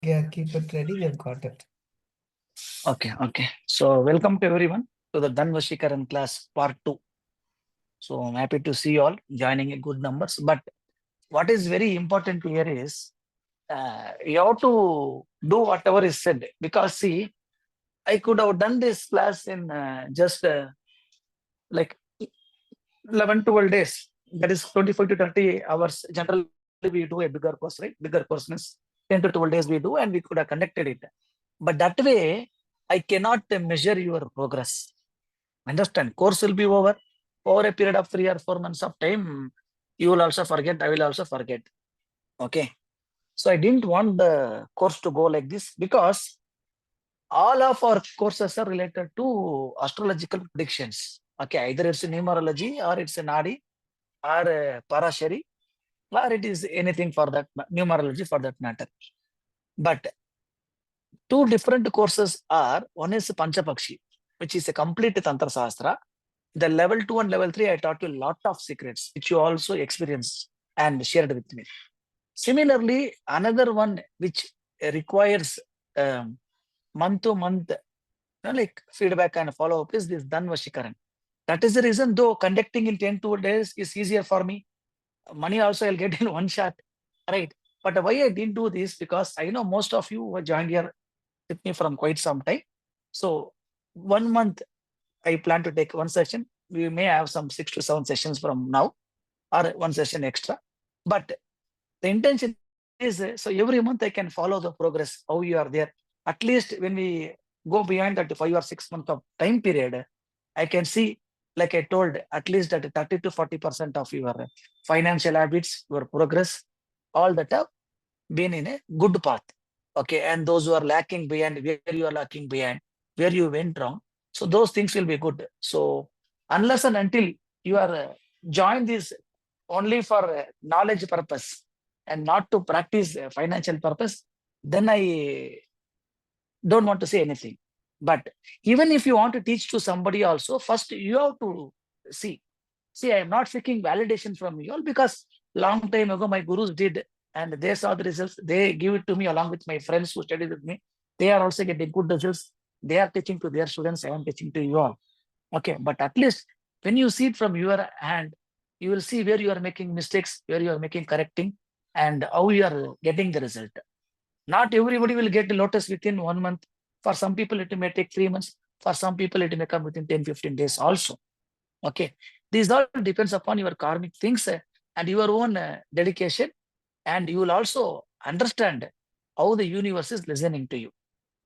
Yeah, keep it ready. We've got it. Okay. So welcome to everyone to the Dhan Vashikaran class part 2. So I'm happy to see you all joining in good numbers. But what is very important here is you have to do whatever is said, because see, I could have done this class in just like 11, 12 days. That is 25 to 30 hours. Generally, we do a bigger course, right? Bigger course means 10 to 12 days we do, and we could have conducted it. But that way, I cannot measure your progress. Understand? Course will be over a period of 3 or 4 months of time. You will also forget. I will also forget. Okay. So I didn't want the course to go like this, because all of our courses are related to astrological predictions. Okay, either it's a numerology or it's an Nadi or a Parashari, or it is anything for that numerology for that matter. But two different courses are, one is Panchapakshi, which is a complete Tantra Sastra. The level 2 and level 3, I taught you a lot of secrets, which you also experienced and shared with me. Similarly, another one which requires month to month like feedback and follow up is this Dhan Vashikaran. That is the reason, though conducting in 10 2 days is easier for me. Money also I'll get in one shot, right? But why I didn't do this, because I know most of you were joined here with me from quite some time. So 1 month I plan to take one session. We may have some 6 to 7 sessions from now, or one session extra. But the intention is so every month I can follow the progress, how you are there. At least when we go beyond that 5 or 6 month of time period, I can see, like I told, at least that 30 to 40% of your financial habits, your progress, all that have been in a good path. Okay. And those who are lacking behind, where you are lacking behind, where you went wrong. So those things will be good. So unless and until you are join this only for knowledge purpose and not to practice financial purpose, then I don't want to say anything. But even if you want to teach to somebody also, first you have to see. See, I am not seeking validation from you all, because long time ago my gurus did, and they saw the results. They give it to me along with my friends who studied with me. They are also getting good results. They are teaching to their students. I am teaching to you all. Okay, but at least when you see it from your hand, you will see where you are making mistakes, where you are making correcting, and how you are getting the result. Not everybody will get the lotus within 1 month. For some people, it may take 3 months. For some people, it may come within 10, 15 days also. Okay. This all depends upon your karmic things and your own dedication. And you will also understand how the universe is listening to you.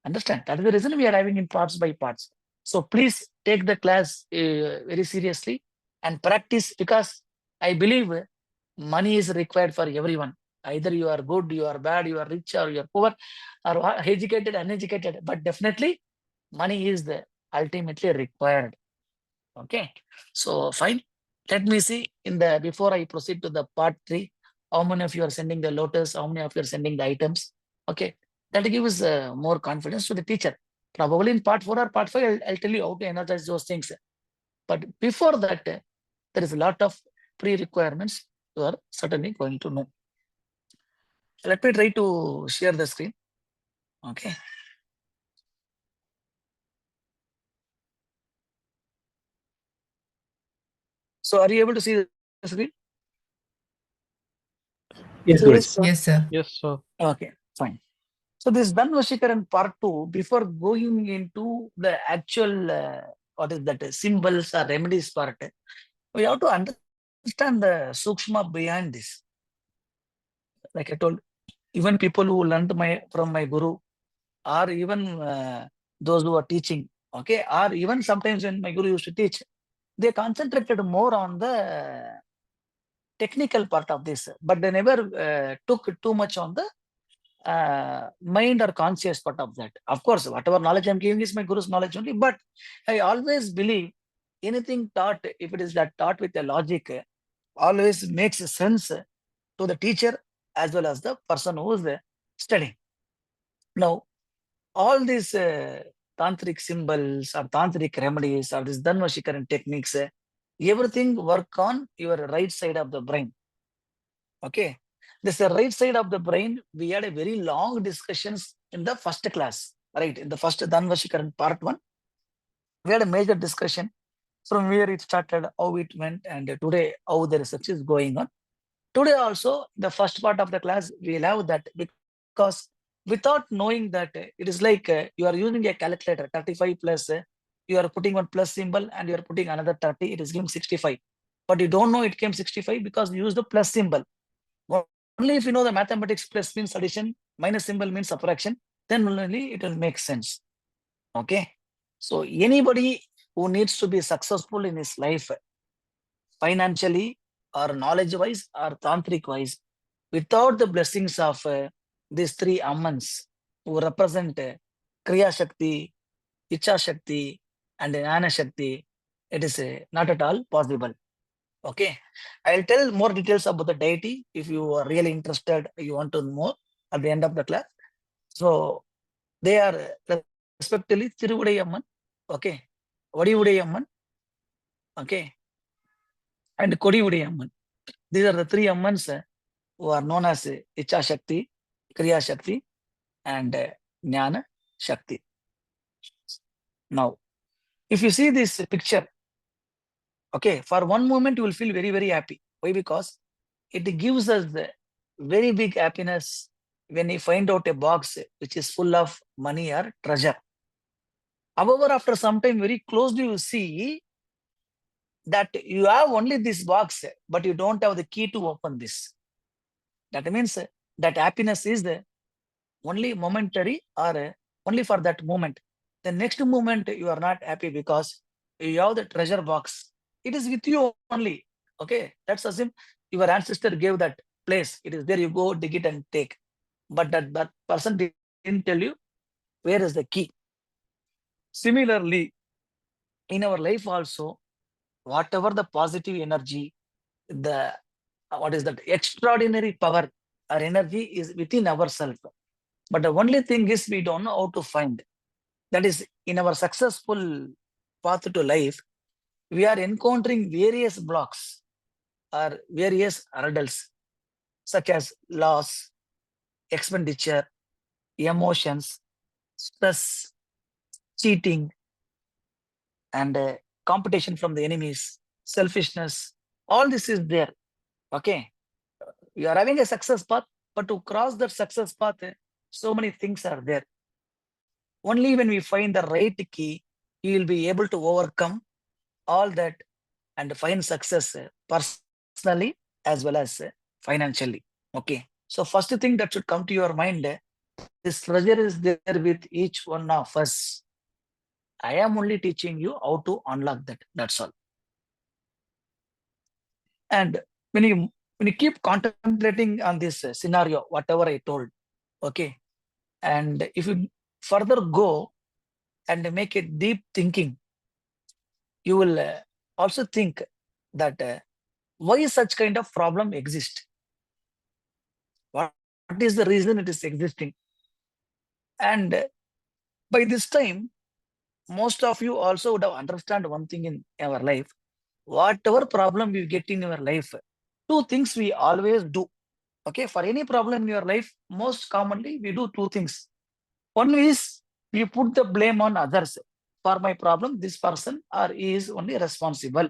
Understand? That is the reason we are having in parts by parts. So please take the class very seriously and practice, because I believe money is required for everyone. Either you are good, you are bad, you are rich, or you are poor, or educated, uneducated. But definitely, money is the ultimately required. Okay. So fine. Let me see in the before I proceed to the part 3. How many of you are sending the lotus? How many of you are sending the items? Okay. That gives more confidence to the teacher. Probably in part 4 or part 5, I'll tell you how to energize those things. But before that, there is a lot of pre-requirements you are certainly going to know. Let me try to share the screen. Okay. So are you able to see the screen? Yes, So Guruji. this, Yes, sir. Yes, sir. okay, fine. So this Dhan Vashikaran part 2, before going into the actual, what is that, symbols or remedies part, we have to understand the sukshma behind this. Like I told, even people who learned from my guru, or even those who are teaching, okay, or even sometimes when my guru used to teach, they concentrated more on the technical part of this, but they never took too much on the mind or conscious part of that. Of course, whatever knowledge I'm giving is my guru's knowledge only, but I always believe anything taught, if it is that taught with a logic, always makes sense to the teacher as well as the person who is studying. Now, all these tantric symbols or tantric remedies or these Dhanvashikaran techniques, everything work on your right side of the brain. Okay. This right side of the brain, we had a very long discussions in the first class, right? In the first Dhan Vashikaran part 1, we had a major discussion from where it started, how it went, and today how the research is going on. Today also, the first part of the class, we'll have that because without knowing that it is like you are using a calculator, 35 plus, you are putting one plus symbol and you are putting another 30, it is giving 65. But you don't know it came 65 because you used the plus symbol. Only if you know the mathematics, plus means addition, minus symbol means subtraction, then only it will make sense. Okay. So anybody who needs to be successful in his life, financially or knowledge wise or tantric wise, without the blessings of these three Ammans who represent Kriya Shakti, Icha Shakti, and Jnana Shakti, it is not at all possible. Okay, I'll tell more details about the deity if you are really interested, you want to know more at the end of the class. So they are respectively Tiruvudai Amman, okay, Vadivudai Amman, okay, and Kodivudai Amman. These are the three Ammans who are known as Icha Shakti, Kriya Shakti, and Jnana Shakti. Now, if you see this picture, okay, for one moment you will feel very, very happy. Why? Because it gives us the very big happiness when you find out a box which is full of money or treasure. However, after some time, very closely you see that you have only this box, but you don't have the key to open this. That means that happiness is only momentary or only for that moment. The next moment you are not happy because you have the treasure box. It is with you only. Okay, let's assume your ancestor gave that place. It is there. You go dig it and take. But that person didn't tell you where is the key. Similarly, in our life also, whatever the positive energy, the what is that extraordinary power or energy is within ourselves. But the only thing is we don't know how to find. That is, in our successful path to life, we are encountering various blocks or various hurdles, such as loss, expenditure, emotions, stress, cheating, and competition from the enemies, selfishness. All this is there. Okay. You are having a success path, but to cross that success path, so many things are there. Only when we find the right key, you will be able to overcome all that and find success personally as well as financially. Okay. So first thing that should come to your mind, this treasure is there with each one of us. I am only teaching you how to unlock that. That's all. And when you keep contemplating on this scenario, whatever I told, okay, and if you further go and make it deep thinking, you will also think that why such kind of problem exist? What is the reason it is existing? And by this time, most of you also would have understand one thing in our life. Whatever problem you get in your life, two things we always do. Okay, for any problem in your life, most commonly we do two things. One is we put the blame on others. For my problem, this person or he is only responsible.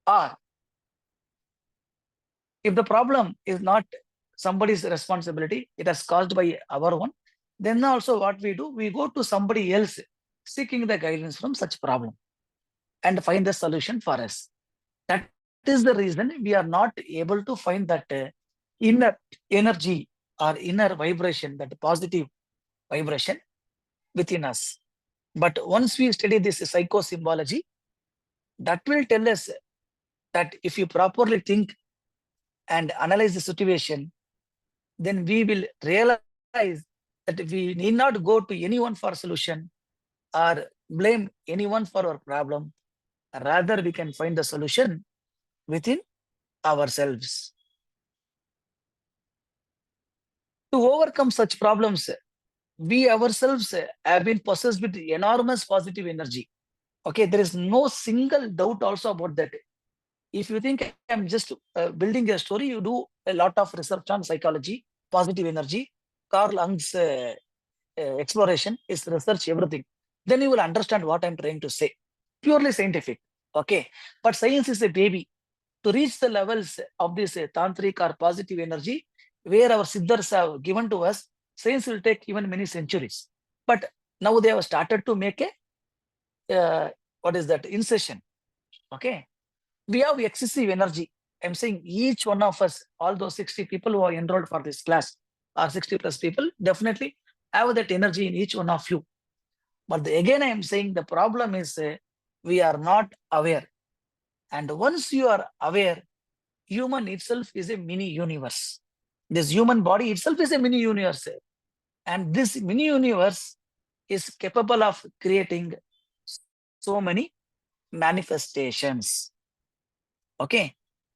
Or if the problem is not somebody's responsibility, it is caused by our one, then also what we do, we go to somebody else seeking the guidance from such problem and find the solution for us. That is the reason we are not able to find that inner energy or inner vibration, that positive vibration within us. But once we study this psychosymbology, that will tell us that if you properly think and analyze the situation, then we will realize that we need not go to anyone for solution or blame anyone for our problem. Rather, we can find the solution within ourselves. To overcome such problems, we ourselves have been possessed with enormous positive energy. Okay, there is no single doubt also about that. if you think I'm just building a story, you do a lot of research on psychology, positive energy, Carl Jung's exploration is research everything. Then you will understand what I'm trying to say. Purely scientific. Okay. But science is a baby. To reach the levels of this tantric or positive energy, where our siddhas have given to us, science will take even many centuries. But now they have started to make a what is that incision. Okay. We have excessive energy. I'm saying each one of us, all those 60 people who are enrolled for this class, or 60 plus people, definitely have that energy in each one of you. But again, I am saying the problem is we are not aware. And once you are aware, human itself is a mini universe. This human body itself is a mini universe. And this mini universe is capable of creating so many manifestations. Okay.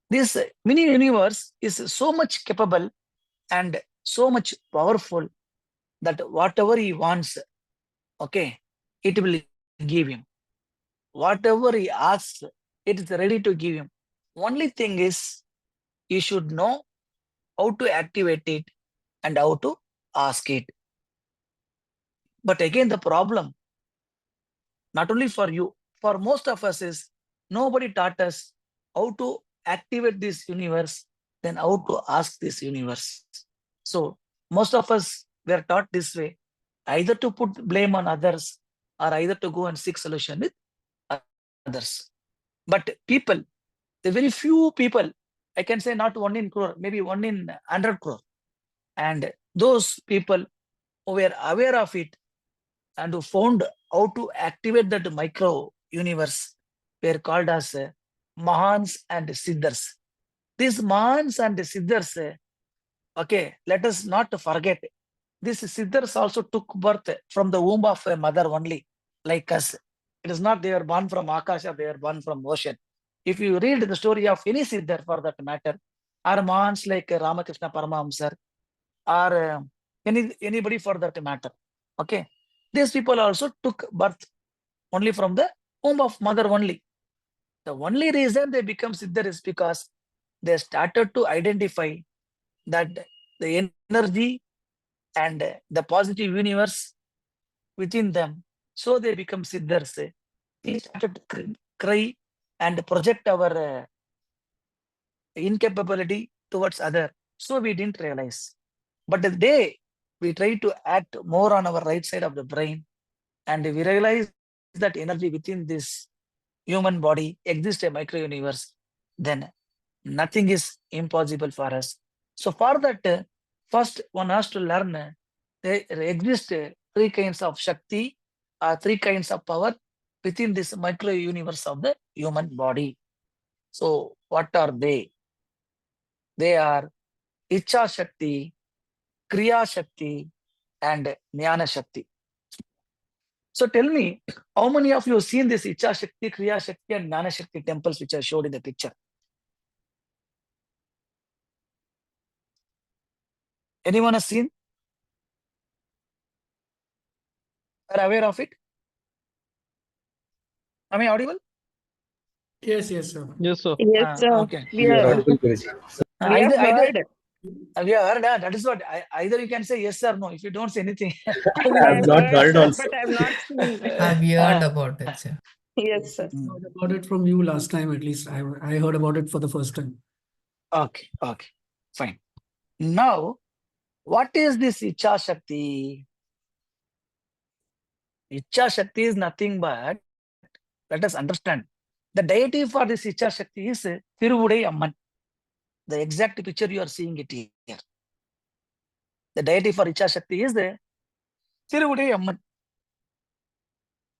This mini universe is so much capable and so much powerful that whatever he wants, okay, it will give him. Whatever he asks, it is ready to give him. Only thing is, you should know how to activate it and how to ask it. But again, the problem, not only for you, for most of us is nobody taught us how to activate this universe, then how to ask this universe. So most of us were taught this way, either to put blame on others or either to go and seek solution with others. But people, the very few people, I can say not 1 in crore, maybe 1 in 100 crore. And those people who were aware of it and who found how to activate that micro universe were called as Mahans and Siddhas. These Mahans and Siddhas, okay, let us not forget, these Siddhas also took birth from the womb of a mother only, like us. It is not they were born from Akasha, they were born from ocean. If you read the story of any Siddhar for that matter, or Mahans like Ramakrishna Paramahamsar, or anybody for that matter, okay, these people also took birth only from the womb of mother only. The only reason they become Siddhar is because they started to identify that the energy and the positive universe within them. So they become Siddhars. We started to cry and project our incapability towards other. So we didn't realize. But the day we try to act more on our right side of the brain and we realize that energy within this human body exists a micro universe, then nothing is impossible for us. So for that, first one has to learn there exist three kinds of Shakti, three kinds of power within this micro universe of the human body. So what are they? They are Icha Shakti, Kriya Shakti, and Jnana Shakti. So tell me, how many of you have seen this Icha Shakti, Kriya Shakti, and Jnana Shakti temples which I showed in the picture? Anyone has seen? Are aware of it? Am I audible? Yes, yes, sir. Yes, sir. Yes, sir. Okay. We You are are. audible, Guruji. We have Either heard. we have heard, that is what either you can say yes or no. If you don't say anything, We I've have not heard, heard sir, also. but I have not seen. I've heard about it, sir. Yes, sir. I heard about it from you last time, at least. I heard about it for the first time. okay, fine. Now, what is this Icha Shakti? Icha Shakti is nothing but, let us understand, the deity for this Icha Shakti is Tiruvudai Amman. The exact picture you are seeing it here. The deity for Icha Shakti is the Tiruvudai Amman.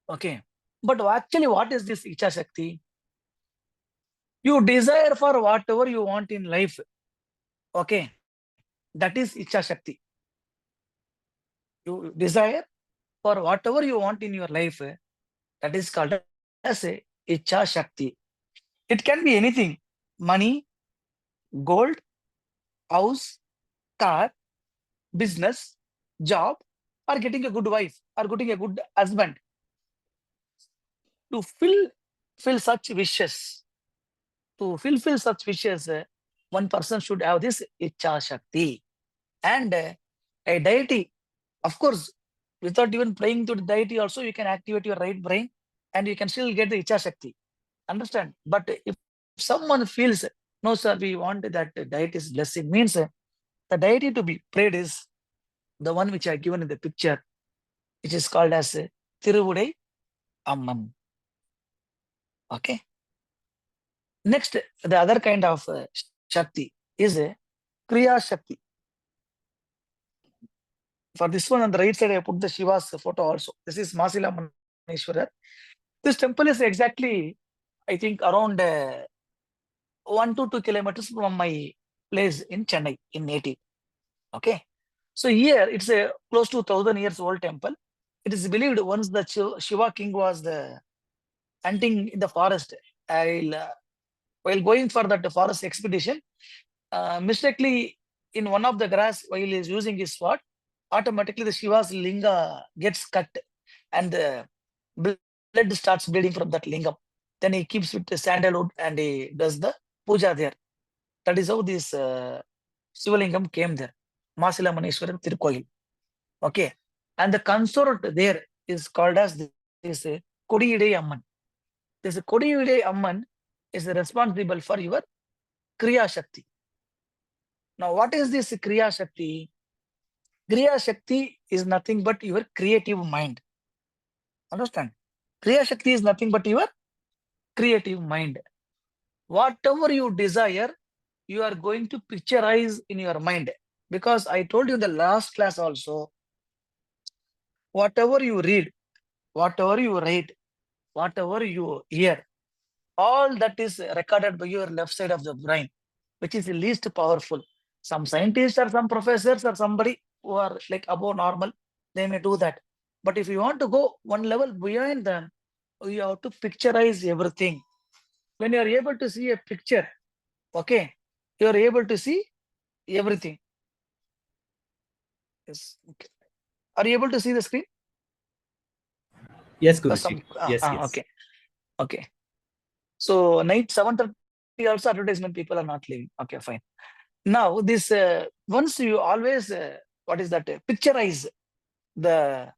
Okay. But actually, what is this Icha Shakti? You desire for whatever you want in life. Okay. That is Icha Shakti. You desire for whatever you want in your life. That is called as Icha Shakti. It can be anything: money, gold, house, car, business, job, or getting a good wife or getting a good husband. To fill such wishes, to fulfill such wishes, one person should have this Icha Shakti. And a deity, of course, without even praying to the deity also, you can activate your right brain and you can still get the Icha Shakti. Understand? But if someone feels, no, sir, we want that deity's blessing, means the deity to be prayed is the one which I given in the picture, which is called as Tiruvudai Amman. Okay. Next, the other kind of Shakti is a Kriya Shakti. For this one on the right side, I put the Shiva's photo also. This is Masila Maneshwarar. This temple is exactly, I think, around 1 to 2 kilometers from my place in Chennai, in native. Okay. So here it's a close to 1,000 years old temple. It is believed once the Shiva king was hunting in the forest, while going for that forest expedition, mistakenly in one of the grass while he is using his sword, automatically the Shiva's linga gets cut and the blood starts bleeding from that lingam. Then he keeps with the sandalwood and he does the puja there. That is how this Shivalingam came there. Masila Maneshwaran Tirukoil. Okay. And the consort there is called as this Kodiyide Amman. This Kodiyide Amman is responsible for your Kriya Shakti. Now, what is this Kriya Shakti? Kriya Shakti is nothing but your creative mind. Understand? Kriya Shakti is nothing but your creative mind. Whatever you desire, you are going to picturize in your mind. Because I told you in the last class also, whatever you read, whatever you write, whatever you hear, all that is recorded by your left side of the brain, which is the least powerful. Some scientists or some professors or somebody who are like above normal, they may do that. But if you want to go one level behind them, you have to picturize everything. When you are able to see a picture, okay, you are able to see everything. Yes. Okay. Are you able to see the screen? Yes, Because Guruji. Yes, yes. Okay. Okay. So night 7:30 also advertisement people are not leaving. Okay, fine. Now this once you always what is that picturize the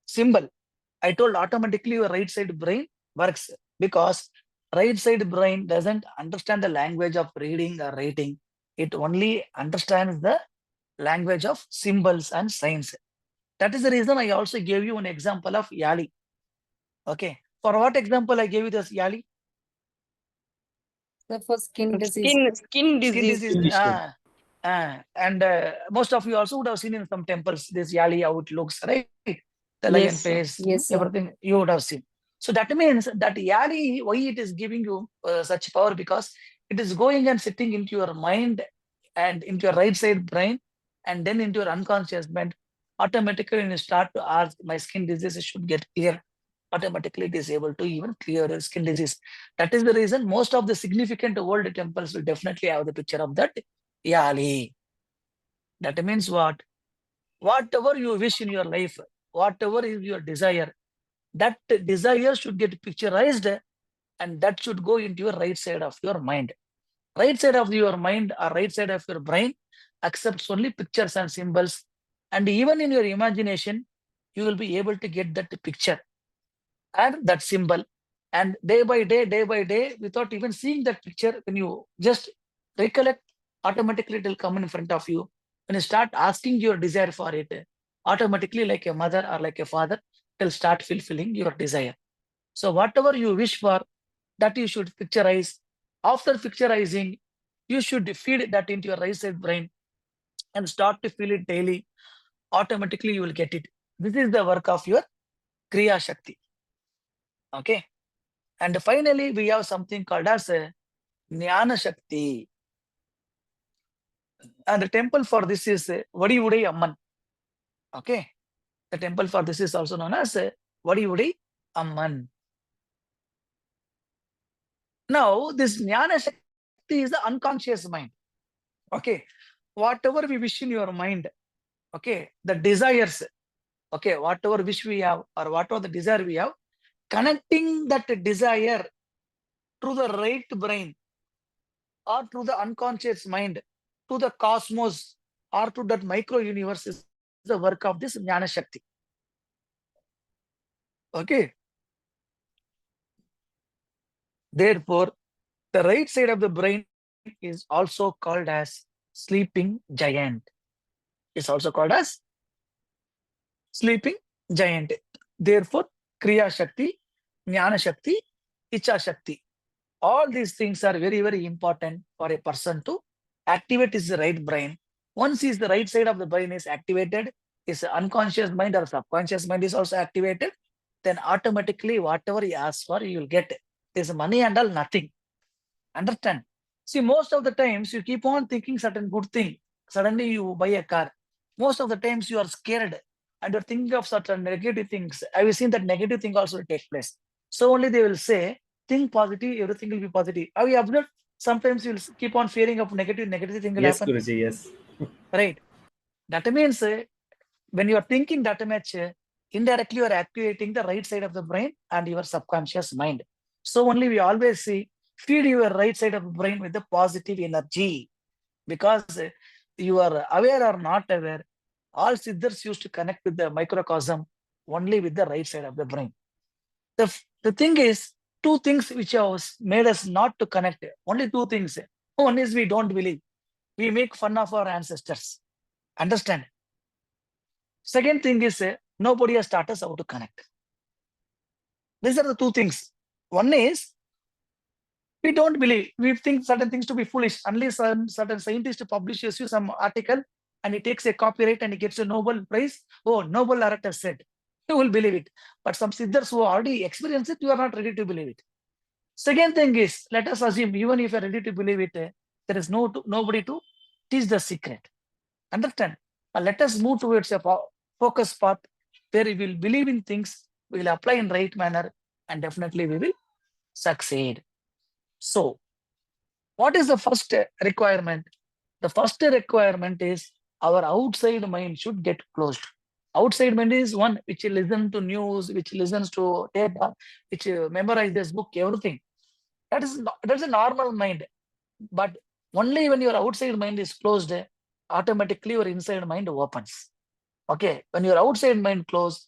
symbol, I told automatically your right side brain works because right side brain doesn't understand the language of reading or writing. It only understands the language of symbols and signs. That is the reason I also gave you an example of Yali. Okay. For what example I gave you this Yali? For skin disease. Skin Skin disease. disease. And most of you also would have seen in some temples this Yali how it looks, right? The lion Yes, sir. face, Yes, sir. everything you would have seen. So that means that Yali, why it is giving you such power? Because it is going and sitting into your mind and into your right side brain and then into your unconscious mind. Automatically, when you start to ask, my skin disease should get clear. Automatically, it is able to even clear your skin disease. That is the reason most of the significant world temples will definitely have the picture of that Yali. That means what? Whatever you wish in your life, whatever is your desire, that desire should get picturized and that should go into your right side of your mind. Right side of your mind or right side of your brain accepts only pictures and symbols. And even in your imagination, you will be able to get that picture and that symbol. And day by day, without even seeing that picture, when you just recollect, automatically it will come in front of you. When you start asking your desire for it, automatically, like a mother or like a father, it will start fulfilling your desire. So whatever you wish for, that you should picturize. After picturizing, you should feed that into your right side brain and start to feel it daily. Automatically, you will get it. This is the work of your Kriya Shakti. Okay. And finally, we have something called as Jnana Shakti. And the temple for this is Vadivudai Amman. Okay. The temple for this is also known as Vadivudai Amman. Now, this Jnana Shakti is the unconscious mind. Okay. Whatever we wish in your mind, okay, the desires, okay, whatever wish we have or whatever the desire we have, connecting that desire through the right brain or through the unconscious mind to the cosmos or to that micro universe is the work of this Jnana Shakti. Okay. Therefore, the right side of the brain is also called as sleeping giant. It's also called as sleeping giant. Therefore, Kriya Shakti, Jnana Shakti, Icha Shakti. All these things are very, very important for a person to activate his right brain. Once the right side of the brain is activated, his unconscious mind or subconscious mind is also activated, then automatically whatever he asks for, he will get. There's money and all, nothing. Understand? See, most of the times you keep on thinking certain good thing. Suddenly you buy a car. Most of the times you are scared and you're thinking of certain negative things. Have you seen that negative thing also will take place? So only they will say, think positive, everything will be positive. Have you observed? Sometimes you'll keep on fearing of negative thing will Yes, happen. Guruji, yes. Right. That means when you are thinking that much, indirectly you are activating the right side of the brain and your subconscious mind. So only we always see, feed your right side of the brain with the positive energy, because you are aware or not aware, all siddhars used to connect with the microcosm only with the right side of the brain. The thing is, two things which have made us not to connect, only two things. One is we don't believe. We make fun of our ancestors. Understand? Second thing is, nobody has taught us how to connect. These are the two things. One is, we don't believe. We think certain things to be foolish. Unless certain scientist publishes you some article and he takes a copyright and he gets a Nobel Prize. Oh, Nobel orator said. You will believe it. But some siddhars who already experienced it, you are not ready to believe it. Second thing is, let us assume, even if you are ready to believe it, there is nobody to teach the secret. Understand? Let us move towards a focus path where we will believe in things, we will apply in right manner, and definitely we will succeed. So, what is the first requirement? The first requirement is our outside mind should get closed. Outside mind is one which listens to news, which listens to data, which memorizes book, everything. That's a normal mind. But only when your outside mind is closed, automatically your inside mind opens. Okay, when your outside mind closed,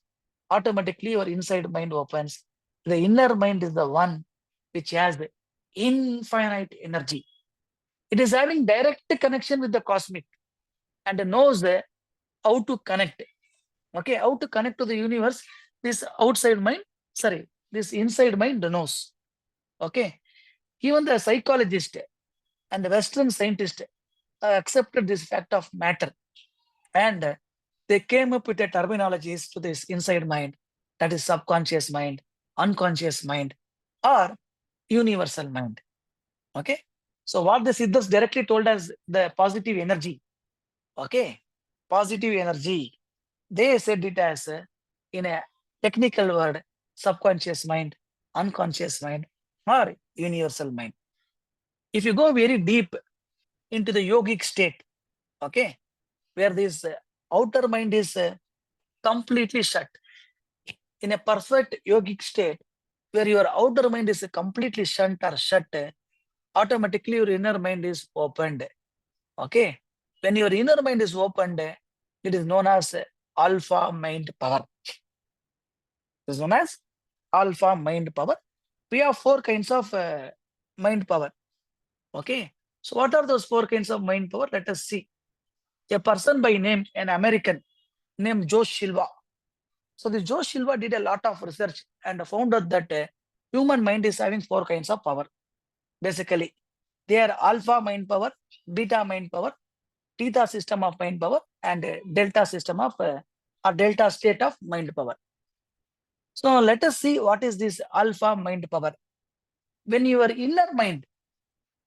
automatically your inside mind opens. The inner mind is the one which has infinite energy. It is having direct connection with the cosmic and knows how to connect. Okay, how to connect to the universe. This outside mind, this inside mind knows. Okay, even the psychologist and the Western scientist accepted this fact of matter, and they came up with a terminologies to this inside mind, that is subconscious mind, unconscious mind, or universal mind. Okay, so what the siddhas directly told us, the positive energy. Okay, positive energy, they said it as in a technical word, subconscious mind, unconscious mind, or universal mind. If you go very deep into the yogic state, okay, where this outer mind is completely shut, in a perfect yogic state, where your outer mind is completely shut or shut, automatically your inner mind is opened. Okay, when your inner mind is opened, it is known as alpha mind power. It is known as alpha mind power. We have four kinds of mind power. Okay, so what are those four kinds of mind power? Let us see. A person by name, an American named Joe Silva. So this Joe Silva did a lot of research and found out that human mind is having four kinds of power. Basically, they are alpha mind power, beta mind power, theta system of mind power, and delta system of or delta state of mind power. So let us see what is this alpha mind power. When your inner mind,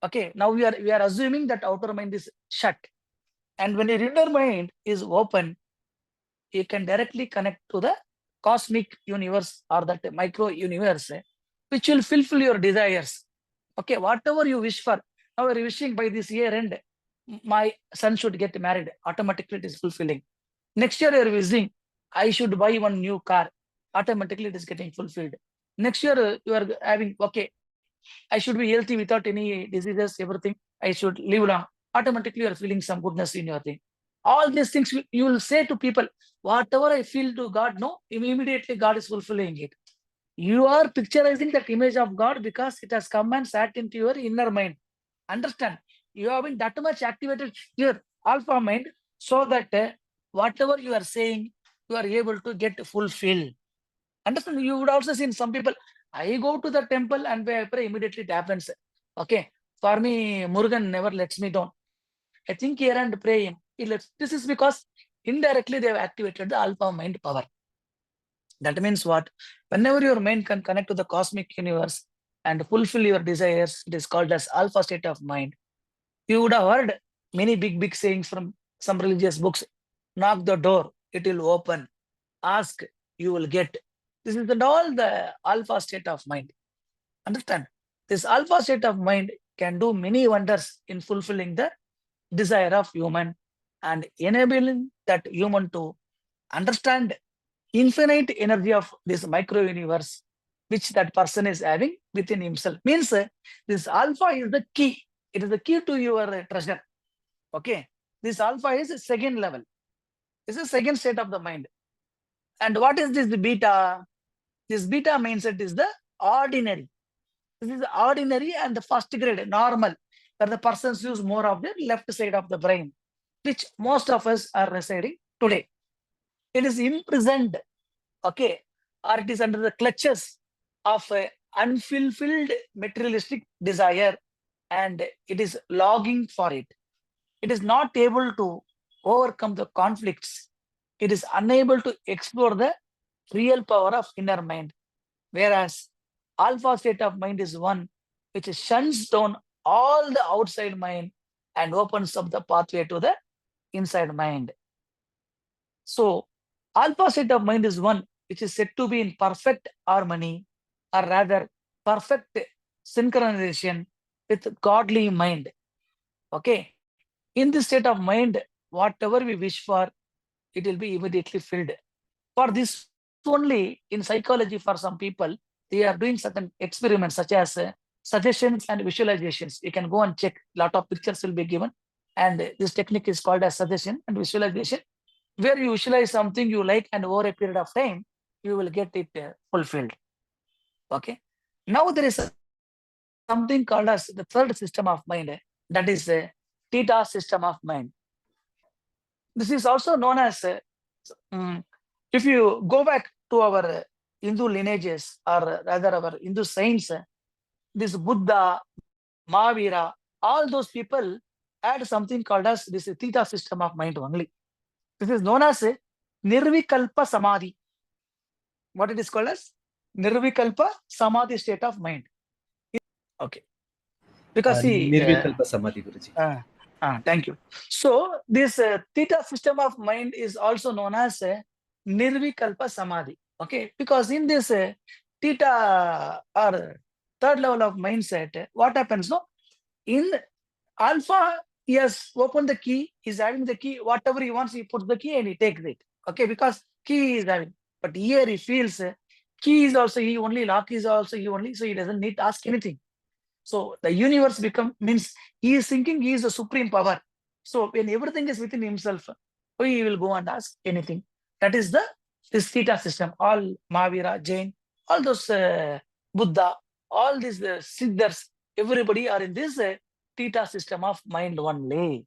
okay, now we are assuming that outer mind is shut, and when your inner mind is open, you can directly connect to the cosmic universe or that micro universe, which will fulfill your desires. Okay, whatever you wish for, now you're wishing by this year end, my son should get married, automatically it is fulfilling. Next year you're wishing, I should buy one new car, automatically it is getting fulfilled. Next year you are having, okay, I should be healthy without any diseases, everything. I should live long. Automatically, you are feeling some goodness in your thing. All these things you will say to people, whatever I feel to God, no, immediately God is fulfilling it. You are picturizing that image of God because it has come and sat into your inner mind. Understand? You have been that much activated your alpha mind so that whatever you are saying, you are able to get fulfilled. Understand? You would also seen some people, I go to the temple and I pray, immediately it happens. Okay. For me, Murugan never lets me down. I think here and praying. This is because indirectly they have activated the alpha mind power. That means what? Whenever your mind can connect to the cosmic universe and fulfill your desires, it is called as alpha state of mind. You would have heard many big sayings from some religious books. Knock the door, it will open. Ask, you will get. This is all the alpha state of mind. Understand? This alpha state of mind can do many wonders in fulfilling the desire of human and enabling that human to understand infinite energy of this micro universe which that person is having within himself. Means this alpha is the key. It is the key to your treasure. Okay. This alpha is a second level. This is second state of the mind. And what is this beta? This beta mindset is the ordinary. This is the ordinary and the first grade, normal, where the persons use more of the left side of the brain, which most of us are residing today. It is imprisoned, okay, or it is under the clutches of a unfulfilled materialistic desire, and it is longing for it. It is not able to overcome the conflicts. It is unable to explore the real power of inner mind. Whereas alpha state of mind is one which shuns down all the outside mind and opens up the pathway to the inside mind. So alpha state of mind is one which is said to be in perfect harmony, or rather perfect synchronization with godly mind. Okay. In this state of mind, whatever we wish for, it will be immediately filled. For this only, in psychology, for some people, they are doing certain experiments such as suggestions and visualizations. You can go and check, lot of pictures will be given. And this technique is called as suggestion and visualization, where you visualize something you like and over a period of time, you will get it fulfilled. Okay. Now there is something called as the third system of mind, that is a theta system of mind. This is also known as, if you go back to our Hindu lineages, or rather our Hindu saints, this Buddha, Mahavira, all those people had something called as this theta system of mind only. This is known as Nirvikalpa Samadhi. What it is called as? Nirvikalpa Samadhi state of mind. Okay. Because see, Nirvikalpa Samadhi, Guruji. thank you. So this theta system of mind is also known as Nirvikalpa Samadhi. Okay, because in this theta or third level of mindset, what happens? No, in alpha, he has opened the key, he's having the key, whatever he wants, he puts the key and he takes it. Okay, because key is having. But here he feels key is also he only, lock is also he only, so he doesn't need to ask anything. So the universe means he is thinking he is the supreme power. So when everything is within himself, he will go and ask anything. That is this theta system. All Mahavira, Jain, all those Buddha, all these Siddhars, everybody are in this theta system of mind only.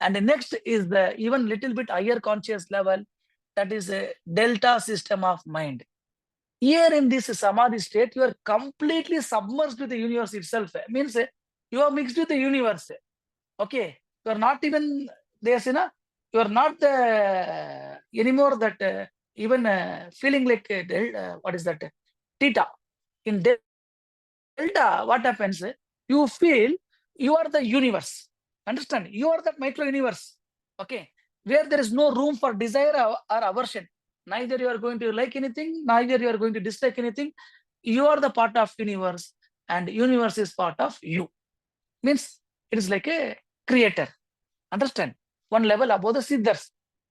And the next is the even little bit higher conscious level, that is a delta system of mind. Here in this samadhi state, you are completely submerged with the universe itself. Means you are mixed with the universe. Okay, you are not even there's you are not anymore that even feeling like what is that theta. In delta, what happens? You feel you are the universe. Understand? You are that micro universe. Okay, where there is no room for desire or aversion. Neither you are going to like anything, neither you are going to dislike anything. You are the part of universe, and universe is part of you. Means it is like a creator. Understand? One level above the siddhars.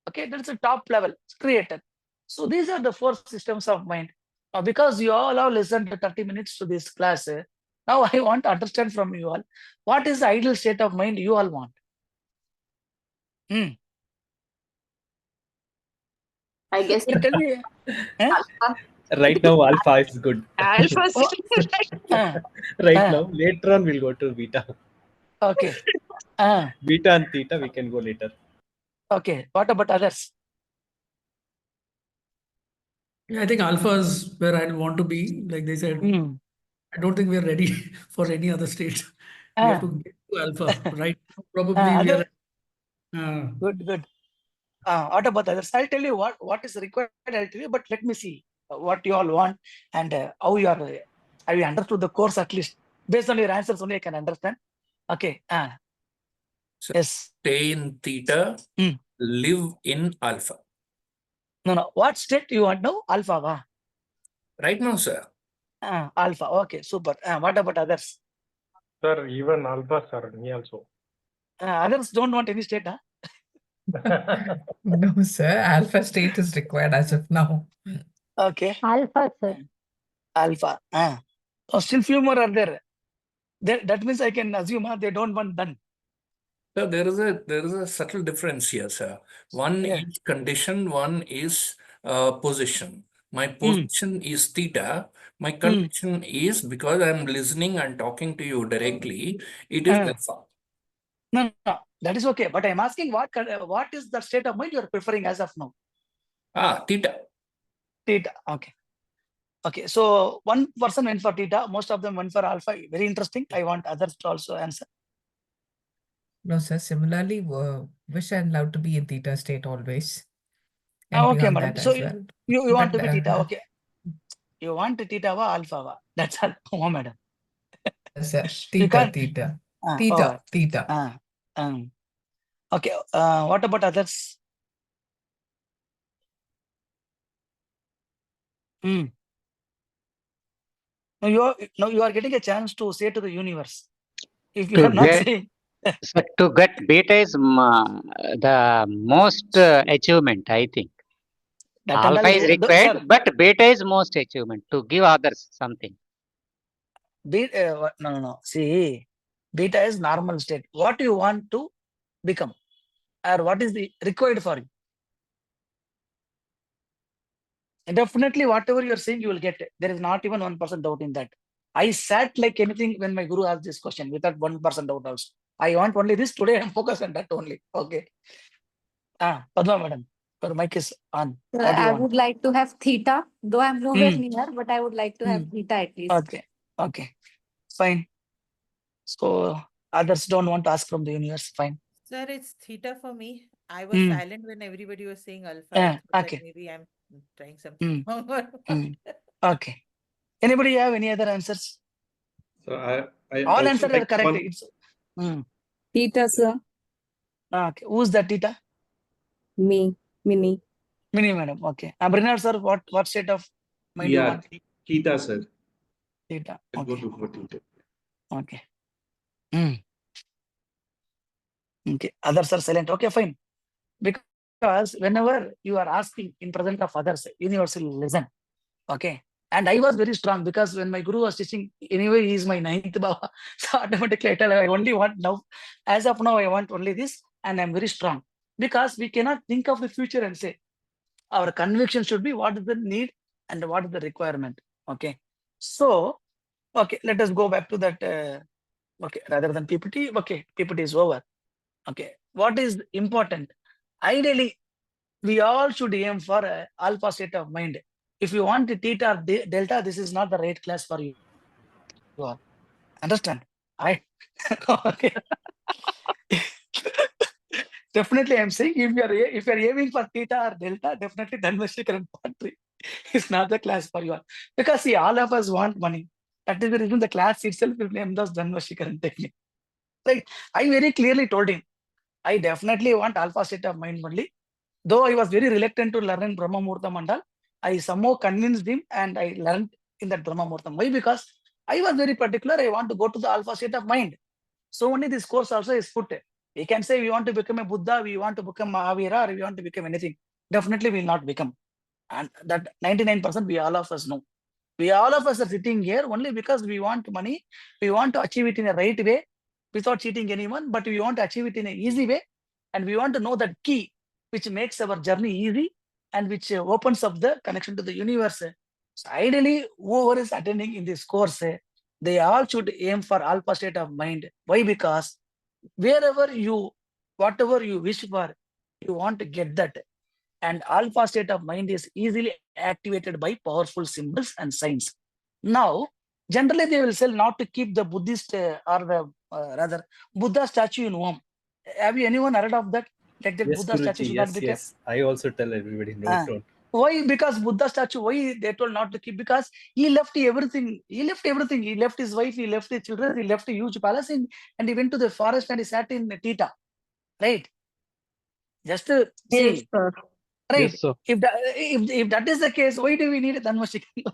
Okay, that's the top level, creator. So these are the four systems of mind. Because you all have listened to 30 minutes to this class, Now I want to understand from you all, what is the ideal state of mind you all want? I guess Tell me. alpha. Right now, alpha is good. Alpha Oh, state. Right Ah. now, later on, we'll go to beta. Okay. Beta and theta, we can go later. Okay. What about others? Yeah, I think alpha is where I want to be. Like they said, Hmm. I don't think we're ready for any other state. We have Ah. to get to alpha, right? Probably we Other, are. good. What about others? I'll tell you what is required. I'll tell you, but let me see what you all want and how you are. Have you understood the course at least? Based on your answers only, I can understand. Okay. So Yes. stay in theta, live in alpha. No. What state you want now? Alpha. Va? Right now, sir. Alpha. Okay. Super. What about others? Sir, even alpha, sir, me also. Others don't want any state, huh? No, sir. Alpha state is required as of now. Okay. Alpha, sir. Alpha. Oh, still few more are there. That means I can assume they don't want done. So there is a subtle difference here, sir. One Yeah. is condition, one is position. My position is theta. My condition is, because I'm listening and talking to you directly, it is alpha. No. That is okay. But I'm asking what is the state of mind you are preferring as of now? Theta. Theta. Okay. So one person went for theta. Most of them went for alpha. Very interesting. I want others to also answer. No, sir. Similarly, wish and love to be in theta state always. And Okay, beyond madam. that So as well. you want to But, be theta. Okay. You want theta or alpha? That's all. Oh, madam. Sir, You theta, can't. theta. Oh, Theta, theta. Okay. What about others? Now you are getting a chance to say to the universe. If you To are not get saying, so to get beta is the most achievement, I think. that and all, Alpha is required, sir. but beta is most achievement to give others something. No. See, beta is normal state. What you want to become, or what is the required for you? And definitely, whatever you are saying, you will get it. There is not even 1% doubt in that. I sat like anything when my guru asked this question without 1% doubt also. I want only this today. I'm focused on that only. Okay. Padma madam, your mic is on. What do you I want? would like to have theta, though I'm nowhere near, but I would like to have theta at least. Okay. Fine. So others don't want to ask from the universe. Fine. Sir, it's theta for me. I was silent when everybody was saying alpha. I thought that Okay. maybe I'm trying something wrong. Okay. Anybody have any other answers? So I All also answers are like correct. one. It's Theta, sir. okay. Who's that Tita? Me, Mini. Mini madam. Okay. Brinard sir, what state of mind you Yeah, want? theta, sir. Theta. I'll go Okay. to for theta. Okay. Okay. Others are silent. Okay, fine. Because whenever you are asking in presence of others, universe will listen. Okay. And I was very strong because when my guru was teaching, anyway, he is my ninth baba. So automatically I tell I only want now, as of now, I want only this, and I'm very strong. Because we cannot think of the future and say, our conviction should be what is the need and what is the requirement. Okay. So, okay, let us go back to that. Okay, rather than PPT, okay, PPT is over. Okay. What is important? Ideally, we all should aim for a alpha state of mind. If you want the theta or delta, this is not the right class for you. Understand? Okay. Definitely, I'm saying if you're aiming for theta or delta, definitely Dhan Vashikaran part 3 is not the class for you all. Because see, all of us want money. That is the reason the class itself is named as Dhan Vashikaran technique. Like I very clearly told him, I definitely want alpha state of mind only. Though I was very reluctant to learn in Brahma Muhurta Mandal, I somehow convinced him and I learned in that Brahma Muhurta. Why? Because I was very particular. I want to go to the alpha state of mind. So only this course also is put. We can say we want to become a Buddha, we want to become Mahavira, or we want to become anything. Definitely we will not become. And that 99% we all of us know. We all of us are sitting here only because we want money. We want to achieve it in a right way without cheating anyone, but we want to achieve it in an easy way. And we want to know that key which makes our journey easy and which opens up the connection to the universe. So ideally, whoever is attending in this course, they all should aim for alpha state of mind. Why? Because wherever you, whatever you wish for, you want to get that. And alpha state of mind is easily activated by powerful symbols and signs. Now, generally they will say not to keep the Buddhist or the rather Buddha statue in home. Have you anyone heard of that? Like that Yes, Buddha statue Guruji. should not Yes, be kept. yes. I also tell everybody no, don't. Why? Because Buddha statue, why they told not to keep? Because he left everything. He left everything. He left his wife, he left his children, he left a huge palace and he went to the forest and he sat in Tita. Right? Just to Yes, see. sir. Right. Yes, sir. If that is the case, why do we need a Dhan Vashikaran?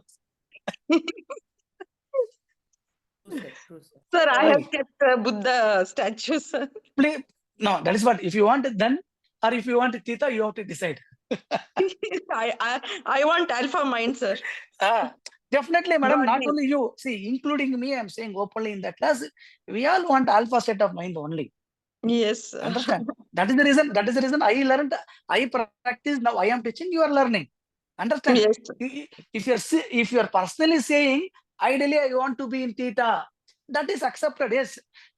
True, sir. True, sir. Sir, I have Right. kept Buddha statue, sir. Play. No, that is what. If you want it Dhan or if you want it Tita, you have to decide. I want alpha mind, sir. Definitely, madam. God Not name. only you. See, including me, I'm saying openly in the class. We all want alpha state of mind only. Yes, sir. Understand? That is the reason. That is the reason I learned. I practice. Now I am teaching. You are learning. Understand? Yes, sir. If you are personally saying, ideally I want to be in Theta, that is accepted. Yes,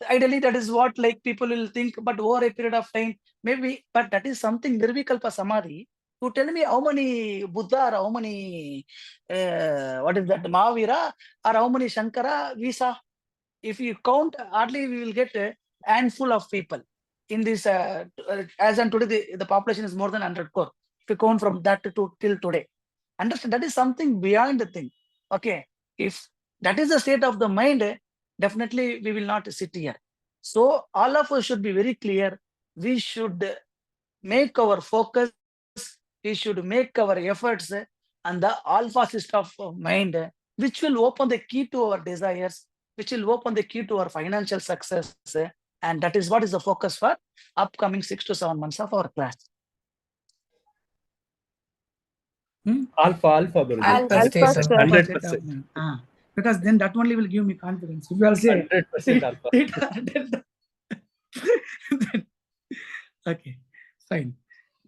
ideally that is what like people will think. But over a period of time, maybe. But that is something nirvikalpa samadhi. You tell me how many Buddha or how many what is that Mahavira or how many Shankara we saw. If you count, hardly we will get a handful of people in this. As on today, the population is more than 100 crore. If you count from that to till today, understand that is something beyond the thing. Okay, if that is the state of the mind, definitely we will not sit here. So all of us should be very clear. We should make our focus. We should make our efforts on the alpha system of mind, which will open the key to our desires, which will open the key to our financial success. And that is what is the focus for upcoming 6 to 7 months of our class. Alpha, Guruji. Alpha Alpha state of state. mind. 100%. Because then that only will give me confidence. If you all say 100% alpha. then- okay, fine.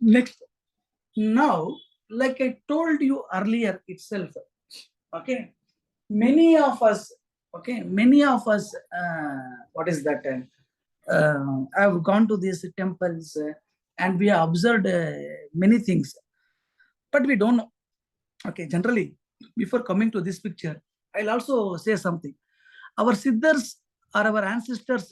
Next, now, like I told you earlier itself, okay, many of us, what is that? I've gone to these temples and we have observed many things, but we don't know. Okay, generally, before coming to this picture, I'll also say something. Our siddhas or our ancestors,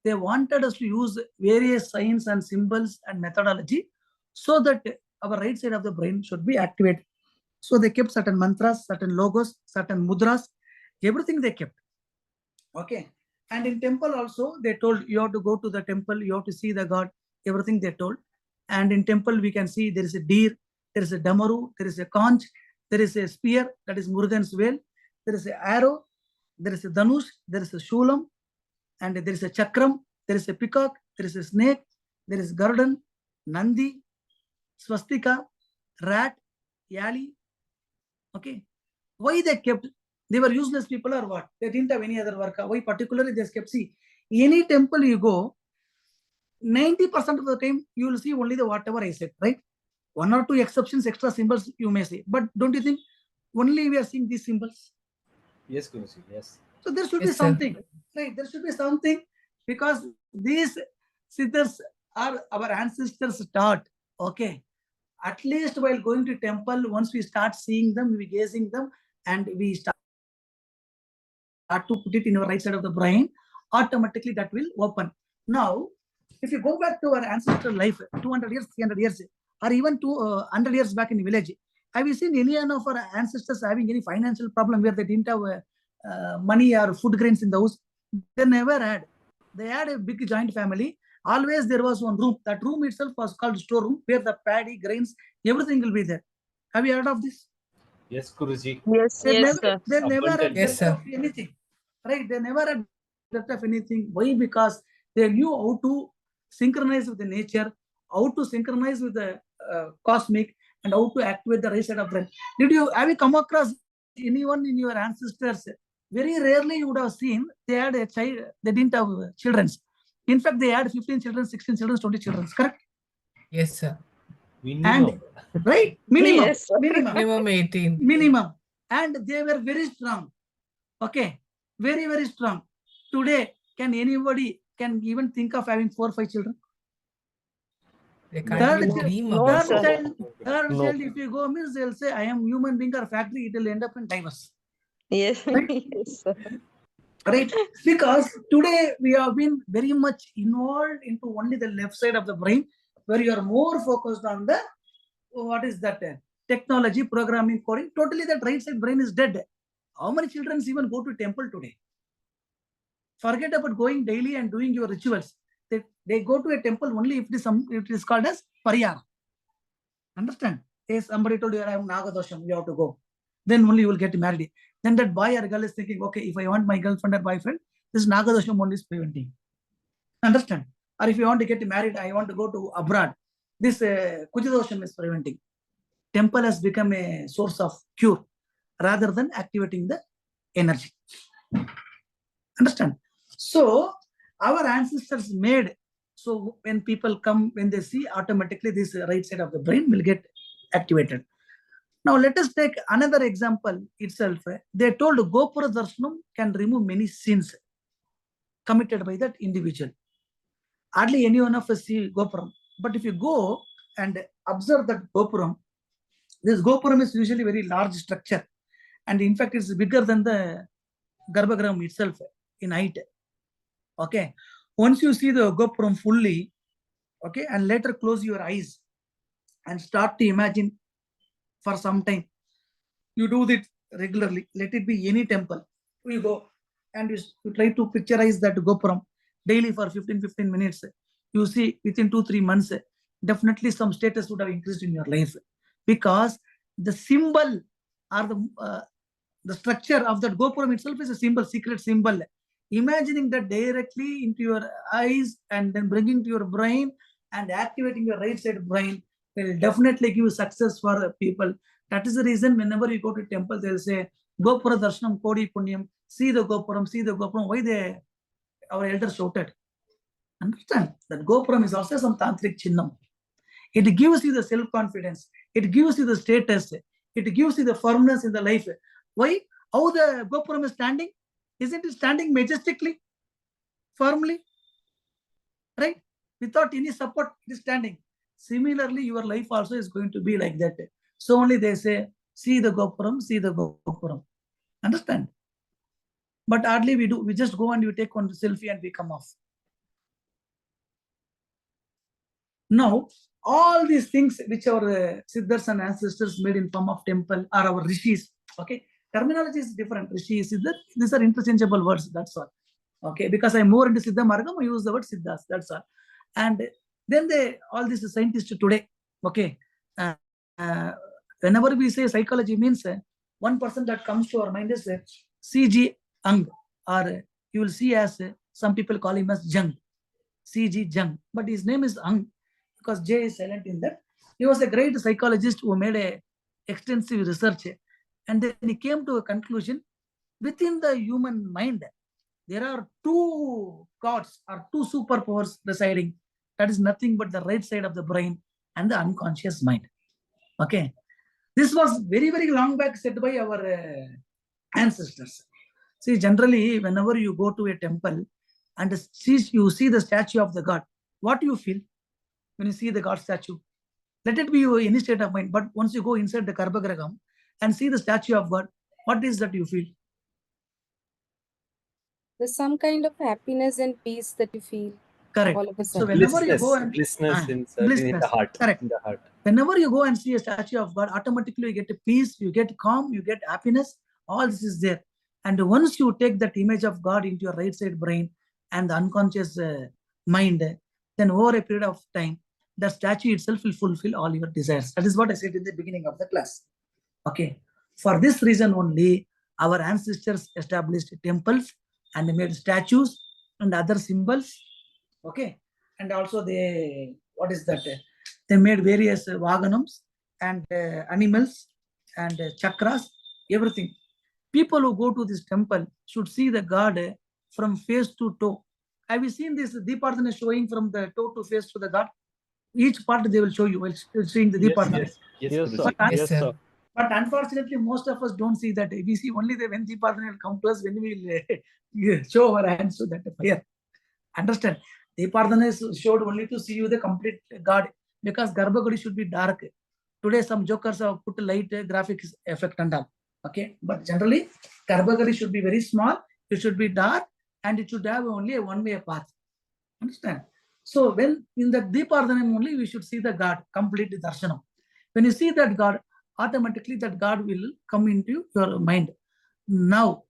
they wanted us to use various signs and symbols and methodology so that our right side of the brain should be activated. So they kept certain mantras, certain logos, certain mudras, everything they kept. Okay. And in temple also, they told you have to go to the temple, you have to see the God, everything they told. And in temple, we can see there is a deer, there is a damaru, there is a conch, there is a spear, that is Murugan's veil, there is an arrow, there is a dhanush, there is a shulam, and there is a chakram, there is a peacock, there is a snake, there is Garudan, Nandi, swastika, rat, yali. Okay. Why they kept? They were useless people or what? They didn't have any other work. Why particularly they kept? See, any temple you go, 90% of the time you will see only the whatever I said, right? 1 or 2 exceptions, extra symbols you may see. But don't you think only we are seeing these symbols? Yes, Guruji. Yes. So there should be Yes, sir. something, right? There should be something because these siddhas are our ancestors taught. Okay. At least while going to temple, once we start seeing them, we gazing them, and we start to put it in our right side of the brain, automatically that will open. Now, if you go back to our ancestral life, 200 years, 300 years, or even 200 years back in the village, have you seen any one of our ancestors having any financial problem where they didn't have money or food grains in the house? They never had. They had a big joint family. Always there was one room. That room itself was called storeroom, where the paddy, grains, everything will be there. Have you heard of this? Yes, Guruji. Yes, They yes, never, sir. they never had Yes, debt of sir. anything. Right? They never had debt of anything. Why? Because they knew how to synchronize with the nature, how to synchronize with the cosmic, and how to activate the right side of brain. Have you come across anyone in your ancestors, very rarely you would have seen they had a child, they didn't have children. In fact, they had 15 children, 16 children, 20 children, correct? Yes, sir. And right, minimum, Yes, sir. Minimum 18. minimum, and they were very strong. Okay, very, very strong. Today, can anybody can even think of having 4 or 5 children? They can't Third, even No, dream no, about third it. sir. child, third child, if you go means they'll say, I am human being or factory, it will end up in divorce. Yes, Right? yes, sir. Right? Because today we have been very much involved into only the left side of the brain, where you are more focused on the, what is that? Technology, programming, coding. Totally that right side brain is dead. How many children even go to temple today? Forget about going daily and doing your rituals. They go to a temple only if it is called as pariyar. Understand? If somebody told you I am Nagadosham, you have to go. Then only you will get married. Then that boy or girl is thinking, okay, if I want my girlfriend or boyfriend, this Nagadosham only is preventing. Understand? Or if you want to get married, I want to go to abroad. This Kujadosham is preventing. Temple has become a source of cure rather than activating the energy. Understand? So our ancestors made, so when people come, when they see, automatically this right side of the brain will get activated. Now let us take another example itself. They told Gopura Darshanam can remove many sins committed by that individual. Hardly any one of us see Gopuram. But if you go and observe that Gopuram, this Gopuram is usually very large structure. And in fact, it's bigger than the Garbhagram itself in height. Okay. Once you see the Gopuram fully, okay, and later close your eyes and start to imagine for some time. You do it regularly. Let it be any temple. You go and you try to picturize that Gopuram daily for 15 minutes. You see within 2-3 months, definitely some status would have increased in your life, because the symbol or the structure of that Gopuram itself is a symbol, secret symbol. Imagining that directly into your eyes and then bringing to your brain and activating your right side brain will definitely give you success for people. That is the reason whenever you go to temple, they'll say, Gopura Darshanam Kodi Punyam, see the Gopuram, see the Gopuram. Why our elders shouted? Understand that Gopuram is also some tantric chinnam. It gives you the self-confidence. It gives you the status. It gives you the firmness in the life. Why? How the Gopuram is standing? Isn't it standing majestically, firmly? Right? Without any support, it is standing. Similarly, your life also is going to be like that. So only they say, see the Gopuram, see the Gopuram. Understand? But hardly we do. We just go and we take one selfie and we come off. Now, all these things which our Siddhas and ancestors made in form of temple are our rishis. Okay, terminology is different. Rishi, Siddha, these are interchangeable words. That's all. Okay, because I'm more into Siddha Margam, I use the word Siddhas. That's all. And then all these scientists today. Okay, whenever we say psychology means one person that comes to our mind is C.G. Ang, or you will see as some people call him as Jung, C.G. Jung, but his name is Ang, because J is silent in that. He was a great psychologist who made a extensive research, and then he came to a conclusion: within the human mind, there are 2 gods or 2 superpowers residing. That is nothing but the right side of the brain and the unconscious mind. Okay, this was very, very long back said by our ancestors. See, generally, whenever you go to a temple and you see the statue of the god, what do you feel when you see the god statue? Let it be any state of mind, but once you go inside the Garbhagriha and see the statue of God, what is that you feel? There's some kind of happiness and peace that you feel. Correct. All of a So sudden. whenever you go and blissness in blissness, the heart. correct. In the heart. Whenever you go and see a statue of God, automatically you get a peace, you get calm, you get happiness. All this is there. And once you take that image of God into your right side brain and the unconscious mind, then over a period of time, the statue itself will fulfill all your desires. That is what I said in the beginning of the class. Okay. For this reason only, our ancestors established temples and made statues and other symbols. Okay. And also they, what is that? They made various vaganams and animals and chakras, everything. People who go to this temple should see the God from face to toe. Have you seen this Deepadhana showing from the toe to face to the God? Each part they will show you while seeing the Yes, Deepadhana. yes, yes, Yes, Guruji. sir. But, Yes, sir. but unfortunately, most of us don't see that. We see only the when Deepadhana will come to us, when we will show our hands to that fire. Understand? Deepadhana is showed only to see you the complete God, because Garbhagudi should be dark. Today, some jokers have put light graphics effect and all. Okay, but generally, Garbhagudi should be very small. It should be dark, and it should have only a one-way path. Understand? So when in the Deepadhanam only, we should see the God, complete darshanam. When you see that God, automatically that God will come into your mind. Now,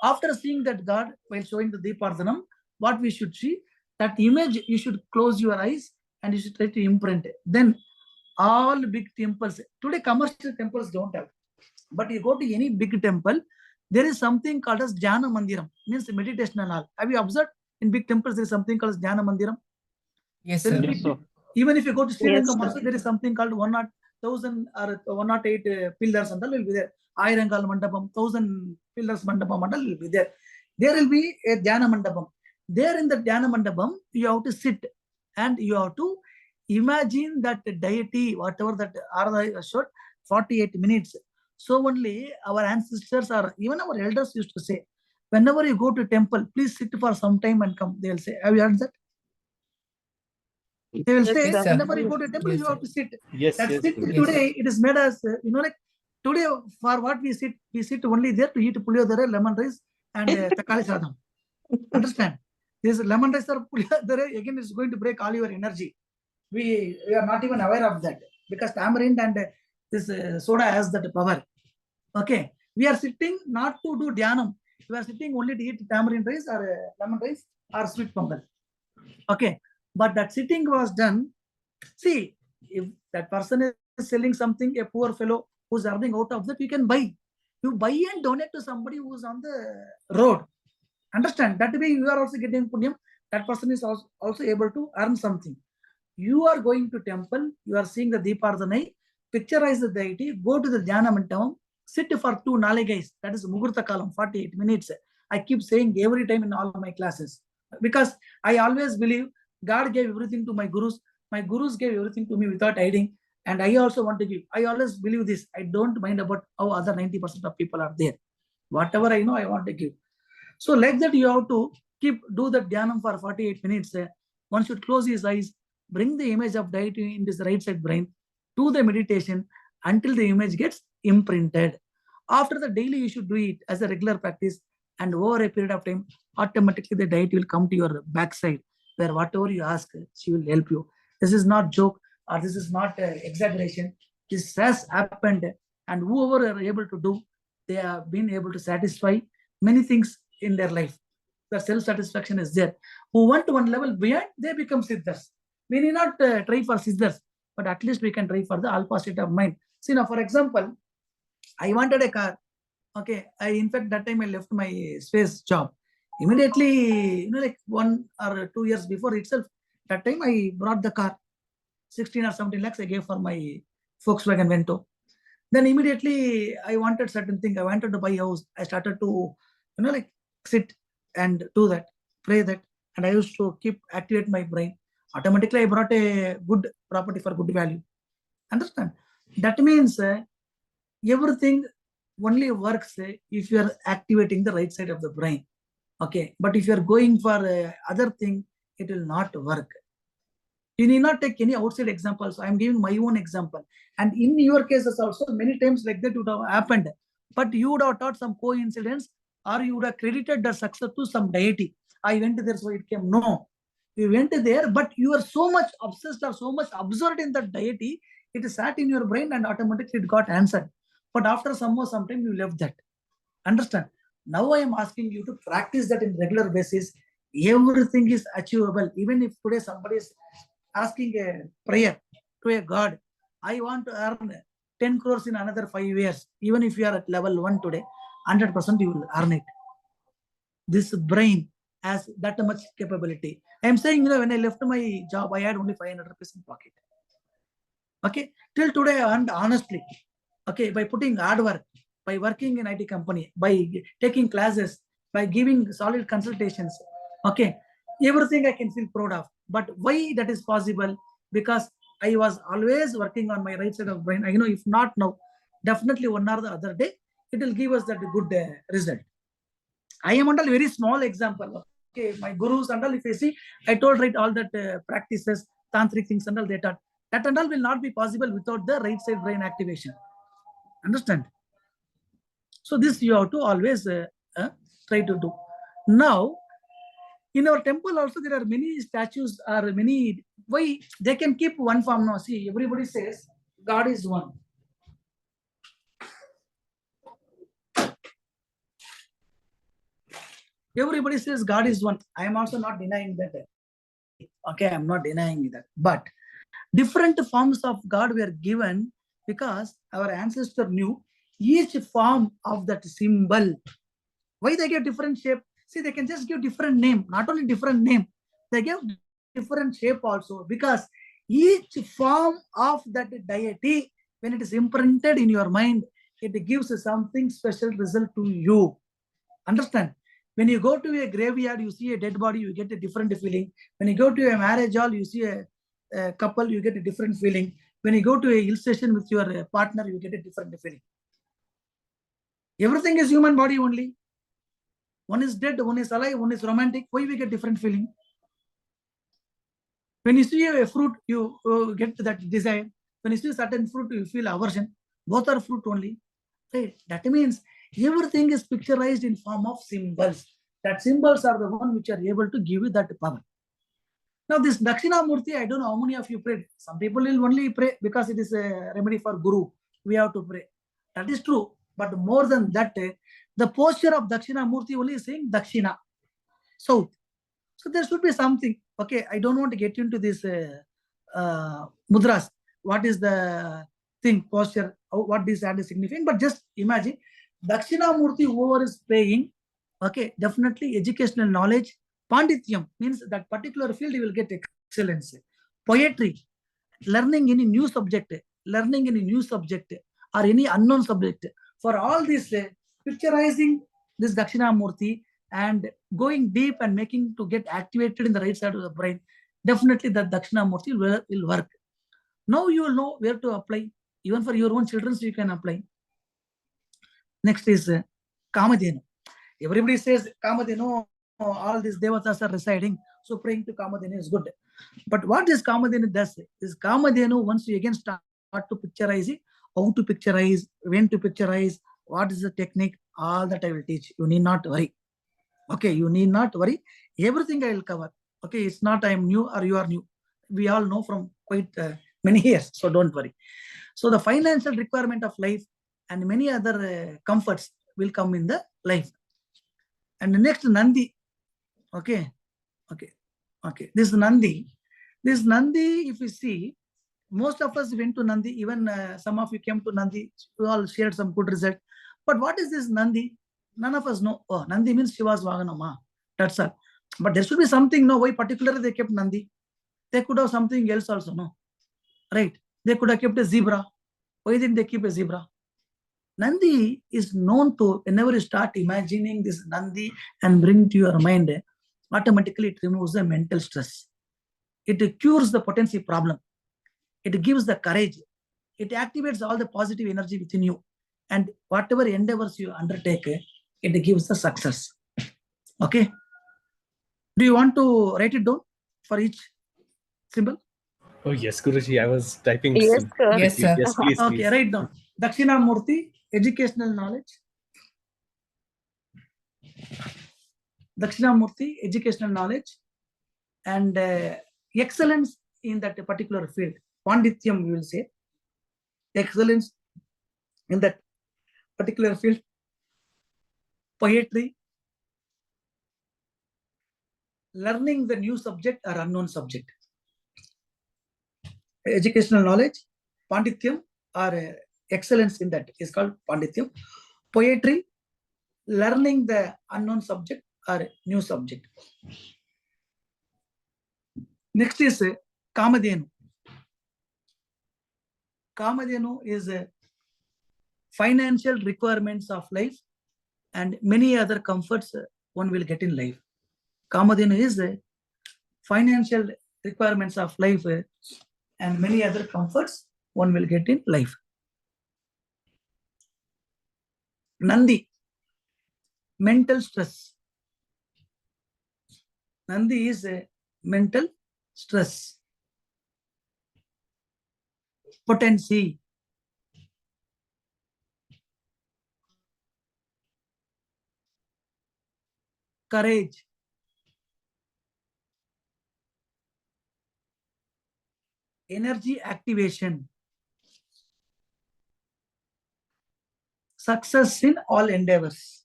after seeing that God, while showing the Deepadhanam, what we should see, that image, you should close your eyes and you should try to imprint it. Then all big temples, today commercial temples don't have, but you go to any big temple, there is something called as Jnana Mandiram, means meditation and all. Have you observed? In big temples, there is something called as Jnana Mandiram. Yes, There will sir. be, even if you go to Sri Yes, Lanka, sir. also there is something called 1,000 or 108 pillars and all will be there. Ayirangal Mandapam, 1,000 pillars Mandapam and all will be there. There will be a Dhyana Mandapam. There in the Dhyana Mandapam, you have to sit and you have to imagine that deity, whatever that Arada showed, 48 minutes. So only our ancestors or even our elders used to say, whenever you go to temple, please sit for some time and come. They will say, have you heard that? They will Yes, say, Yes, sir. sir. whenever you go to temple, Yes, you sir. have to sit. Yes, That yes, sit Guruji. Yes. today, it is made as, like today, for what we sit only there to eat puliyodare, lemon rice, and takali sadam. Understand? This lemon rice or puliyodare, again, is going to break all your energy. We are not even aware of that, because tamarind and this soda has that power. Okay. We are sitting not to do dhyanam. We are sitting only to eat tamarind rice or lemon rice or sweet pongal. Okay. But that sitting was done. See, if that person is selling something, a poor fellow who's earning out of that, you can buy. You buy and donate to somebody who's on the road. Understand? That way you are also getting punyam. That person is also able to earn something. You are going to temple, you are seeing the Deepadhanai, picturize the deity, go to the Dhyana Mandapam, sit for 2 naligais, that is Mugurtha Kalam, 48 minutes. I keep saying every time in all my classes, because I always believe God gave everything to my gurus gave everything to me without hiding, and I also want to give. I always believe this. I don't mind about how other 90% of people are there. Whatever I know, I want to give. So like that, you have to do the dhyanam for 48 minutes. One should close his eyes, bring the image of deity in this right side brain, do the meditation until the image gets imprinted. After the daily, you should do it as a regular practice, and over a period of time, automatically the deity will come to your backside, where whatever you ask, she will help you. This is not joke, or this is not exaggeration. This has happened, and whoever are able to do, they have been able to satisfy many things in their life. The self-satisfaction is there. Who want one level beyond, they become siddhas. We need not try for siddhas, but at least we can try for the alpha state of mind. See now, for example, I wanted a car. Okay, in fact that time I left my space job. Immediately, like 1 or 2 years before itself, that time I brought the car. 16 or 17 lakhs I gave for my Volkswagen Vento. Then immediately I wanted certain thing. I wanted to buy a house. I started to, like sit and do that, pray that. And I used to keep activate my brain. Automatically, I brought a good property for good value. Understand? That means everything only works if you are activating the right side of the brain. Okay. But if you are going for other thing, it will not work. You need not take any outside examples. I'm giving my own example. And in your cases also, many times like that would have happened. But you would have taught some coincidence, or you would have credited the success to some deity. I went there, so it came. No. You went there, but you are so much obsessed or so much absorbed in that deity, it sat in your brain and automatically it got answered. But after some time, you left that. Understand? Now I am asking you to practice that in regular basis. Everything is achievable. Even if today somebody is asking a prayer to a God, I want to earn 10 crores in another 5 years. Even if you are at level 1 today, 100% you will earn it. This brain has that much capability. I am saying, when I left my job, I had only 500 rupees in pocket. Okay, till today I earned honestly. Okay, by putting hard work, by working in IT company, by taking classes, by giving solid consultations. Okay, everything I can feel proud of. But why that is possible? Because I was always working on my right side of brain. I know if not now, definitely one or the other day, it will give us that good result. I am under very small example. Okay, my gurus and all, if you see, I told right all that practices, tantric things and all they taught. That and all will not be possible without the right side brain activation. Understand? So this you have to always try to do. Now, in our temple also there are many statues or many, why they can keep one form now. See, everybody says God is one. Everybody says God is one. I am also not denying that. Okay, I am not denying that. But different forms of God were given because our ancestor knew each form of that symbol. Why they give different shape? See, they can just give different name, not only different name, they give different shape also, because each form of that deity, when it is imprinted in your mind, it gives something special result to you. Understand? When you go to a graveyard, you see a dead body, you get a different feeling. When you go to a marriage hall, you see a couple, you get a different feeling. When you go to a hill station with your partner, you get a different feeling. Everything is human body only. One is dead, one is alive, one is romantic. Why we get different feeling? When you see a fruit, you get that desire. When you see certain fruit, you feel aversion. Both are fruit only. Right? That means everything is picturized in form of symbols. That symbols are the one which are able to give you that power. Now this Dakshina Murti, I don't know how many of you prayed. Some people will only pray because it is a remedy for Guru. We have to pray. That is true. But more than that, the posture of Dakshina Murti only is saying Dakshina, south. So there should be something. Okay, I don't want to get into this mudras. What is the thing, posture, what this hand is signifying, but just imagine Dakshina Murti, whoever is praying, okay, definitely educational knowledge, Pandityam means that particular field you will get excellence. Poetry, learning any new subject, or any unknown subject. For all this, picturizing this Dakshina Murti and going deep and making to get activated in the right side of the brain, definitely that Dakshina Murti will work. Now you will know where to apply. Even for your own children, you can apply. Next is Kamadhenu. Everybody says Kamadhenu, all these devatas are residing, so praying to Kamadhenu is good. But what this Kamadhenu does is Kamadhenu, once you again start to picturize it, how to picturize, when to picturize, what is the technique, all that I will teach. You need not worry. Okay, you need not worry. Everything I will cover. Okay, it's not I am new or you are new. We all know from quite many years, so don't worry. So the financial requirement of life and many other comforts will come in the life. And the next Nandi. Okay. This Nandi, if you see, most of us went to Nandi, even some of you came to Nandi, you all shared some good result. But what is this Nandi? None of us know. Oh, Nandi means Shiva's Vaganama. That's all. But there should be something, no, why particularly they kept Nandi? They could have something else also, no? Right? They could have kept a zebra. Why didn't they keep a zebra? Nandi is known to, whenever you start imagining this Nandi and bring to your mind, automatically it removes the mental stress. It cures the potency problem. It gives the courage. It activates all the positive energy within you. And whatever endeavors you undertake, it gives the success. Okay. Do you want to write it down for each symbol? Oh, yes, Guruji. I was typing. Yes, sir. Yes, sir. Yes, please. Okay, Please. write down. Dakshina Murti, educational knowledge. Dakshina Murti, educational knowledge and excellence in that particular field. Pandityam, we will say. Excellence in that particular field. Poetry. Learning the new subject or unknown subject. Educational knowledge, Pandityam, or excellence in that is called Pandityam. Poetry, learning the unknown subject or new subject. Next is Kamadhenu. Kamadhenu is financial requirements of life, and many other comforts one will get in life. Kamadhenu is financial requirements of life and many other comforts one will get in life. Nandi, mental stress. Nandi is mental stress. Potency. Courage. Energy activation. Success in all endeavors.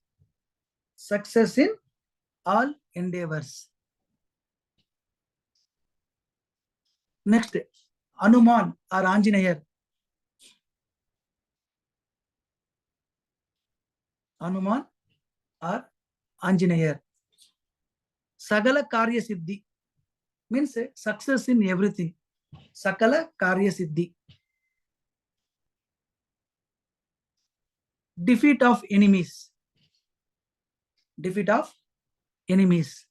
Success in all endeavors. Next, Hanuman or Anjaneya. Hanuman or Anjaneya. Sagala Karya Siddhi means success in everything. Sakala Karya Siddhi. Defeat of enemies. Defeat of enemies.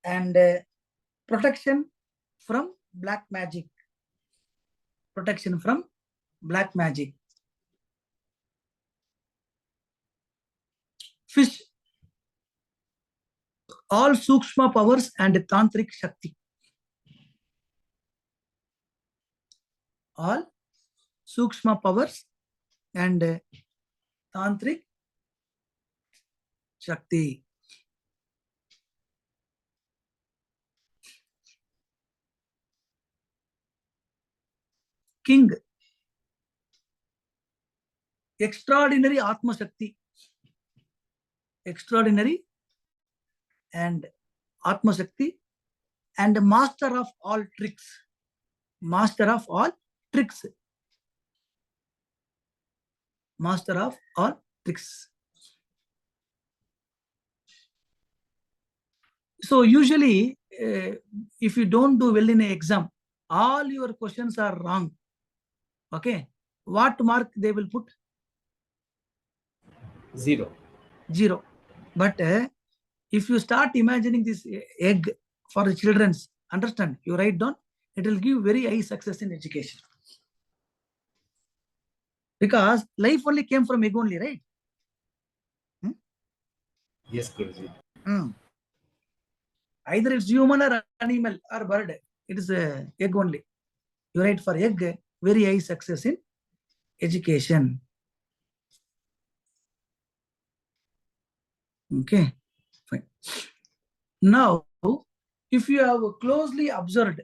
And protection from black magic. Protection from black magic. Fish. All Sukshma powers and Tantric Shakti. All Sukshma powers and Tantric Shakti. King. Extraordinary Atma Shakti. Extraordinary and Atma Shakti and master of all tricks. Master of all tricks. Master of all tricks. So usually, if you don't do well in an exam, all your questions are wrong. Okay. What mark they will put? 0. 0. But if you start imagining this egg for the children's, understand, you write down, it will give very high success in education. Because life only came from egg only, right? Yes, Guruji. Either it's human or animal or bird, it is egg only. You write for egg, very high success in education. Okay, fine. Now, if you have closely observed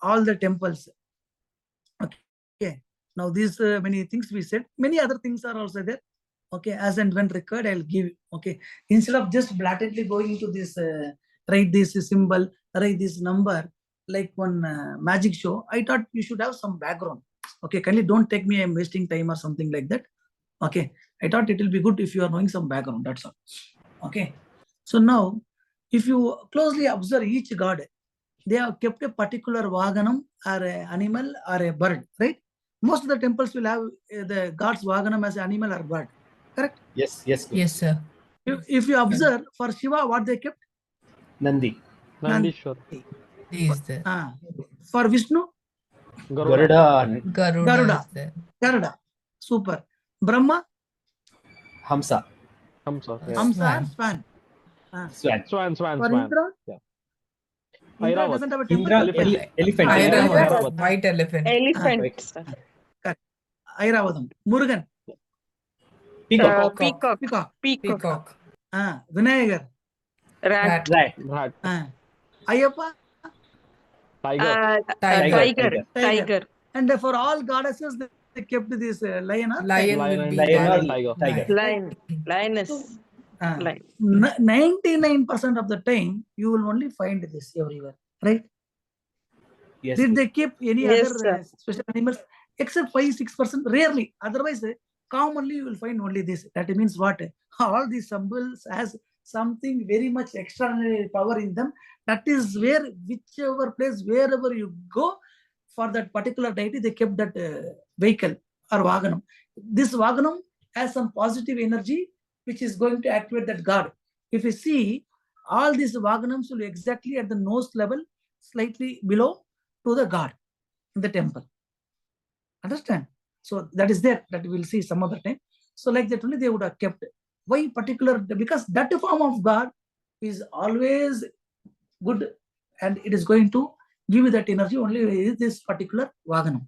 all the temples, okay, now these many things we said, many other things are also there. Okay, as and when required, I'll give. Okay, instead of just blatantly going into this, write this symbol, write this number, like one magic show, I thought you should have some background. Okay, kindly don't take me, I'm wasting time or something like that. Okay, I thought it will be good if you are knowing some background, that's all. Okay, so now, if you closely observe each god, they have kept a particular vaganam or an animal or a bird, right? Most of the temples will have the god's vaganam as an animal or bird, correct? Yes, yes, Guruji. Yes, sir. If you observe, for Shiva, what they kept? Nandi. Nandishwar. He is there. For Vishnu? Garuda. Garuda is there. Garuda. Super. Brahma? Hamsa. Hamsa Swan. or Swan? Swan. For Indra? Yeah. Indra doesn't have a temple. Indra, elephant. Airavat, white elephant. Elephant, sir. Correct. Airavatam. Murugan? Peacock. Peacock. Vinayagar? Rat. Rat. Ayyappa? Tiger. And for all goddesses, they kept this lion or Lion will be Lion there. or tiger. Lioness. Lion. 99% of the time, you will only find this everywhere, right? Yes. Did they keep any Yes, other special animals? Except 5-6%, rarely. Otherwise, commonly you will find only this. That means what? All these symbols has something very much extraordinary power in them. That is where, whichever place, wherever you go, for that particular deity, they kept that vehicle or vaganam. this Vaganam has some positive energy which is going to activate that God. If you see, all these Vaganams will be exactly at the nose level, slightly below to the God in the temple. Understand? So that is there, that we will see some other time. So like that only they would have kept. Why particular? Because that form of God is always good and it is going to give you that energy only with this particular Vaganam.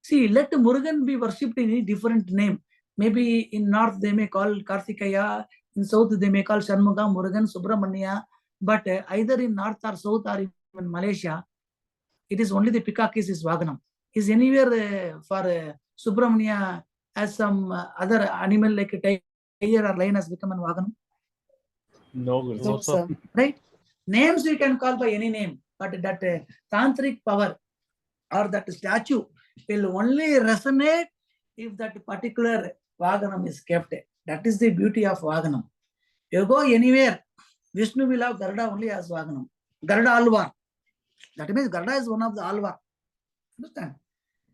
See, let Murugan be worshipped in a different name. Maybe in north they may call Karthikeya, in south they may call Shanmuga, Murugan, Subramanya. But either in north or south or in Malaysia, it is only the peacock is Vaganam. Is anywhere for Subramanya as some other animal like a tiger or lion has become an Vaganam? No, Guru. No, sir. Right? Names you can call by any name, but that tantric power or that statue will only resonate if that particular Vaganam is kept. That is the beauty of Vaganam. You go anywhere, Vishnu will have Garuda only as Vaganam. Garuda Alvar. That means Garuda is one of the Alvar. Understand?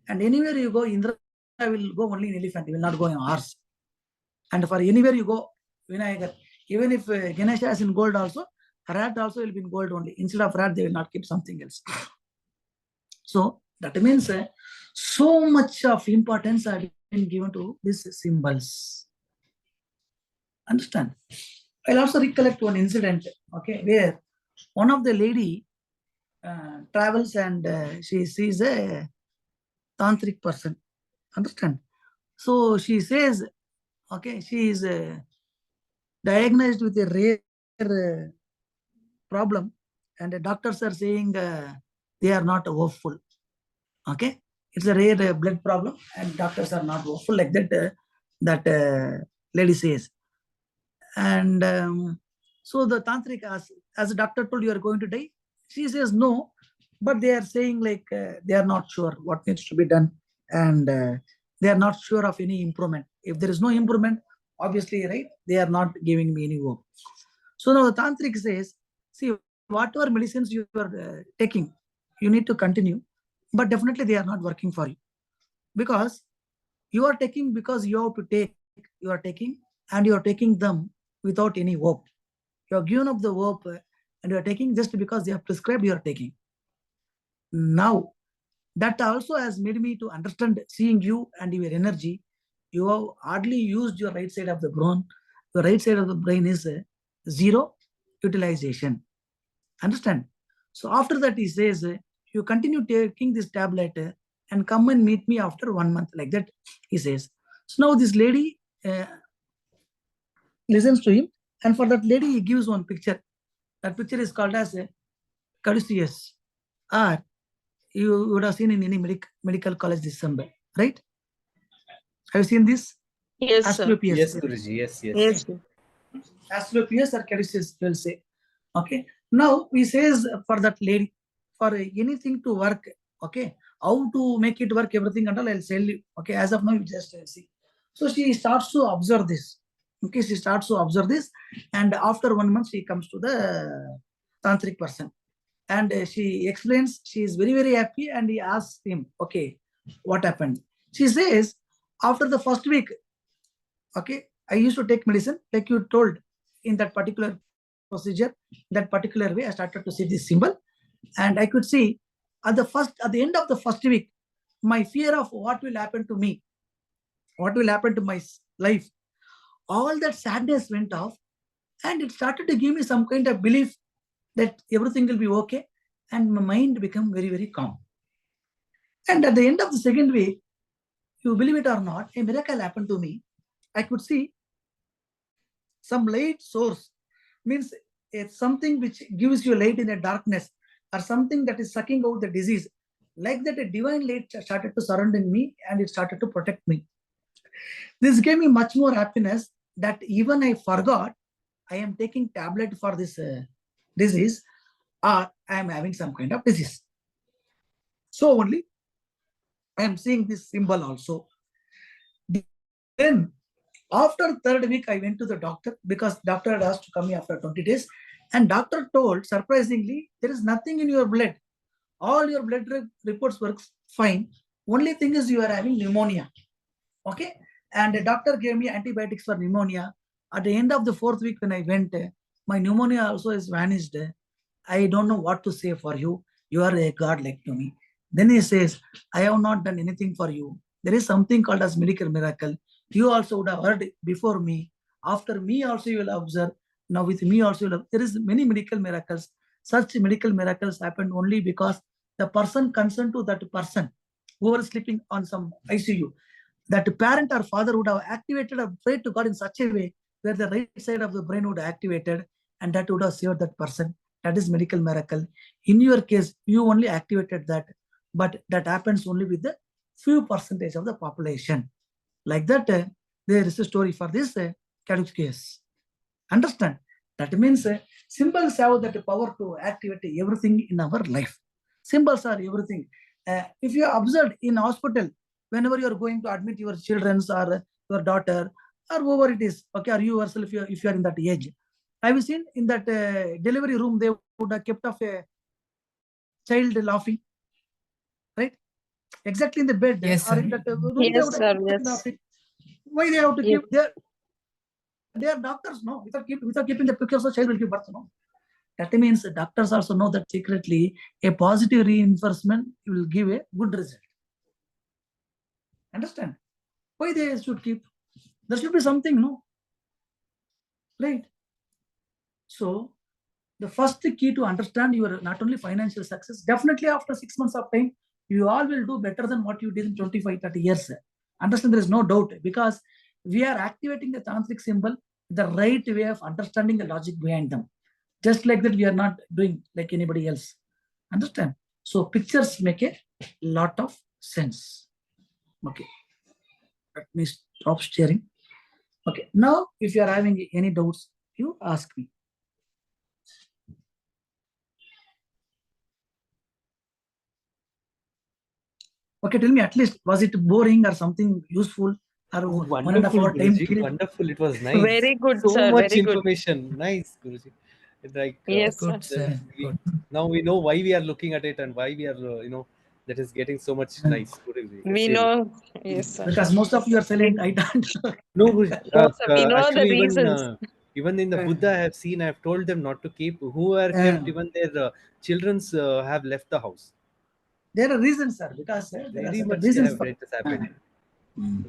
And anywhere you go, Indra will go only in elephant. He will not go in horse. And for anywhere you go, Vinayagar, even if Ganesha is in gold also, rat also will be in gold only. Instead of rat, they will not keep something else. So that means so much of importance have been given to these symbols. Understand? I'll also recollect one incident, okay, where one of the lady travels and she sees a tantric person. Understand? So she says, okay, she is diagnosed with a rare problem, and the doctors are saying they are not hopeful. Okay, it's a rare blood problem, and doctors are not hopeful, like that. That lady says, and so the tantric as the doctor told, you are going to die. She says no, but they are saying like they are not sure what needs to be done, and they are not sure of any improvement. If there is no improvement, obviously, right, they are not giving me any hope. So now the tantric says, see, whatever medicines you are taking, you need to continue, but definitely they are not working for you, because you are taking because you have to take, you are taking, and you are taking them without any hope. You are given up the hope and you are taking just because they have prescribed, you are taking. Now, that also has made me to understand, seeing you and your energy, you have hardly used your right side of the brain. The right side of the brain is zero utilization. Understand? So after that, he says, you continue taking this tablet and come and meet me after 1 month, like that, he says. So now this lady listens to him, and for that lady, he gives one picture. That picture is called as a Caduceus, or you would have seen in any medical college this symbol, right? Have you seen this? Yes, Asclepius. Yes, Guruji. Yes, yes. Yes, sir. Asclepius or Caduceus will say. Okay. Now he says for that lady, for anything to work, okay, how to make it work, everything and all, I'll tell you. Okay, as of now, you just see. So she starts to observe this. Okay, she starts to observe this, and after 1 month, she comes to the tantric person, and she explains. She is very, very happy, and he asks him, okay, what happened? She says, after the first week, okay, I used to take medicine like you told in that particular procedure, that particular way. I started to see this symbol, and I could see at the end of the first week, my fear of what will happen to me, what will happen to my life, all that sadness went off, and it started to give me some kind of belief that everything will be okay, and my mind became very, very calm. And at the end of the second week, you believe it or not, a miracle happened to me. I could see some light source, means it's something which gives you light in a darkness, or something that is sucking out the disease. Like that, a divine light started to surround me, and it started to protect me. This gave me much more happiness that even I forgot I am taking tablet for this disease, or I am having some kind of disease. So only I am seeing this symbol also. Then after third week, I went to the doctor, because doctor had asked to come here after 20 days. And doctor told, surprisingly, there is nothing in your blood. All your blood reports works fine. Only thing is you are having pneumonia. Okay. And the doctor gave me antibiotics for pneumonia. At the end of the 4th week when I went, my pneumonia also is vanished. I don't know what to say for you. You are a God like to me. Then he says, I have not done anything for you. There is something called as medical miracle. You also would have heard before me. After me also you will observe. Now with me also you will have. There is many medical miracles. Such medical miracles happen only because the person concerned to that person who was sleeping on some ICU, that parent or father would have activated or prayed to God in such a way where the right side of the brain would have activated and that would have saved that person. That is medical miracle. In your case, you only activated that, but that happens only with the few percentage of the population. Like that, there is a story for this Caduceus case. Understand? That means symbols have that power to activate everything in our life. Symbols are everything. If you observed in hospital, whenever you are going to admit your children's or your daughter or whoever it is, okay, or you yourself, if you are in that age, have you seen in that delivery room they would have kept off a child laughing, right? Exactly in the bed Yes, or sir. in that room they Yes, would have sir. kept Yes. laughing. Why they have to Yes. keep? They are doctors, no? Without keeping the pictures, the child will give birth, no? That means doctors also know that secretly a positive reinforcement will give a good result. Understand? Why they should keep? There should be something, no? Right? So the first key to understand your not only financial success, definitely after 6 months of time, you all will do better than what you did in 25, 30 years. Understand, there is no doubt because we are activating the tantric symbol the right way of understanding the logic behind them. Just like that, we are not doing like anybody else. Understand? So pictures make a lot of sense. Okay. Let me stop sharing. Okay. Now, if you are having any doubts, you ask me. Okay, tell me at least, was it boring or something useful or Oh, 1.5 hour time Guruji, period? wonderful. It was nice. Very good, So sir. much Very good. information. Nice, Guruji. Like Yes, Good, sir. sir. Good. now we know why we are looking at it and why we are, that is getting so much nice. Guruji, We really. know. Yes, sir. Because most of you are silent, We, I don't. No, Guruji. no, sir. We know the Actually, reasons. even in the Buddha, I have seen. I have told them not to keep. Who are kept, even their children's have left the house. There are reasons, sir, because there are Very certain much they reasons have for it has happened.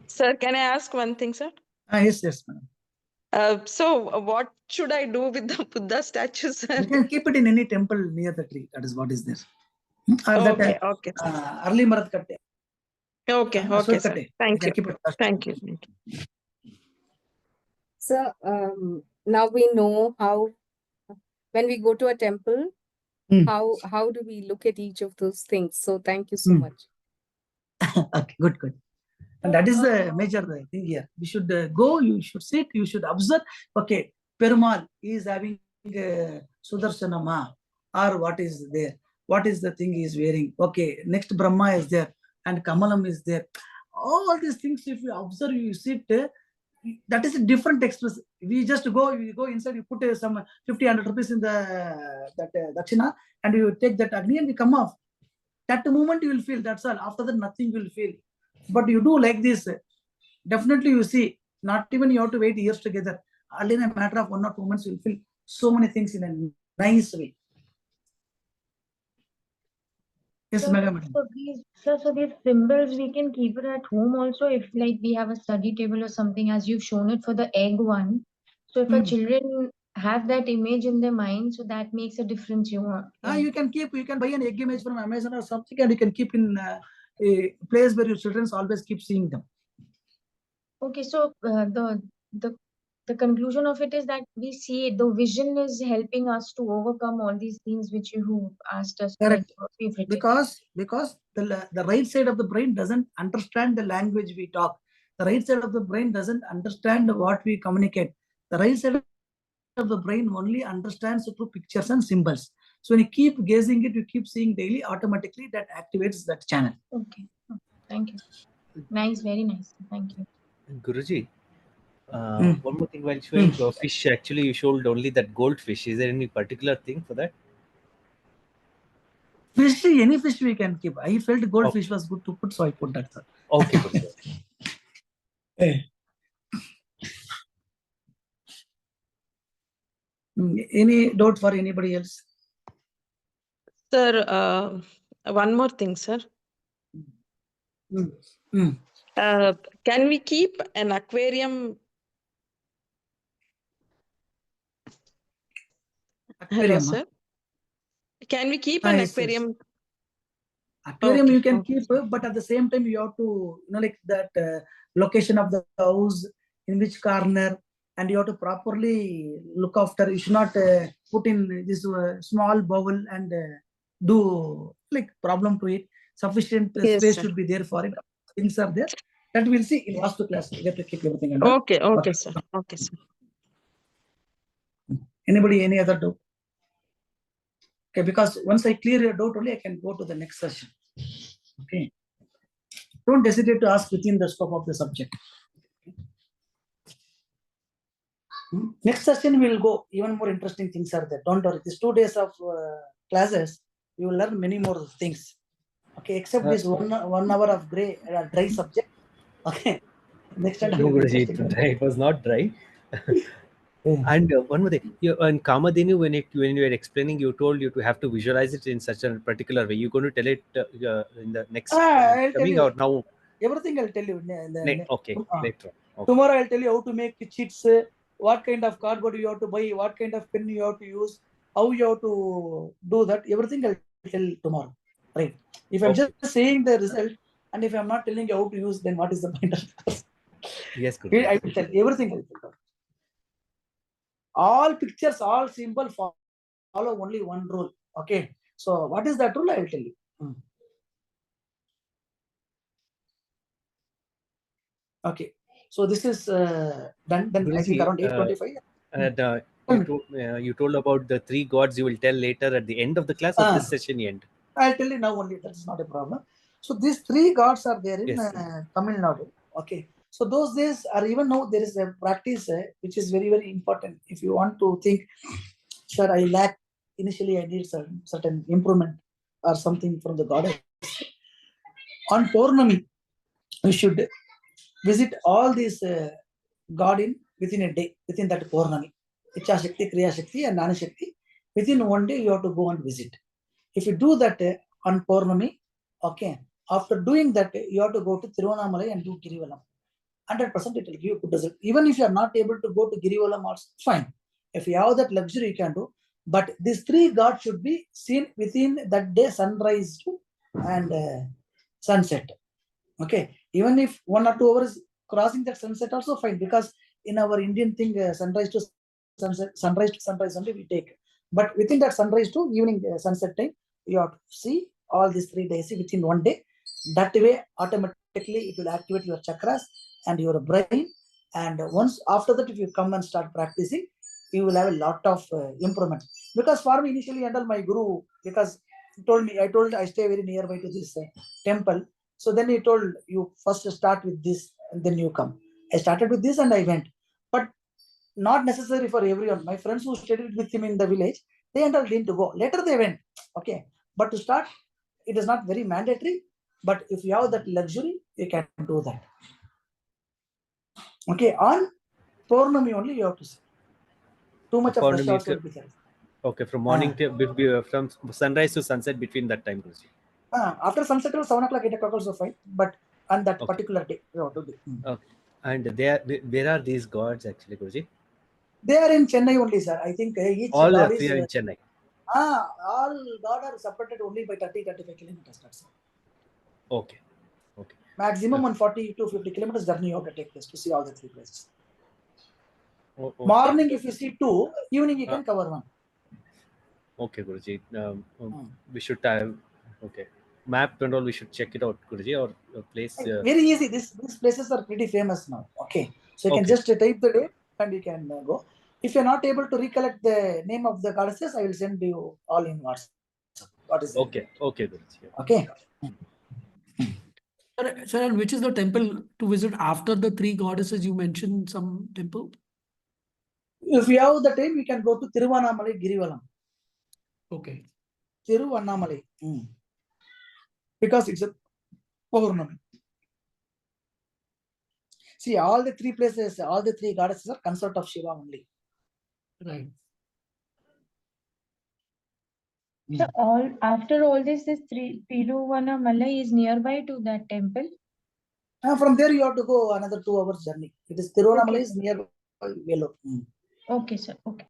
Sir, can I ask one thing, sir? Yes, yes, madam. So what should I do with the Buddha statue, sir? You can keep it in any temple near the tree. That is what is there. Or Okay, that okay. early Marat Katte. Okay, okay, sir. You Thank can you. keep it. Thank you. So now we know how when we go to a temple, how do we look at each of those things? So thank you so much. Okay, good, good. And that is the major thing here. We should go, you should sit, you should observe. Okay, Perumal is having Sudarshanama or what is there? What is the thing he is wearing? Okay, next Brahma is there and Kamalam is there. All these things, if you observe, you sit, that is a different express. We just go, you go inside, you put some 50, 100 rupees in that Dakshina and you take that Agni and we come off. That moment you will feel, that's all. After that, nothing will feel. But you do like this, definitely you see, not even you have to wait years together. Only in a matter of 1 or 2 months, you will feel so many things in a nice way. Yes, madam. So these symbols we can keep it at home also if like we have a study table or something as you've shown it for the egg one. So if our children have that image in their mind, so that makes a difference. You can buy an egg image from Amazon or something and you can keep in a place where your children always keep seeing them. Okay, so the conclusion of it is that we see it, the vision is helping us to overcome all these things which you asked us. Correct. Like, Because the right side of the brain doesn't understand the language we talk. The right side of the brain doesn't understand what we communicate. The right side of the brain only understands through pictures and symbols. So when you keep gazing it, you keep seeing daily, automatically that activates that channel. Okay. Thank you. Nice, very nice. Thank you. Guruji, one more thing while showing fish, actually you showed only that goldfish. Is there any particular thing for that? Fish, any fish we can keep. I felt goldfish was good to put, so I put that, sir. Okay, Guruji. Any doubt for anybody else? Sir, one more thing, sir. Can we keep an aquarium? Hello, sir. Can we keep an aquarium? Aquarium you can keep, but at the same time you have to, like that location of the house, in which corner, and you have to properly look after. You should not put in this small bowl and do like problem to it. Sufficient space sir. should be there for it. Things are there. That we'll see in Vastu class. We have to keep everything under. Okay, sir. Okay, sir. Anybody, any other doubt? Okay, because once I clear your doubt only, I can go to the next session. Okay. Don't hesitate to ask within the scope of the subject. Next session we will go. Even more interesting things are there. Don't worry. These 2 days of classes, you will learn many more things. Okay, except this 1 hour of dry subject. Okay. Next time No, Guruji, it was not dry. And one more thing, in Kamadhenu, when you were explaining, you told you to have to visualize it in such a particular way. You're going to tell it in the next I'll tell you. or now? Everything I'll tell you. Okay, later. Okay. Tomorrow I'll tell you how to make cheats, what kind of cardboard you have to buy, what kind of pen you have to use, how you have to do that. Everything I'll tell tomorrow. Right. If I'm just saying the result, and if I'm not telling you how to use, then what is the point of it? Yes, Guruji. I will tell everything. I'll tell. All pictures, all symbols follow only one rule. Okay. So what is that rule? I will tell you. Okay. So this is done. Then Guruji, I think around 8:25. And you told about the 3 gods you will tell later at the end of the class, or this session end? I'll tell you now only. That is not a problem. So these 3 gods are there in Tamil Nadu. Okay. So those days, or even now, there is a practice which is very, very important. If you want to think, sir, I lack, initially I need certain improvement or something from the goddess. On Purnami, we should visit all these god within a day, within that Purnami. Icha Shakti, Kriya Shakti, and Nana Shakti. Within one day, you have to go and visit. If you do that on Purnami, okay, after doing that, you have to go to Tiruvannamalai and do Girivalam. 100% it will give you good result. Even if you are not able to go to Girivalam, also fine. If you have that luxury, you can do. But these 3 gods should be seen within that day, sunrise to and sunset. Okay. Even if 1 or 2 hours crossing that sunset, also fine. Because in our Indian thing, sunrise to sunrise only we take. But within that sunrise to evening sunset time, you have to see all these 3 days within one day. That way, automatically it will activate your chakras and your brain. And once after that, if you come and start practicing, you will have a lot of improvement. Because for me, initially, and all my guru, because he told me, I stay very nearby to this temple. So then he told, you first start with this and then you come. I started with this and I went. But not necessary for everyone. My friends who studied with him in the village, they and all didn't go. Later they went. Okay. But to start, it is not very mandatory. But if you have that luxury, you can do that. Okay. On Purnami only you have to see. Too much of rush also will be there. Okay, from morning to from sunrise to sunset, between that time, Guruji. After sunset, 7 o'clock, 8 o'clock also fine. But on that particular day, you have to do. Okay. And where are these gods actually, Guruji? They are in Chennai only, sir. I think each all god three is are in Chennai. All god are separated only by 30-35 kilometers. That's all. Okay. Okay. Maximum on 40 to 50 kilometers journey you have to take place to see all the 3 places. Okay. Morning, if you see 2, evening you can cover 1. Okay, Guruji. We should have map and all. We should check it out, Guruji. Or a place. Very easy. These places are pretty famous now. Okay, so you can just type the date and you can go. If you're not able to recollect the name of the goddesses, I will send you all in WhatsApp. What is it? Okay, Guruji. Okay. Sir, which is the temple to visit after the 3 goddesses? You mentioned some temple. If you have the time, you can go to Tiruvannamalai Girivalam. Okay. Tiruvannamalai. because it's a Paurnami. See, all the three places, all the three goddesses are consort of Shiva only. Right. So after all this Tiruvannamalai is nearby to that temple. From there you have to go another 2 hours journey. It is Tiruvannamalai Okay. is near Vellore. Okay, sir. Okay.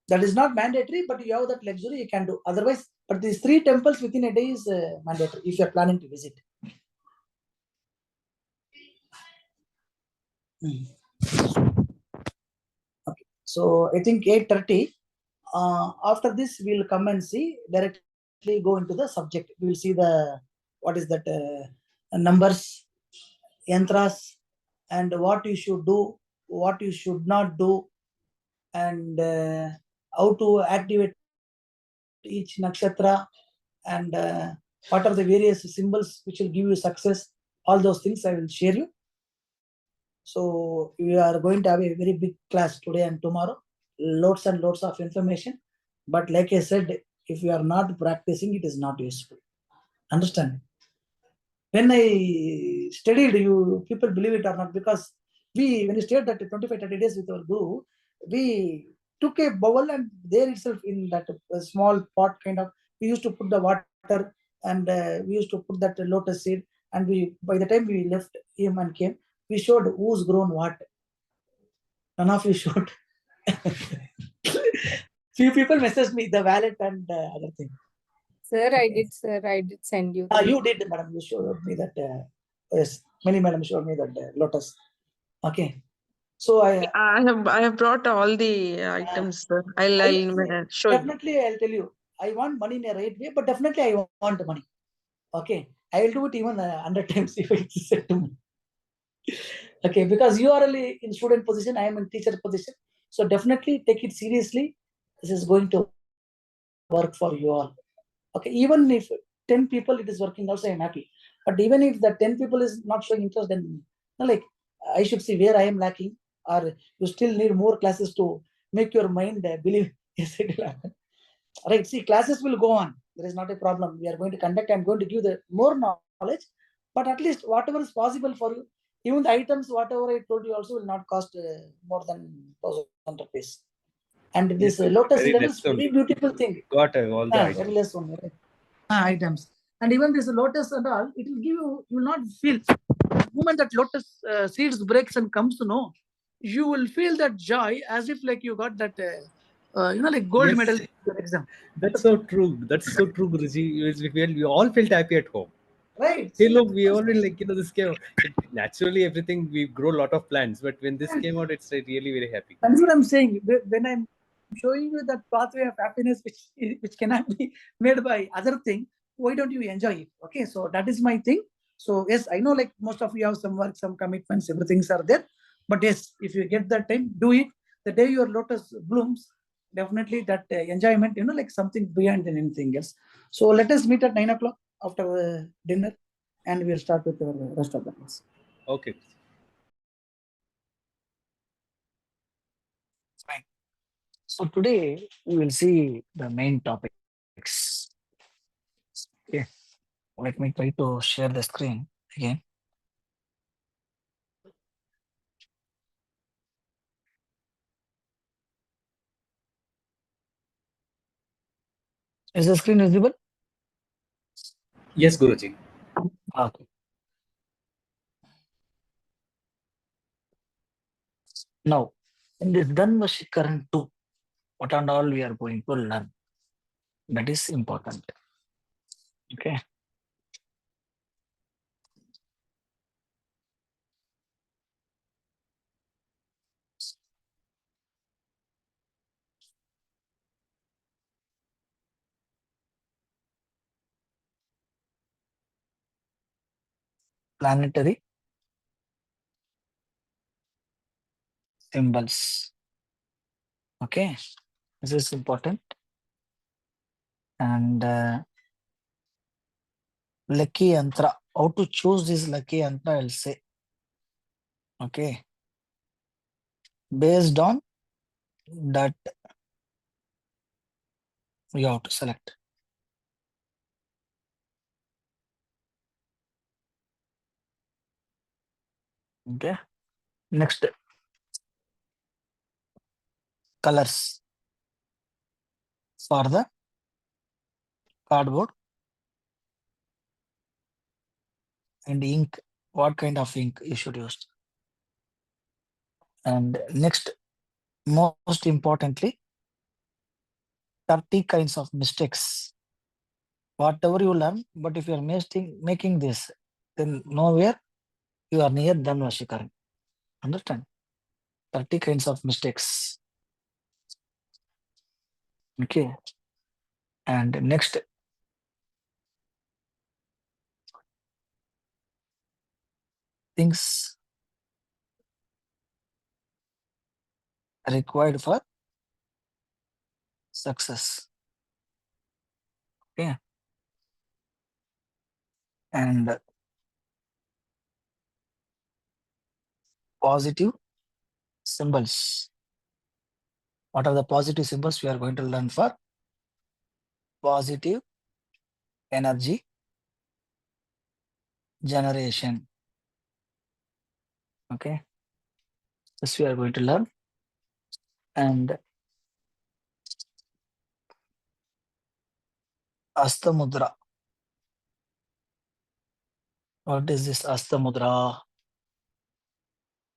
That is not mandatory, but you have that luxury, you can do. Otherwise, but these 3 temples within a day is mandatory if you are planning to visit. Okay, so I think 8:30. After this, we'll come and see directly go into the subject. We will see the what is that numbers, yantras, and what you should do, what you should not do, and how to activate each nakshatra, and what are the various symbols which will give you success. All those things I will share you. So we are going to have a very big class today and tomorrow, loads and loads of information. But like I said, if you are not practicing, it is not useful. Understand? When I studied, you people believe it or not, because when we stayed that 25-30 days with our guru, we took a bowl and there itself in that small pot kind of, we used to put the water, and we used to put that lotus seed, and we by the time we left him and came, we showed who's grown what. None of you showed. Few people messaged me the wallet and other thing. Sir, I did send you. You did, madam. You showed me that. Yes, many madam showed me that lotus. Okay. So I have brought all the items, sir. I'll show you. definitely I'll tell you. I want money in a right way, but definitely I want money. Okay. I will do it even 100 times if it's said to me. Okay, because you are only in student position, I am in teacher position. So definitely take it seriously. This is going to work for you all. Okay, even if 10 people it is working also, I am happy. But even if the 10 people is not showing interest, then like I should see where I am lacking, or you still need more classes to make your mind believe. Yes, it will happen. Right, see, classes will go on. There is not a problem. We are going to conduct. I'm going to give the more knowledge, but at least whatever is possible for you, even the items, whatever I told you also will not cost more than 1,000 rupees. And this lotus very level less is very only. beautiful thing. Got all the items. Very less only. Right? Items. And even this lotus and all, it will give you will not feel, the moment that lotus seeds breaks and comes to know, you will feel that joy as if like you got that, like gold medal in your exam. That's so true. That's so true, Guruji. We all felt happy at home. Right. Hey, look, we already this came. Naturally, everything we grow a lot of plants, but when this came out, it's really very happy. That's what I'm saying. When I'm showing you that pathway of happiness, which cannot be made by other thing, why don't you enjoy it? Okay, so that is my thing. So yes, I know like most of you have some work, some commitments, everything's are there. But yes, if you get that time, do it. The day your lotus blooms, definitely that enjoyment, like something beyond than anything else. So let us meet at 9 o'clock after dinner, and we'll start with the rest of the class. Okay. Fine. So today we will see the main topics. Okay. Let me try to share the screen again. Is the screen visible? Yes, Guruji. Okay. Now, in this Dhan Vashikaran 2, what and all we are going to learn. That is important. Okay. Planetary symbols. Okay. This is important. And lucky yantra. How to choose this lucky yantra, I'll say. Okay. Based on that, you have to select. Okay. Next, colors for the cardboard and ink. What kind of ink you should use? And next, most importantly, 30 kinds of mistakes. Whatever you learn, but if you are making this, then nowhere you are near than Vashikaran. Understand? 30 kinds of mistakes. Okay. And next, things required for success. Okay. And positive symbols. What are the positive symbols we are going to learn for? Positive energy generation. Okay. This we are going to learn. And Astamudra. What is this Astamudra?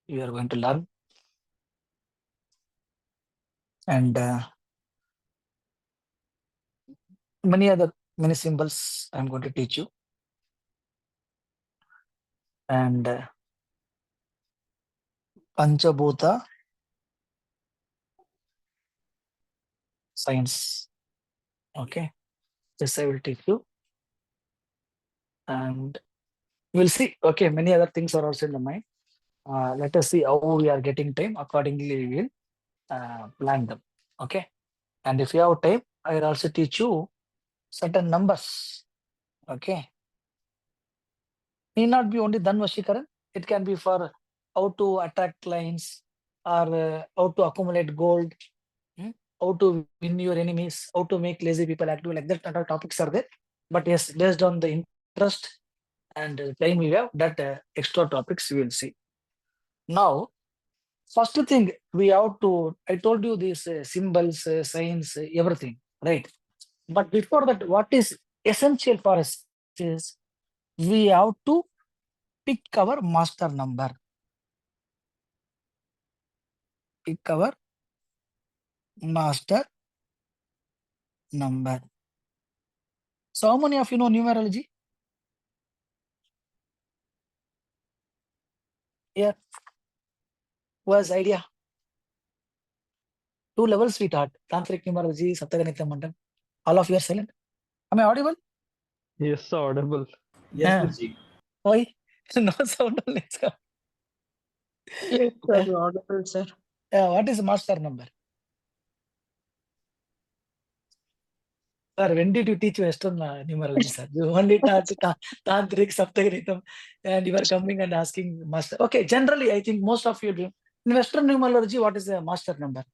We are going to learn. And many symbols I'm going to teach you. And Panchabhuta science. Okay. This I will teach you. And we'll see. Okay. Many other things are also in the mind. Let us see how we are getting time. Accordingly, we will plan them. Okay. And if you have time, I will also teach you certain numbers. Okay. Need not be only Dhan Vashikaran. It can be for how to attract clients or how to accumulate gold, how to win your enemies, how to make lazy people active, like that other topics are there. But yes, based on the interest and time we have, that extra topics we will see. Now, first thing we have to, I told you these symbols, signs, everything, right? But before that, what is essential for us is we have to pick our master number. Pick our master number. So how many of you know numerology? Yeah. Who has idea? 2 levels we taught. Tantric numerology, Saptaganita Mandal. All of you are silent. Am I audible? Yes, sir, audible. Yes, Yeah. Guruji. Why? No sound only. Yes, sir, you're audible, sir. What is master number? Sir, when did you teach Western numerology, sir? You only taught Tantric, Saptagritam, and you are coming and asking master. Okay, generally, I think most of you do. In Western numerology, what is the master number?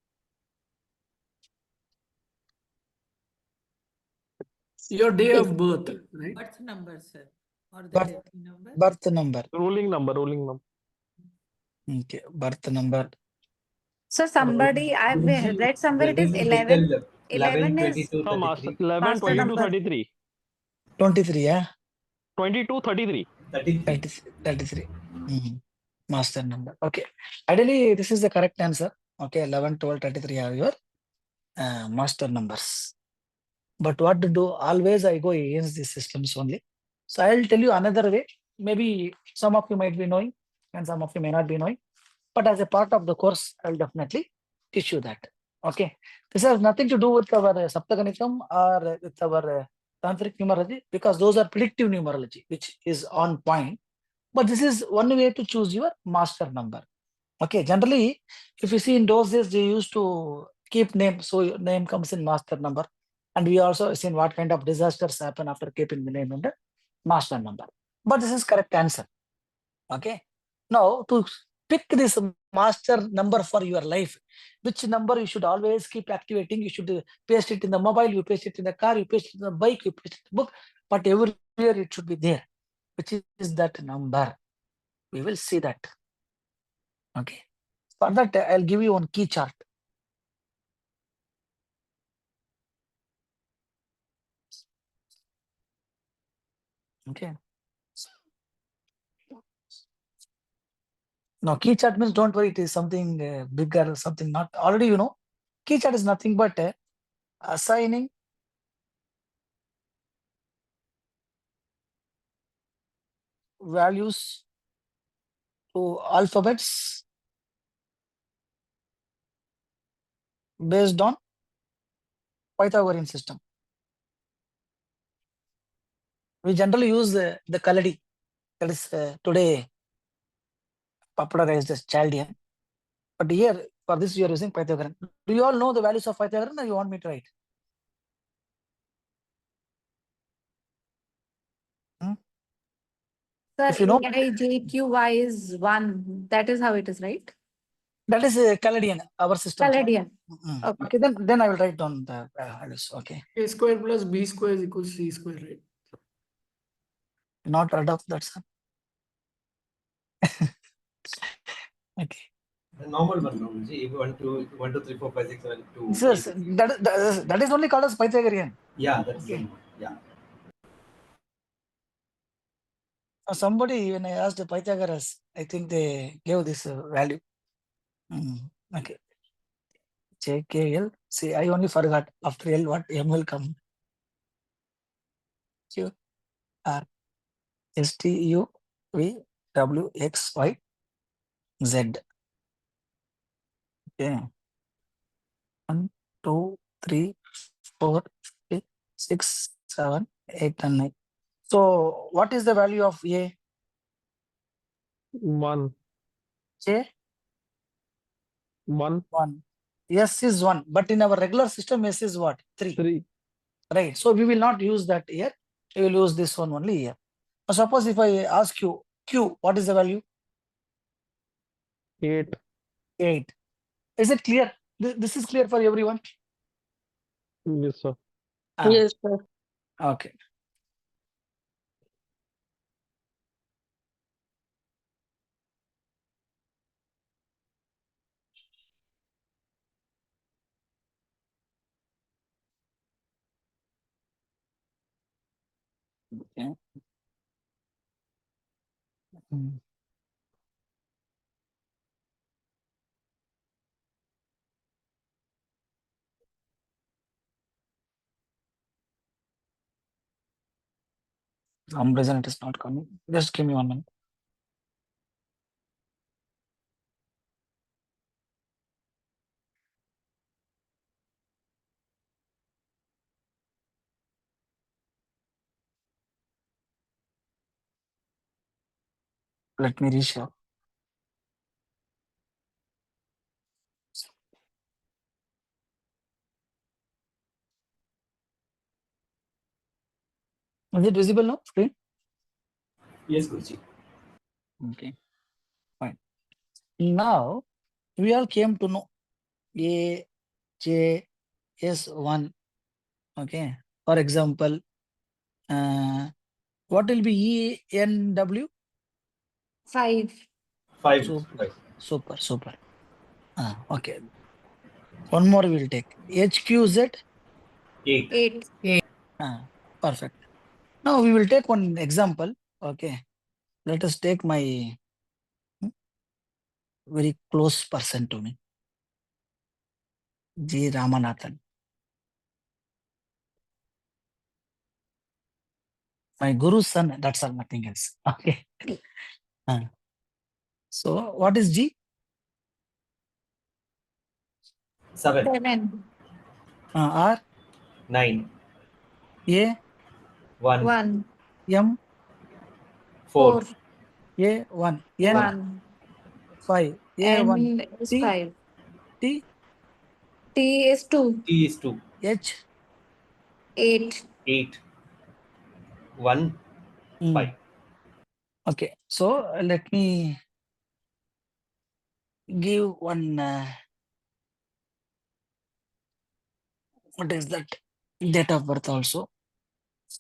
Your day of birth, right? Birth number, sir, or the Birth, death number? birth number. Ruling number, ruling number. Okay, birth number. So somebody, I've Guruji, read somewhere it is generally they 11. tell 11 is 22, So master 33, 11, master 22, number. 33. 23, yeah? 22, 33. 33. 33. Master number. Okay. Ideally, this is the correct answer. Okay, 11, 12, 33 are your master numbers. But what to do? Always I go against these systems only. So I'll tell you another way. Maybe some of you might be knowing and some of you may not be knowing. But as a part of the course, I'll definitely teach you that. Okay. This has nothing to do with our Saptaganitam or with our Tantric numerology, because those are predictive numerology, which is on point. But this is one way to choose your master number. Okay. Generally, if you see in those days, they used to keep name. So your name comes in master number. And we also seen what kind of disasters happen after keeping the name in the master number. But this is correct answer. Okay. Now to pick this master number for your life, which number you should always keep activating. You should paste it in the mobile, you paste it in the car, you paste it in the bike, you paste it in the book, but everywhere it should be there. Which is that number? We will see that. Okay. For that, I'll give you one key chart. Okay. Now, key chart means don't worry, it is something bigger, something not. Already you know, key chart is nothing but assigning values to alphabets based on Pythagorean system. We generally use the Kaladi, that is today popularized as Chaldean. But here, for this, you are using Pythagorean. Do you all know the values of Pythagorean, or you want me to write? Sir, If you know, AIJQY is 1. That is how it is, right? that is Kaladian, our system. Palladian. Okay. Okay, then I will write down the values. Okay. A square plus B square is equal to C square, right? Not heard of that, sir. Okay. The normal one, normal. See, 1, 2, 1, 2, 3, 4, 5, 6, 7, 2. Yes, that is only called as Pythagorean. Yeah, that's Okay. yeah. Somebody, when I asked Pythagoras, I think they gave this value. Okay. JKL. See, I only forgot after L what M will come. Q R S T U V W X Y Z. Okay. 1, 2, 3, 4, 5, 6, 7, 8, and 9. So, what is the value of A? 1. J? 1. 1. S is 1. But in our regular system, S is what? 3. 3. Right. So, we will not use that here. We will use this one only here. Now, suppose if I ask you, Q, what is the value? 8. 8. Is it clear? This is clear for everyone? Yes, sir. Yes, sir. Okay. Okay. Some reason it is not coming. Just give me 1 minute. Let me reshare. Is it visible now? Screen? Yes, Guruji. Okay. Fine. Now we all came to know A, J, S1. Okay. For example, what will be E, N, W? 5. 5. Super. Super. Super. Okay. One more we will take. H, Q, Z? 8. 8. Perfect. Now we will take one example. Okay. Let us take my very close person to me, G. Ramanathan. My guru's son, that's all, nothing else. Okay. So what is G? 7. 7. R? 9. A? 1. 1. M? 4. 4. A? 1. N? 1. 5. A? 1. N is T? 5. T? T is 2. T is 2. H? 8. 8. 1. 5. Okay. So let me give one, what is that? Date of birth also.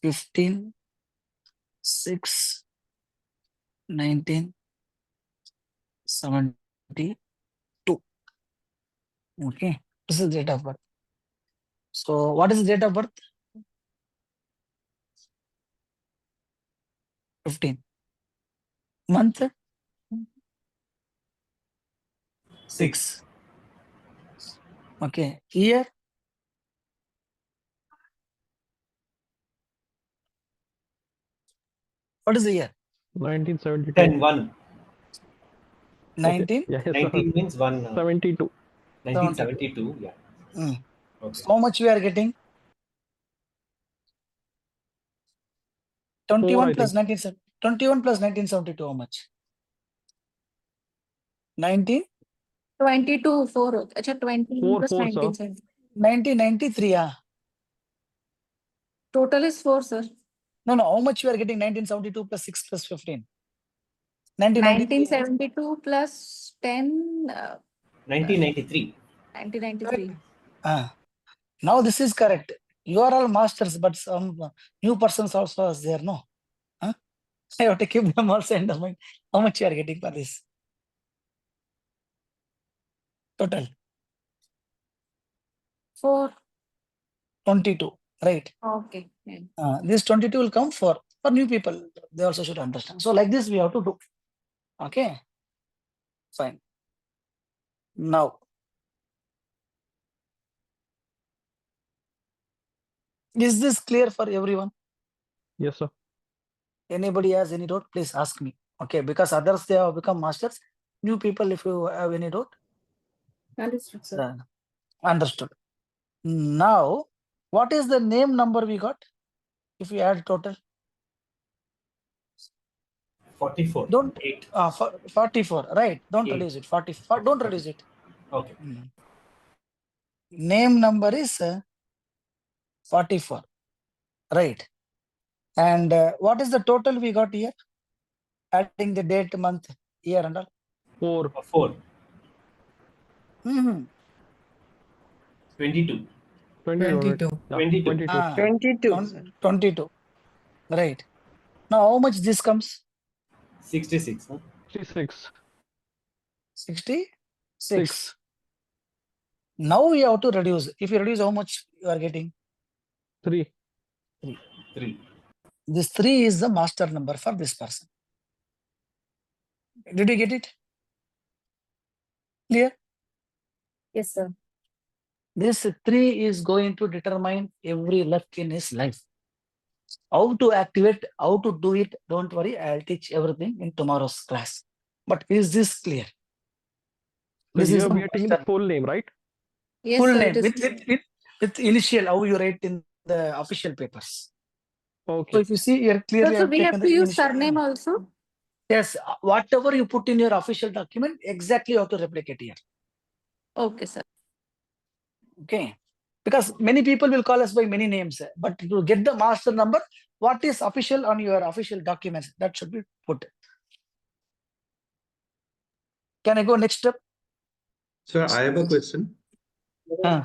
15, 6, 19, 17. Okay, this is date of birth. So what is the date of birth? 15. Month? 6. Okay. Year? What is the year? 1972. 10-1. 19? Yeah, yes, 19 means 1. 72. 1972. Yeah. Okay. So how much we are getting? 4, 21 I plus think. 21 plus 1972, how much? 19? 22, 4. Acha, 20 4, plus 4, 19, sir. sir. 1993, Total is 4, sir. No, how much you are getting? 1972 plus 6 plus 15. 1993. 1972 plus 10, 1993. 1993. Now this is correct. You are all masters, but some new persons also is there, no? I have to keep them also in the mind. How much you are getting for this? Total. 4. 22, right? Okay. Yeah. This 22 will come for new people. They also should understand. So like this we have to do. Okay. Fine. Now, is this clear for everyone? Yes, sir. Anybody has any doubt, please ask me. Okay, because others they have become masters. New people, if you have any doubt, Understood, sir. understood. Now, what is the name number we got? If we add total, 44. don't 8. 44, right? Don't 8. reduce it. 44. Don't reduce it. Okay. Name number is 44, right? And what is the total we got here? Adding the date, month, year, and all. 4. 4. 22. 22. 22. 22. 22, sir. 22. Right. Now, how much this comes? 66. Huh? 66. 66. 6. Now we have to reduce. If you reduce, how much you are getting? 3. 3. This 3 is the master number for this person. Did you get it? Clear? Yes, sir. This 3 is going to determine every luck in his life. How to activate, how to do it, don't worry, I'll teach everything in tomorrow's class. But is this clear? So This is here the we are taking the master full name, right? Yes, full sir. name It is. with initial, how you write in the official papers. So Okay. if you see here clearly, So I've we have taken to the use initial. surname also? Yes, whatever you put in your official document, exactly you have to replicate here. Okay, sir. Okay. Because many people will call us by many names, but to get the master number, what is official on your official documents, that should be put. Can I go next step? Sir, I have a question. Uh,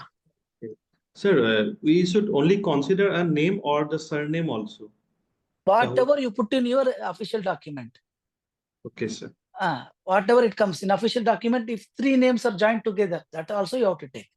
Sir, we should only consider a name or the surname also. Whatever you put in your official document. Okay, sir. Whatever it comes in official document, if 3 names are joined together, that also you have to take.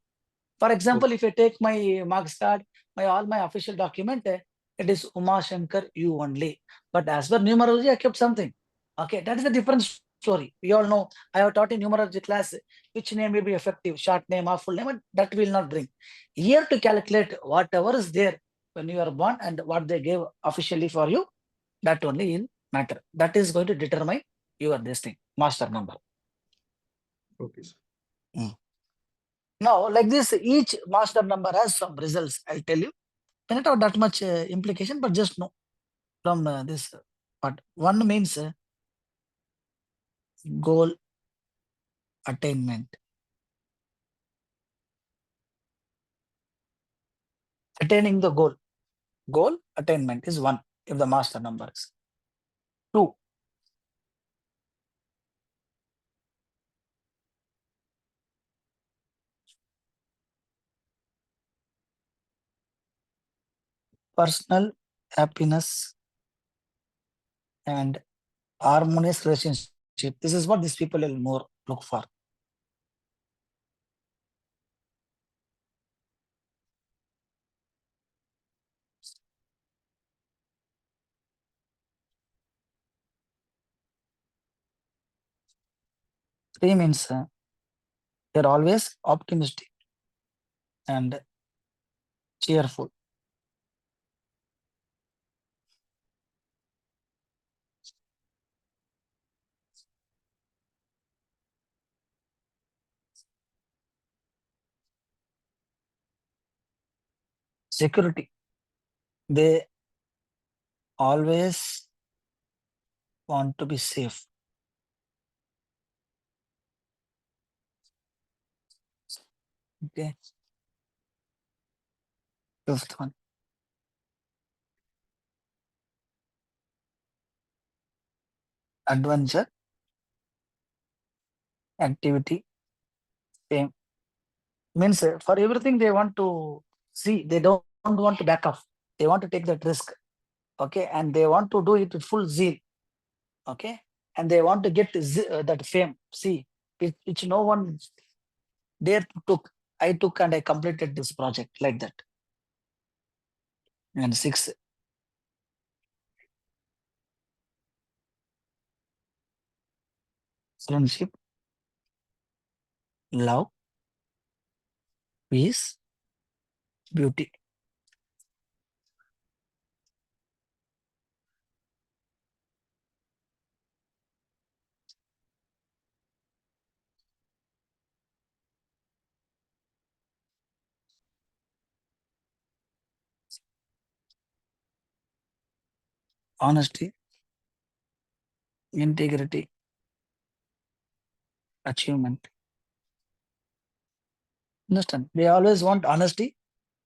For example, if I take my marks card, all my official document, it is Uma Shankar U only. But as per numerology, I kept something. Okay, that is a different story. We all know, I have taught in numerology class, which name will be effective, short name or full name, and that will not bring. Here to calculate whatever is there when you are born and what they gave officially for you, that only will matter. That is going to determine your this thing, master number. Okay, sir. Now, like this, each master number has some results. I'll tell you. May not have that much implication, but just know from this part. One means goal attainment. Attaining the goal. Goal attainment is 1 if the master number is. 2. Personal happiness and harmonious relationship. This is what these people will more look for. 3 means they're always optimistic and cheerful. Security. They always want to be safe. Okay. Fifth one. Adventure, activity, same. Means for everything they want to see, they don't want to back off. They want to take that risk. Okay. And they want to do it with full zeal. Okay. And they want to get that fame. See, which no one dare took. I took and I completed this project like that. And 6, friendship, love, peace, beauty. Honesty, integrity, achievement. Understand? They always want honesty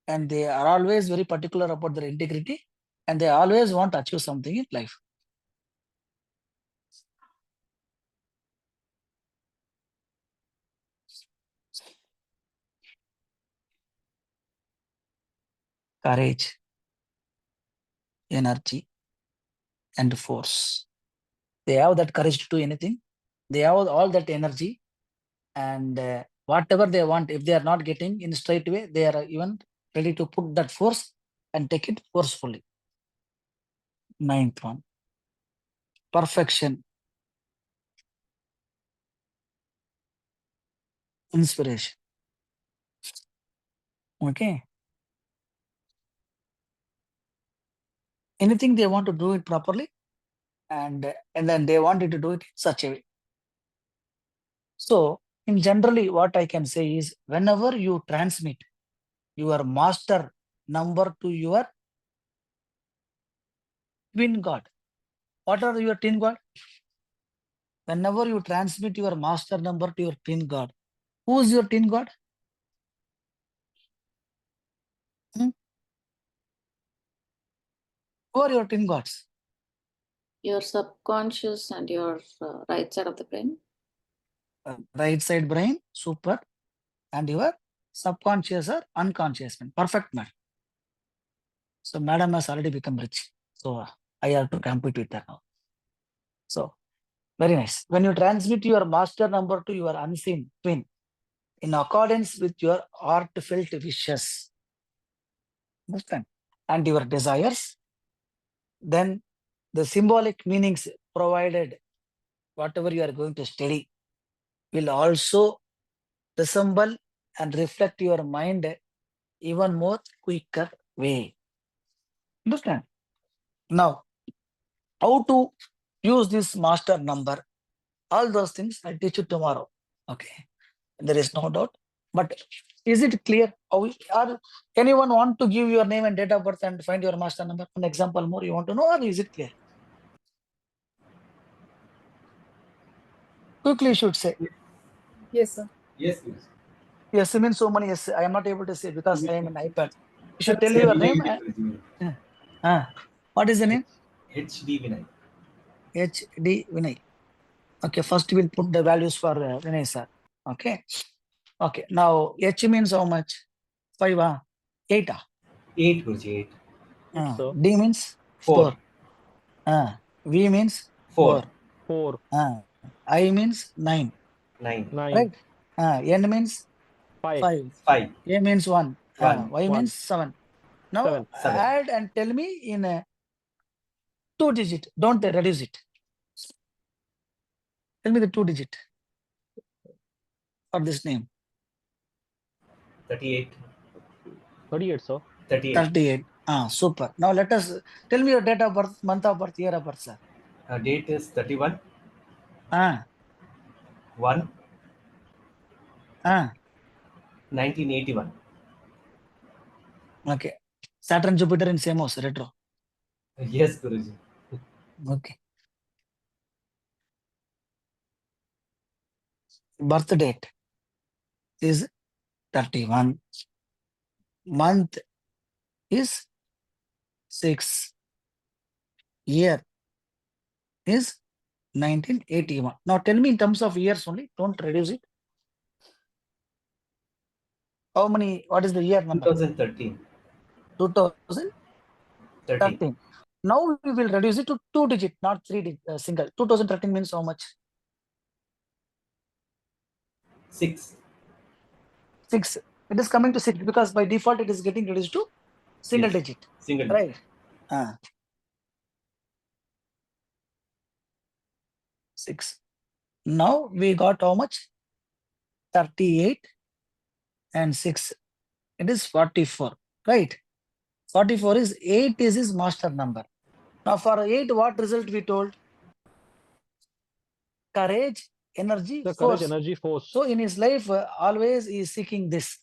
and they are always very particular about their integrity and they always want to achieve something in life. Courage, energy, and force. They have that courage to do anything. They have all that energy and whatever they want, if they are not getting in straight way, they are even ready to put that force and take it forcefully. 9th one. Perfection, inspiration. Okay. Anything they want to do it properly and then they wanted to do it in such a way. So in generally what I can say is whenever you transmit your master number to your twin god, what are your twin god? Whenever you transmit your master number to your twin god, who is your twin god? Hmm? Who are your twin gods? Your subconscious and your right side of the brain. Right side brain, super, and your subconscious or unconscious mind. Perfect, man. So madam has already become rich. So I have to compete with her now. So very nice. When you transmit your master number to your unseen twin, in accordance with your heartfelt wishes, understand, and your desires, then the symbolic meanings provided, whatever you are going to study, will also resemble and reflect your mind even more quicker way. Understand? Now, how to use this master number, all those things I'll teach you tomorrow. Okay. There is no doubt. But is it clear? Or anyone want to give your name and date of birth and find your master number? An example more you want to know, or is it clear? Quickly you should say. Yes, sir. Yes, yes. Yes, means so many yes. I am not able to say because I am an iPad. You should tell Sir, your Vinay name. it is, Vinay. What is the name? HD Vinay. HD Vinay. Okay, first we'll put the values for Vinay sir. Okay. Okay. Now H means how much? 5, 8. 8, Guruji, 8. So D means 4. 4. V means 4. 4. 4, I means 9. 9. 9, Right? N means 5, 5. 5. A means 1. 1. Y 1, means 7. Now 7. 7. add and tell me in a 2-digit. Don't reduce it. Tell me the 2-digit. for this name? 38. 38, sir. 38. 38. Super. Now let us tell me your date of birth, month of birth, year of birth, sir. Date is 31. 1. 1981. Okay. Saturn, Jupiter in same house, retro. Yes, Guruji. Okay. Birth date is 31. Month is 6. Year is 1981. Now tell me in terms of years only, don't reduce it. How many, what is the year number? 2013. 2013. 13. Now we will reduce it to 2 digit, not 3 digit, single. 2013 means how much? 6. 6. It is coming to 6 because by default it is getting reduced to single Yes. digit. Single Right. digit. 6. Now we got how much? 38 and 6. It is 44. Right. 44 is 8 is his master number. Now for 8, what result we told? Courage, energy, The force. courage, energy, force. So in his life, always he is seeking this.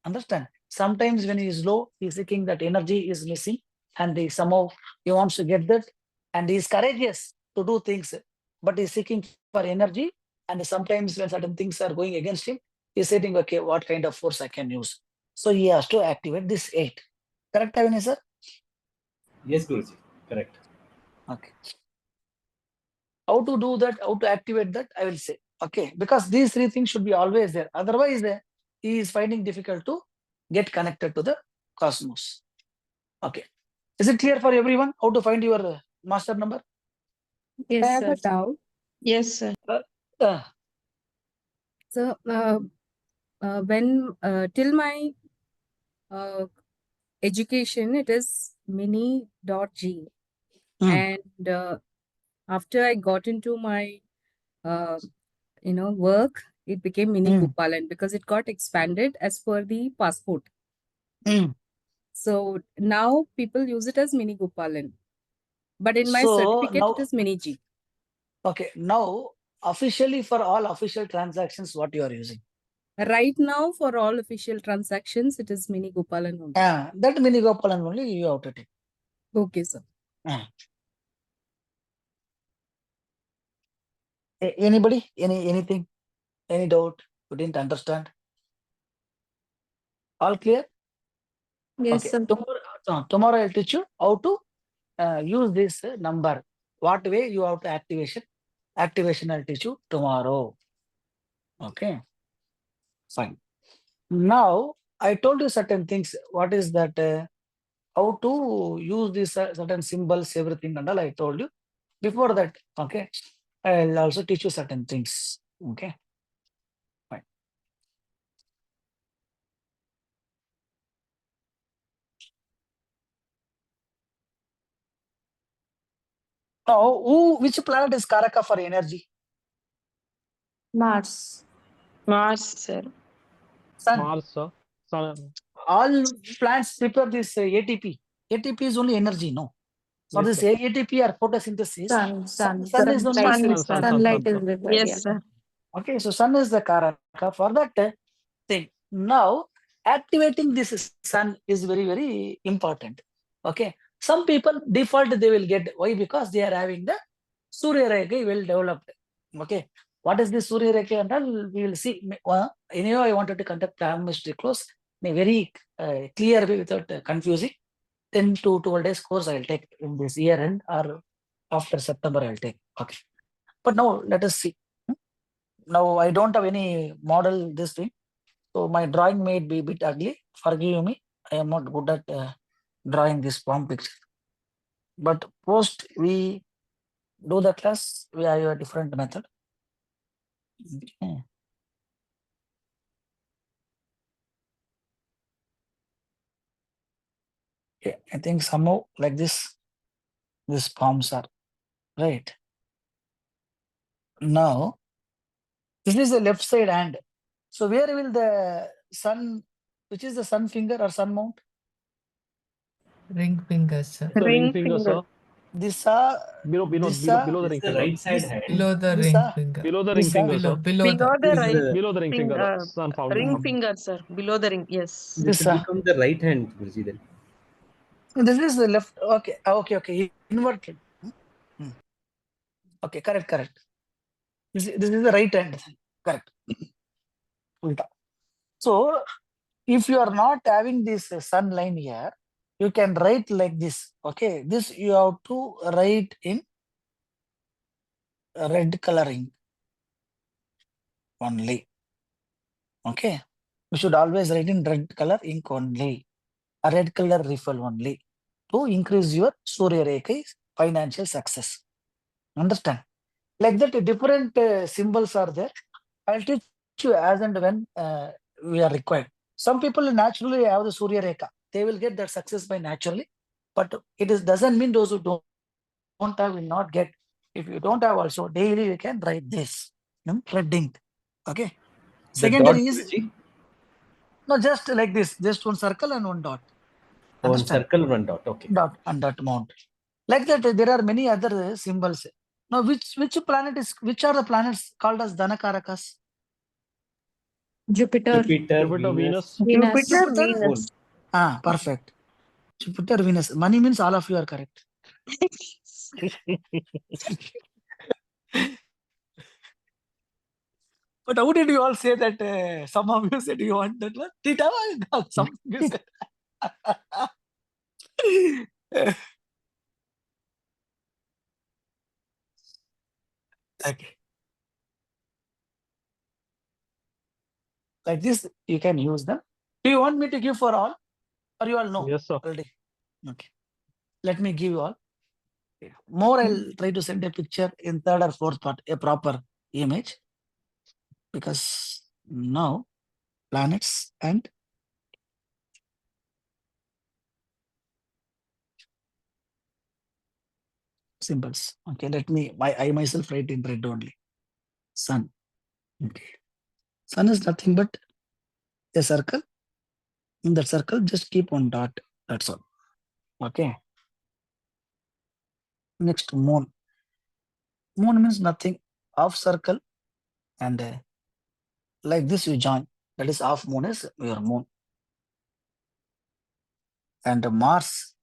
Understand? Sometimes when he is low, he is seeking that energy is missing and somehow he wants to get that. And he is courageous to do things, but he is seeking for energy. And sometimes when certain things are going against him, he is saying, okay, what kind of force I can use? So he has to activate this 8. Correct, Avani, sir? Yes, Guruji. Correct. Okay. How to do that, how to activate that, I will say. Okay, because these 3 things should be always there. Otherwise, he is finding difficult to get connected to the cosmos. Okay. Is it clear for everyone how to find your master number? I Yes, have sir. a doubt. Yes, sir. So, when till my education, it is mini.g. And after I got into my, work, it became mini Gopalan because it got expanded as per the passport. So now people use it as mini Gopalan. But in my So certificate, now, it is mini G. okay, now officially for all official transactions, what you are using? Right now, for all official transactions, it is mini Gopalan only. That mini Gopalan only you have to take. Okay, sir. Anybody? Anything? Any doubt? You didn't understand? All clear? Yes, Okay. sir. Tomorrow I'll teach you how to use this number. What way you have to activation? Activation I'll teach you tomorrow. Okay. Fine. Now I told you certain things. What is that? How to use these certain symbols, everything and all I told you. Before that, okay, I'll also teach you certain things. Okay. Fine. Now, which planet is Karaka for energy? Mars. Mars, sir. Sun. Mars, sir. Sun. All plants prepare this ATP. ATP is only energy, no? For Yes, this sir. ATP or photosynthesis, Sun. sun is only Sunlight. Sun, Sunlight is sir. required. Yes, Yeah. sir. Okay, so sun is the Karaka for that thing. Now, activating this sun is very, very important. Okay, some people default they will get, why? Because they are having the Surya Rekha well developed. Okay, what is this Surya Rekha and all we will see. Anyway, I wanted to conduct chemistry close in a very clear way without confusing. 10 to 12 days course I'll take in this year end or after September I'll take. Okay, but now let us see. Now I don't have any model this thing, so my drawing may be a bit ugly. Forgive me, I am not good at drawing this form picture. But post we do the class, we have a different method. Okay. Yeah, I think somehow like this, these forms are right. Now, this is the left side hand. So where will the sun, which is the sun finger or sun mount? Ring finger, sir. So ring Ring finger, finger. sir. This Below the This ring is the finger. right side this, hand. Below the this ring finger. Below the this ring finger, Below, sir. below Below the. the This is right Below the ring finger, finger. sun found. Ring Mm. finger, sir. Below the ring. Yes. This this will become the right hand, Guruji, then. this is the left. Okay, okay. Inverted. Mm. Okay, correct. This is the right hand. Correct. Ulta. So if you are not having this sun line here, you can write like this. Okay, this you have to write in red coloring only. Okay, you should always write in red color ink only, a red color refill only, to increase your Surya Rekha's financial success. Understand? Like that, different symbols are there. I'll teach you as and when we are required. Some people naturally have the Surya Rekha. They will get that success by naturally, but it is doesn't mean those who don't have will not get. If you don't have also, daily you can write this. Red ink. Okay. The Secondary dot, is Guruji. no, just like this, just one circle and one dot. One Understand? circle, one dot. Okay. Dot and dot mount. Like that, there are many other symbols. Now, which planet is, which are the planets called as Dhanakarakas? Jupiter. Jupiter, Jupiter, Venus, Venus. Jupiter, Jupiter? Moon. Venus. Ah, perfect. Jupiter, Venus. Money means all of you are correct. But how did you all say that? Some of you said you want that one. Tita, some of you said. Okay. Like this, you can use them. Do you want me to give for all? Or you all know Yes, sir. already? Okay. Let me give you all. More, I'll try to send a picture in third or fourth part, a proper image. Because now planets and symbols. Okay, let me, I myself write in red only. Sun. Okay. Sun is nothing but a circle. In that circle, just keep one dot. That's all. Okay. Next, moon. Moon means nothing. Half circle and like this you join. That is half moon is your moon. And Mars.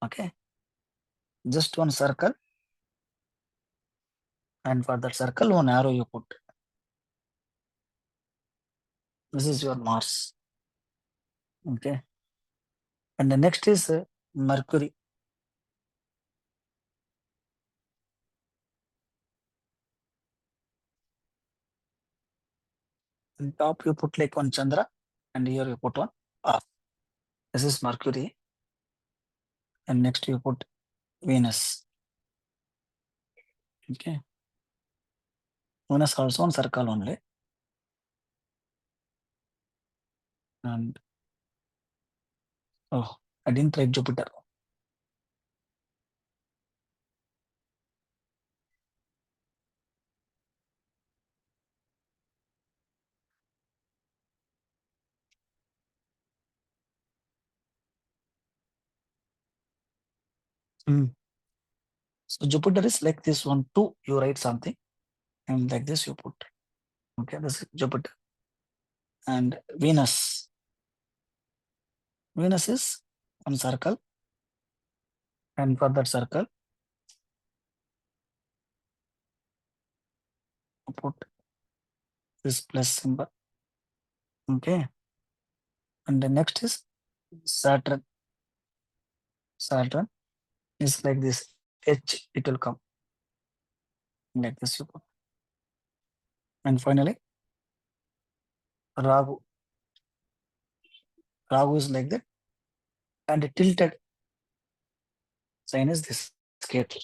Okay. Just one circle. And for that circle, one arrow you put. This is your Mars. Okay. And the next is Mercury. On top you put like one Chandra, and here you put one Earth. This is Mercury. And next you put Venus. Okay. Venus also on circle only. And oh, I didn't write Jupiter. So Jupiter is like this one, two, you write something, and like this you put. Okay, this is Jupiter. And Venus. Venus is one circle. And for that circle, you put this plus symbol. Okay. And the next is Saturn. Saturn is like this. H, it will come. Like this you put. And finally, Rahu. Rahu is like that. And the tilted sign is this gate.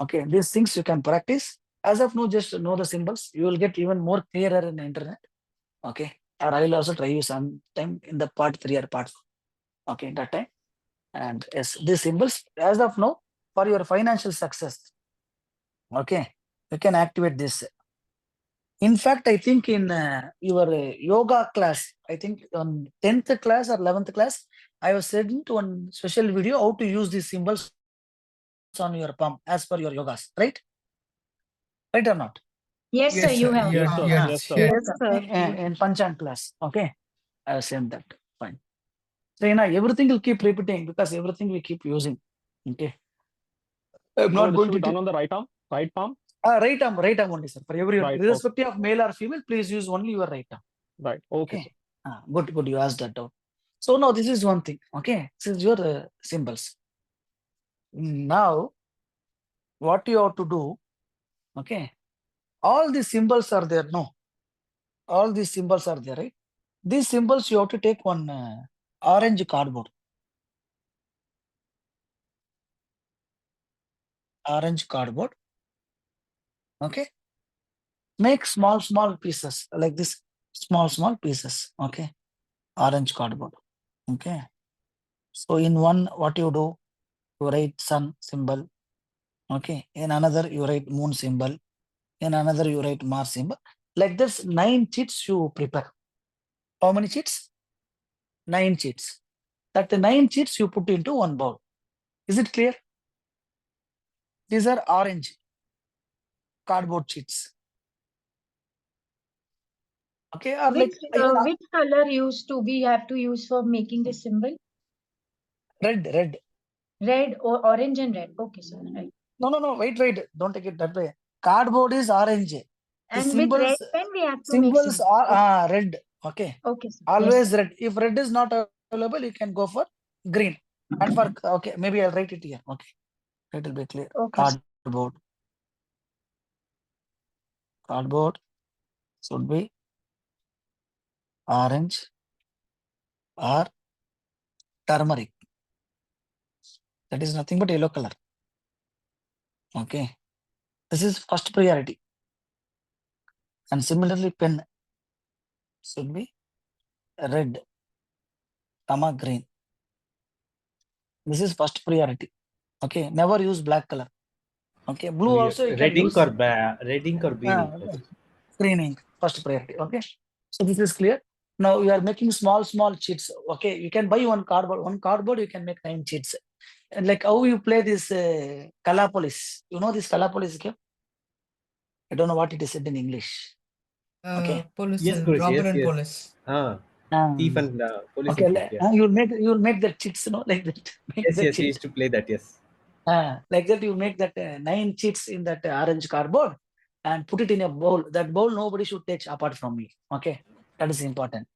Okay, these things you can practice. As of now, just know the symbols. You will get even more clearer in the internet. Okay. Or I will also try you sometime in the part 3 or part 4. Okay, that time. And yes, these symbols, as of now, for your financial success. Okay, you can activate this. In fact, I think in your yoga class, I think on 10th class or 11th class, I was sent one special video how to use these symbols on your palm as per your yogas, right? Right or not? Yes, sir, Yes, you sir. have. Yes, sir. Yeah, Yes, sir. yeah. Yes, sir. In Panchang class, okay? I have sent that. Fine. So, everything will keep repeating because everything we keep using. Okay. I'm So not this going should be to done on the right arm, right palm. right arm only, sir. For everyone, Right. Okay. irrespective of male or female, please use only your right arm. Right. Okay, Okay. sir. Good. You asked that out. So now this is one thing. Okay. This is your symbols. Now, what you have to do? Okay. All these symbols are there. No. All these symbols are there, right? These symbols you have to take one orange cardboard. Orange cardboard. Okay. Make small pieces like this. Small pieces. Okay. Orange cardboard. Okay. So in one, what you do? You write sun symbol. Okay. In another, you write moon symbol. In another, you write Mars symbol. Like this, 9 sheets you prepare. How many sheets? 9 sheets. That 9 sheets you put into one bowl. Is it clear? These are orange cardboard sheets. Okay, or like Which color we have to use for making this symbol? red. Red or orange and red. Okay, sir. Right. No. Wait. Don't take it that way. Cardboard is orange. The And with red pen we have to make symbols symbol. are red. Okay. Okay, sir. Always Yes, red. If red is not available, you can go for green. And for okay, maybe I'll write it here. Okay, it will be clear. Okay, sir. Cardboard should be orange or turmeric. That is nothing but yellow color. Okay, this is first priority. And similarly, pen should be red, green. This is first priority. Okay, never use black color. Okay, blue also you can red ink use. red ink or green ink. Green ink, first priority. Okay, so this is clear. Now you are making small sheets. Okay, you can buy one cardboard. One cardboard you can make 9 sheets. And like how you play this Kalapolis. You know this Kalapolis game? I don't know what it is said in English. Okay. Police, Yes, Guruji, robber and yes. police. Thief and police Okay, and thief, yeah. you'll make the cheats, like that. Yes, we used to play that, yes. Like that, you make that 9 cheats in that orange cardboard and put it in a bowl. That bowl nobody should touch apart from me. Okay, that is important.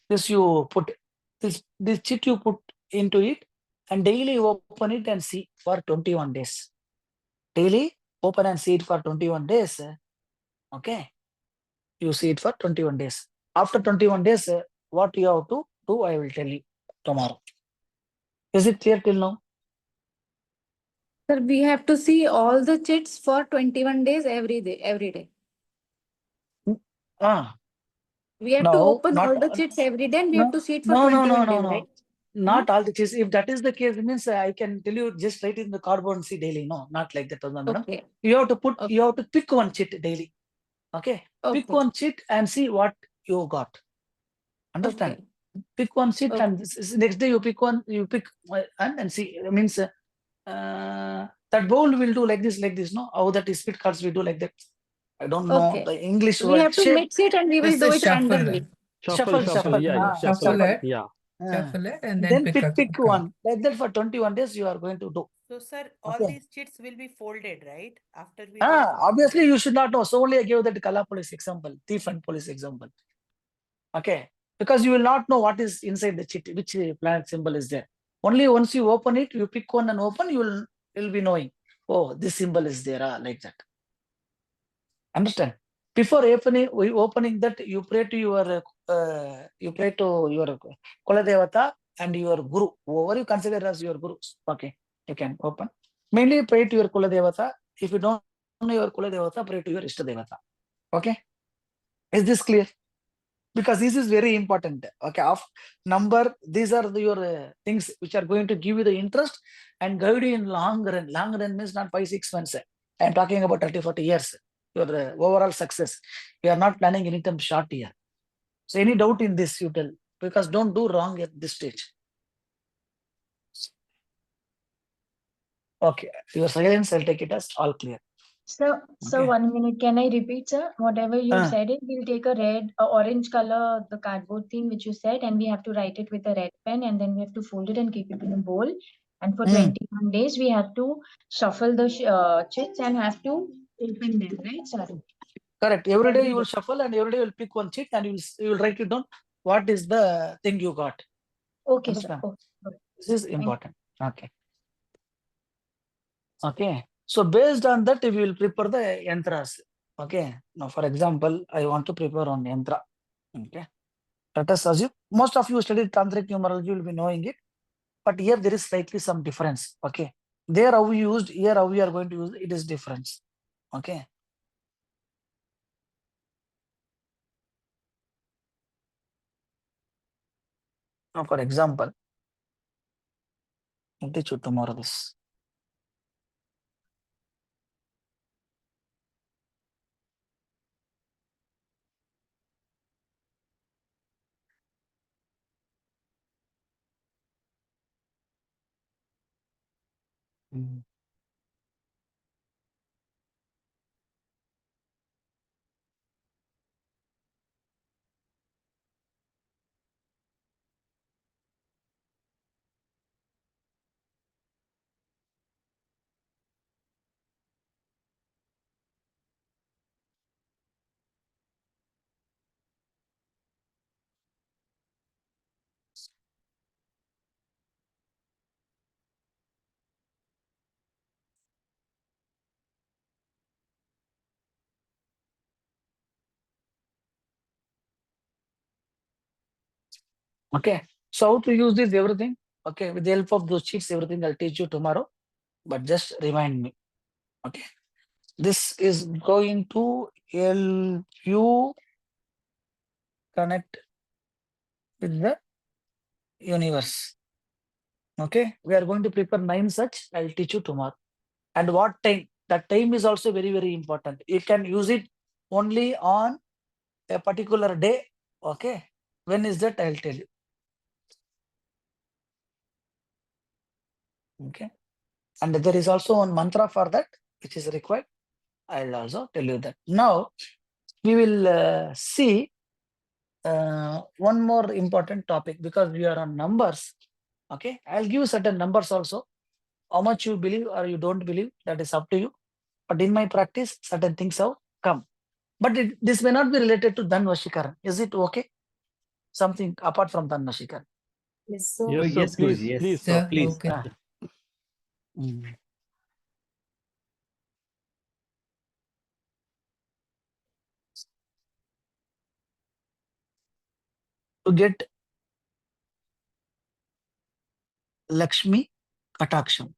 This you put this cheat you put into it, and daily you open it and see for 21 days. Daily open and see it for 21 days. Okay, you see it for 21 days. After 21 days, what you have to do, I will tell you tomorrow. Is it clear till now? Sir, we have to see all the chits for 21 days every day. We have to open all the chits every day and we have to see it for 21 days, right? Not all the chits. If that is the case, means I can tell you just write in the cardboard and see daily. No, not like that, madam. Okay. You have to put, you have to pick one chit daily. Okay. Pick one chit and see what you got. Understand? Okay. Pick one chit and next day you pick one, and see. Means that bowl will do like this. No, how that is spit cards we do like that. I don't know the English We word. have to mix it and we will do it randomly. Shuffle. Yeah, Shuffle it. Yeah. Shuffle it and then pick pick one. Like that for 21 days you are going to do. So, sir, all these chits will be folded, right? After we Obviously you should not know. So only I gave that color police example, thief and police example. Okay, because you will not know what is inside the chit, which planet symbol is there. Only once you open it, you pick one and open, you'll be knowing. Oh, this symbol is there, like that. Understand? Before opening that, you pray to your Kula Devata and your Guru, whoever you consider as your Guru. Okay, you can open. Mainly pray to your Kula Devata. If you don't know your Kula Devata, pray to your Ishta Devata. Okay, is this clear? Because this is very important. Okay, of number, these are your things which are going to give you the interest and guide you in long run. Long run means not 5-6 months. I am talking about 30-40 years. your overall success. We are not planning any time short here. So any doubt in this you tell, because don't do wrong at this stage. Okay, your silence, I'll take it as all clear. So Okay. 1 minute, can I repeat, sir? Whatever you said it, we'll take a red, orange color, the cardboard thing which you said, and we have to write it with a red pen, and then we have to fold it and keep it in a bowl. And for 21 days, we have to shuffle the chits and have to open them, right, sir? Correct. Every day you will shuffle and every day you will pick one chit and you will write it down. What is the thing you got? Okay, Understand? sir. Okay. This is important. Okay. Okay. So based on that, we will prepare the yantras. Okay. Now, for example, I want to prepare on yantra. Okay. Let us assume most of you studied tantric numerology, will be knowing it, but here there is slightly some difference. Okay. There how we used, here how we are going to use it is difference. Okay. Now, for example, I'll teach you tomorrow this. Okay. So how to use this everything? Okay. With the help of those sheets, everything I'll teach you tomorrow. But just remind me. Okay. This is going to help you connect with the universe. Okay. We are going to prepare 9 such. I'll teach you tomorrow. And what time? That time is also very, very important. You can use it only on a particular day. Okay. When is that? I'll tell you. Okay. And there is also one mantra for that, which is required. I'll also tell you that. Now, we will see one more important topic because we are on numbers. Okay. I'll give certain numbers also. How much you believe or you don't believe, that is up to you. But in my practice, certain things have come. But this may not be related to Dhan Vashikaran. Is it okay? Something apart from Dhan Vashikaran. Yes, sir. Oh, Yes, sir. yes, Please, Guruji. Yes, please, Yeah, sir. please. okay. Mm. To get Lakshmi Kataksham.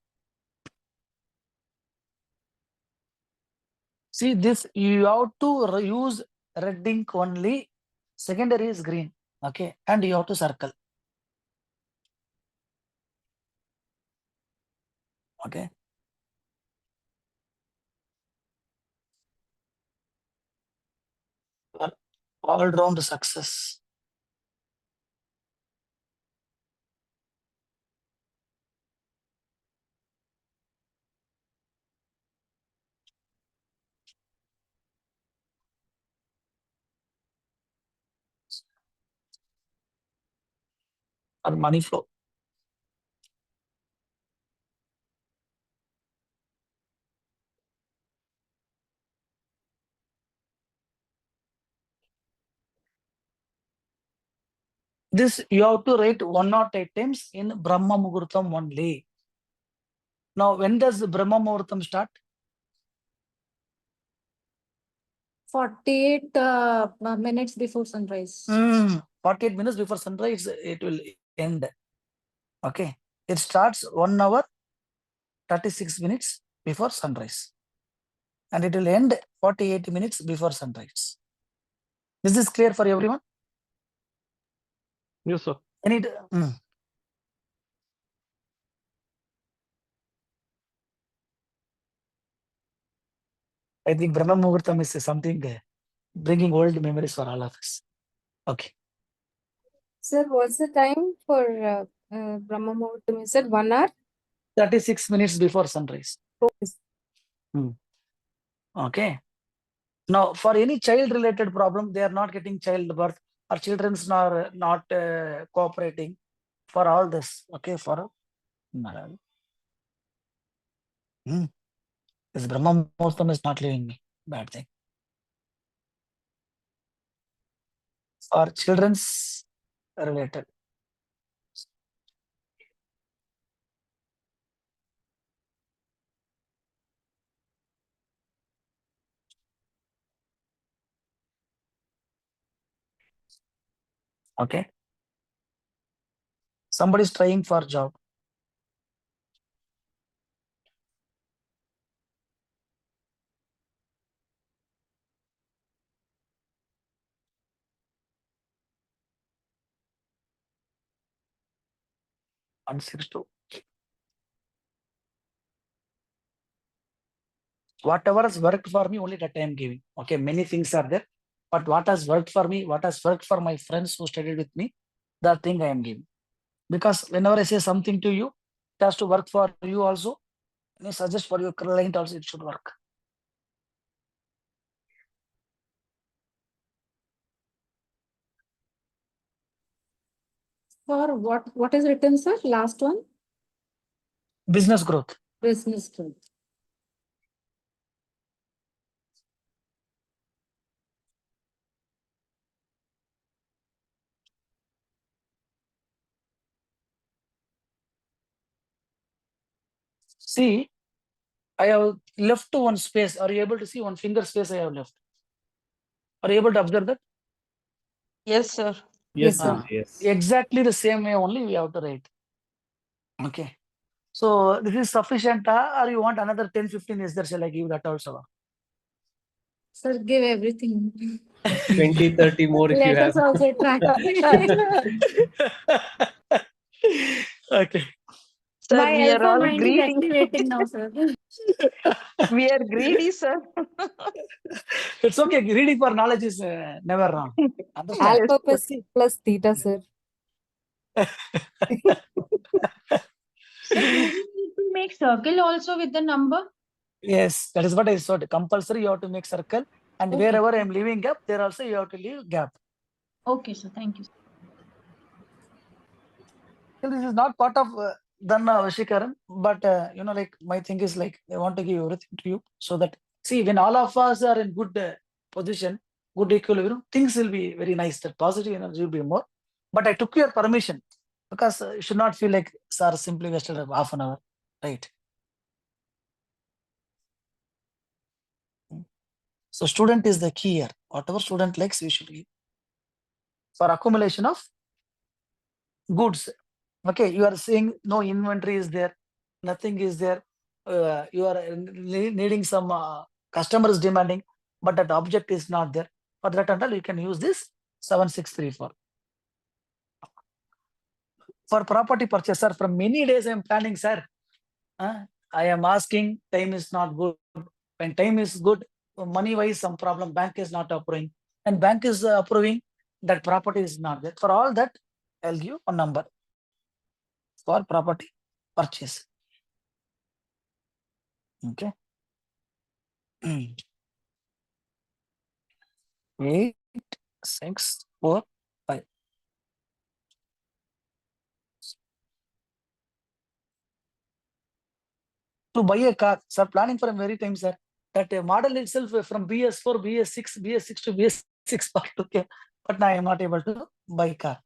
See this, you have to use red ink only. Secondary is green. Okay. And you have to circle. Okay. All round success. Or money flow. This you have to write 108 times in Brahma Muhurtam only. Now, when does Brahma Muhurtam start? 48 minutes before sunrise. 48 minutes before sunrise, it will end. Okay. It starts 1 hour, 36 minutes before sunrise. And it will end 48 minutes before sunrise. This is clear for everyone? Yes, sir. Any, I think Brahma Muhurtam is something bringing old memories for all of us. Okay. Sir, what's the time for Brahma Muhurtam? You said 1 hour? 36 minutes before sunrise. Okay. Okay. Now, for any child-related problem, they are not getting childbirth or children's are not cooperating for all this. Okay, for this Brahma Muhurtam is not leaving me. Bad thing. For children's related. Okay. Somebody is trying for job. On 6-2. Whatever has worked for me, only that I am giving. Okay, many things are there, but what has worked for me, what has worked for my friends who studied with me, that thing I am giving. Because whenever I say something to you, it has to work for you also. And I suggest for your client also, it should work. For what is written, sir? Last one? Business growth. Business growth. See, I have left one space. Are you able to see one finger space I have left? Are you able to observe that? Yes, sir. Yes, sir. yes. Exactly the same way only we have to write. Okay. So this is sufficient, or you want another 10-15 is there? Shall I give that also? Sir, give everything. 20-30 more if you Let us have. also try. Okay. Sir, My we are alpha all mind is greedy. activating now, sir. We are greedy, sir. It's okay. Reading for knowledge is never wrong. Understand? Yes, Alpha sir. plus theta, sir. Sir, do we need to make circle also with the number? Yes, that is what I said. Compulsory, you have to make circle, and Okay. wherever I am leaving gap, there also you have to leave gap. Okay, sir. Thank you. So this is not part of Dhan Vashikaran, but like my thing is like I want to give everything to you so that see when all of us are in good position, good equilibrium, things will be very nice. That positive energy will be more. But I took your permission because you should not feel like sir simply wasted half an hour, right? So student is the key here. Whatever student likes, we should give for accumulation of goods. Okay, you are saying no inventory is there, nothing is there. You are needing some customers demanding, but that object is not there. For that and all, you can use this 7634. For property purchaser, from many days I am planning, sir. I am asking, time is not good. When time is good, money wise, some problem, bank is not approving. And bank is approving, that property is not there. For all that, I'll give a number for property purchase. Okay. 8, 6, 4, 5. To buy a car, sir, planning for a very time, sir. That model itself from BS4, BS6, BS6 to BS6 part, okay. But now I am not able to buy a car.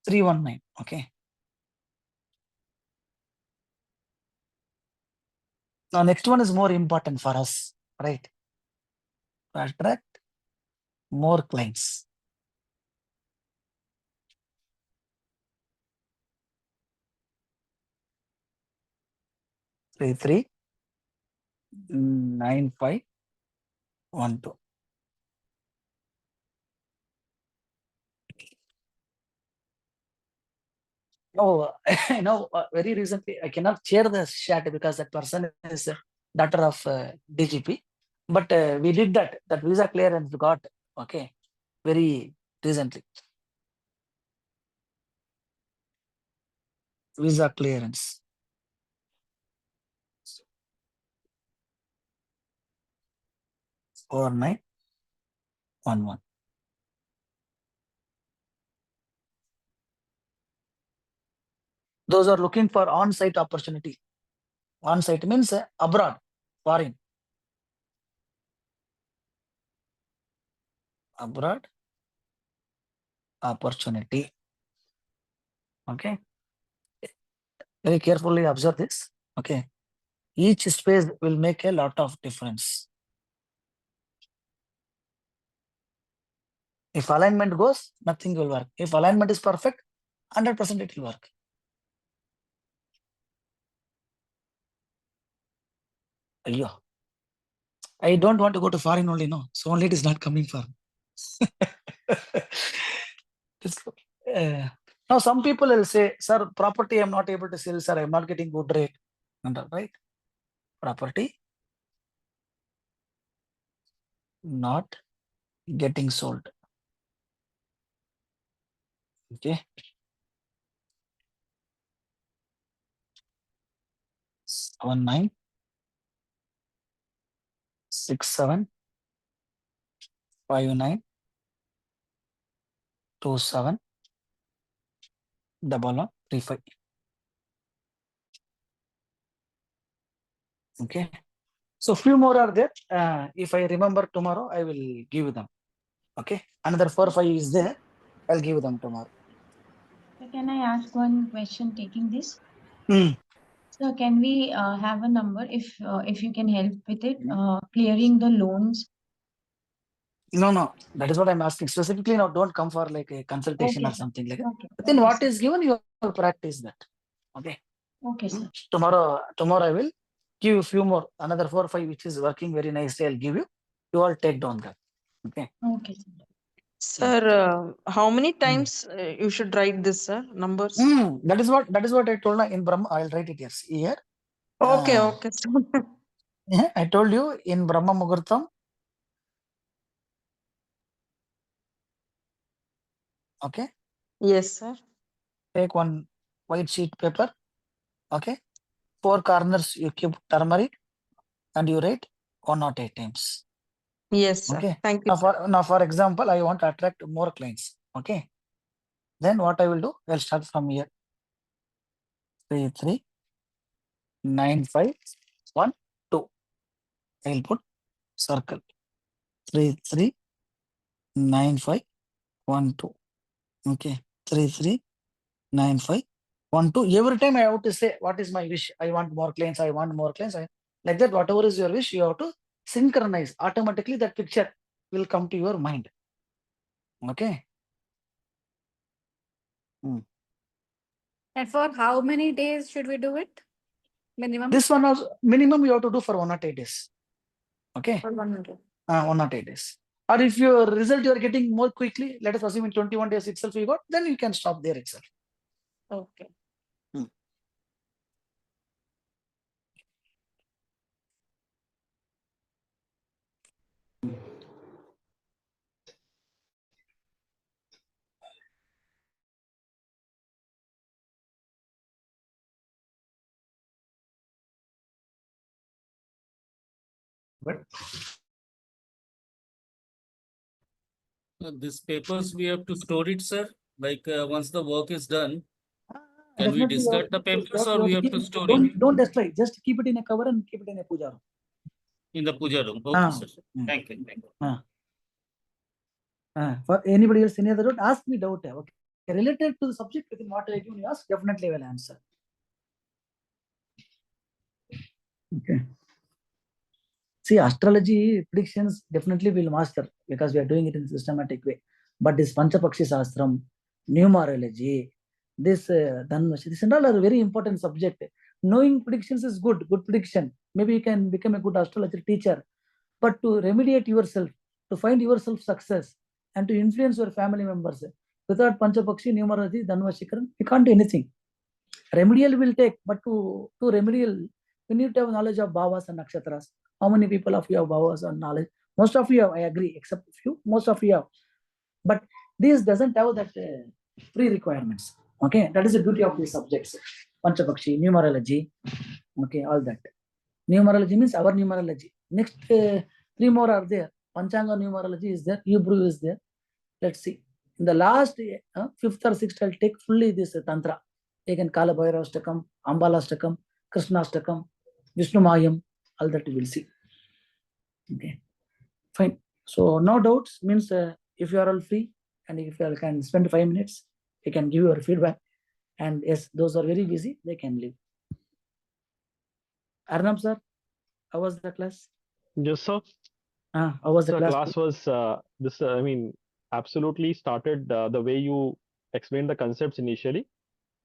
319, okay. Now next one is more important for us, right? To attract more clients. 339512. No, very recently I cannot share the chat because that person is a daughter of DGP. But we did that visa clearance we got. Okay, very recently. Visa clearance. Or 911. Those are looking for on-site opportunity. On-site means abroad, foreign. Abroad opportunity. Okay. Very carefully observe this. Okay. Each space will make a lot of difference. If alignment goes, nothing will work. If alignment is perfect, 100% it will work. Ayyo. I don't want to go to foreign only, no. So only it is not coming for. Now some people will say, sir, property I'm not able to sell, sir, I'm not getting good rate. Right? Property not getting sold. Okay. 79 67 59 27 1135. Okay. So few more are there. If I remember tomorrow, I will give them. Okay. Another 4-5 is there. I'll give them tomorrow. So can I ask one question taking this? Hmm. So can we have a number if you can help with it, clearing the loans? No. That is what I'm asking. Specifically, now don't come for like a consultation Okay, or something like that. okay, Within okay, what sir. is given, you have to practice that. Okay. Okay, sir. Tomorrow I will give you a few more, another 4-5 which is working very nicely. I'll give you. You all take down that. Okay. Okay, sir. Sir, how many times you should write this, sir? Numbers? That is what I told in Brahma. I'll write it here. Okay, okay. Yeah, I told you in Brahma Muhurtam. Okay. Yes, sir. Take one white sheet paper. Okay. 4 corners you keep turmeric and you write 108 times. Yes, sir. Okay. Thank you. Now for example, I want to attract more clients. Okay. Then what I will do? I'll start from here. 3 9 5 1 2. I'll put circle. 3 9 5 1 2. Okay. 3 9 5 1 2. Every time I have to say what is my wish. I want more clients. I want more clients. Like that, whatever is your wish, you have to synchronize. Automatically, that picture will come to your mind. Okay. And for how many days should we do it? Minimum? This one also minimum you have to do for 108 days. Okay. For 100. 108 days. Or if your result you are getting more quickly, let us assume in 21 days itself you got, then you can stop there itself. Okay. These papers we have to store it, sir. Like once the work is done, can we discard the papers or we have to store it Don't destroy. Just keep it in a cover and keep it in a puja room. in the puja room? Okay, sir. Thank you. Thank you. For anybody else, any other doubt, ask me doubt. Okay. Related to the subject within what I give you ask, definitely I will answer. Okay. See, astrology predictions definitely will master because we are doing it in a systematic way. But this Panchapakshi Sastram, numerology, this Dhan, this and all are very important subject. Knowing predictions is good prediction. Maybe you can become a good astrology teacher. But to remediate yourself, to find yourself success, and to influence your family members, without Panchapakshi, numerology, Dhan, Vashikaran, you can't do anything. Remedial will take, but to remedial, we need to have knowledge of bhavas and nakshatras. How many people of you have bhavas and knowledge? Most of you have, I agree, except few. Most of you have. But this doesn't have that pre-requirements. Okay, that is the beauty of these subjects. Panchapakshi, numerology, okay, all that. Numerology means our numerology. Next, 3 more are there. Panchanga numerology is there, Hebrew is there. Let's see. In the last 5th or 6th, I'll take fully this Tantra. Again, Kala Bhairavastakam, Ambalastakam, Krishnastakam, Vishnu Mayam, all that we will see. Okay, fine. So, no doubts means if you are all free and if you all can spend 5 minutes, you can give your feedback. And yes, those are very busy, they can leave. Arnab sir, how was the class? Yes, sir. How was the The class? class was I mean, absolutely started the way you explained the concepts initially.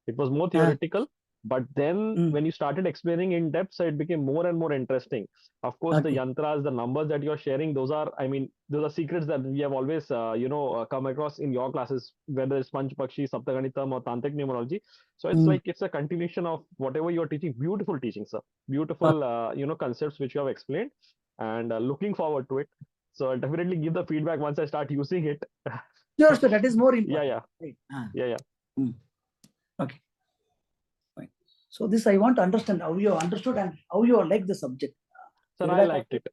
It was more theoretical, but then when you started explaining in depth, so it became more and more interesting. Of course, the yantras, the numbers that you're sharing, those are, I mean, those are secrets that we have always, come across in your classes, whether it's Panchpakshi, Saptaganitam, or Tantric numerology. So it's like it's a continuation of whatever you're teaching. Beautiful teaching, sir. Beautiful, concepts which you have explained, and looking forward to it. So I'll definitely give the feedback once I start using it. Sure, sir, that is more important. Yeah. Right. Yeah. Okay. Fine. So this I want to understand how you understood and how you like the subject. Sir, I liked it.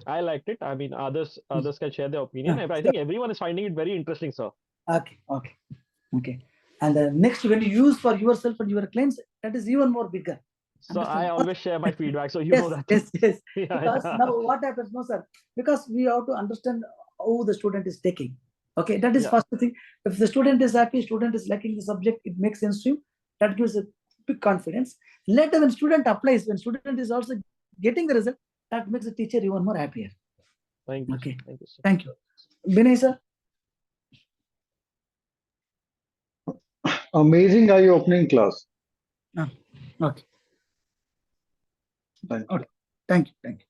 I liked it. I mean, others can share their opinion. I think everyone is finding it very interesting, sir. Okay. And next, when you use for yourself and your clients, that is even more bigger. So I always share my feedback, so you Yes, know that. yes. Yeah, Because now what happens, no, sir? Because we have to understand how the student is taking. Okay, that is first thing. If the student is happy, student is liking the subject, it makes sense to you. That gives a big confidence. Later, when student applies, when student is also getting the result, that makes the teacher even more happier. Thank you. Okay. Thank you, sir. Thank you. Vinay, sir. Amazing eye-opening class. Okay. Thank you. Okay. Thank you.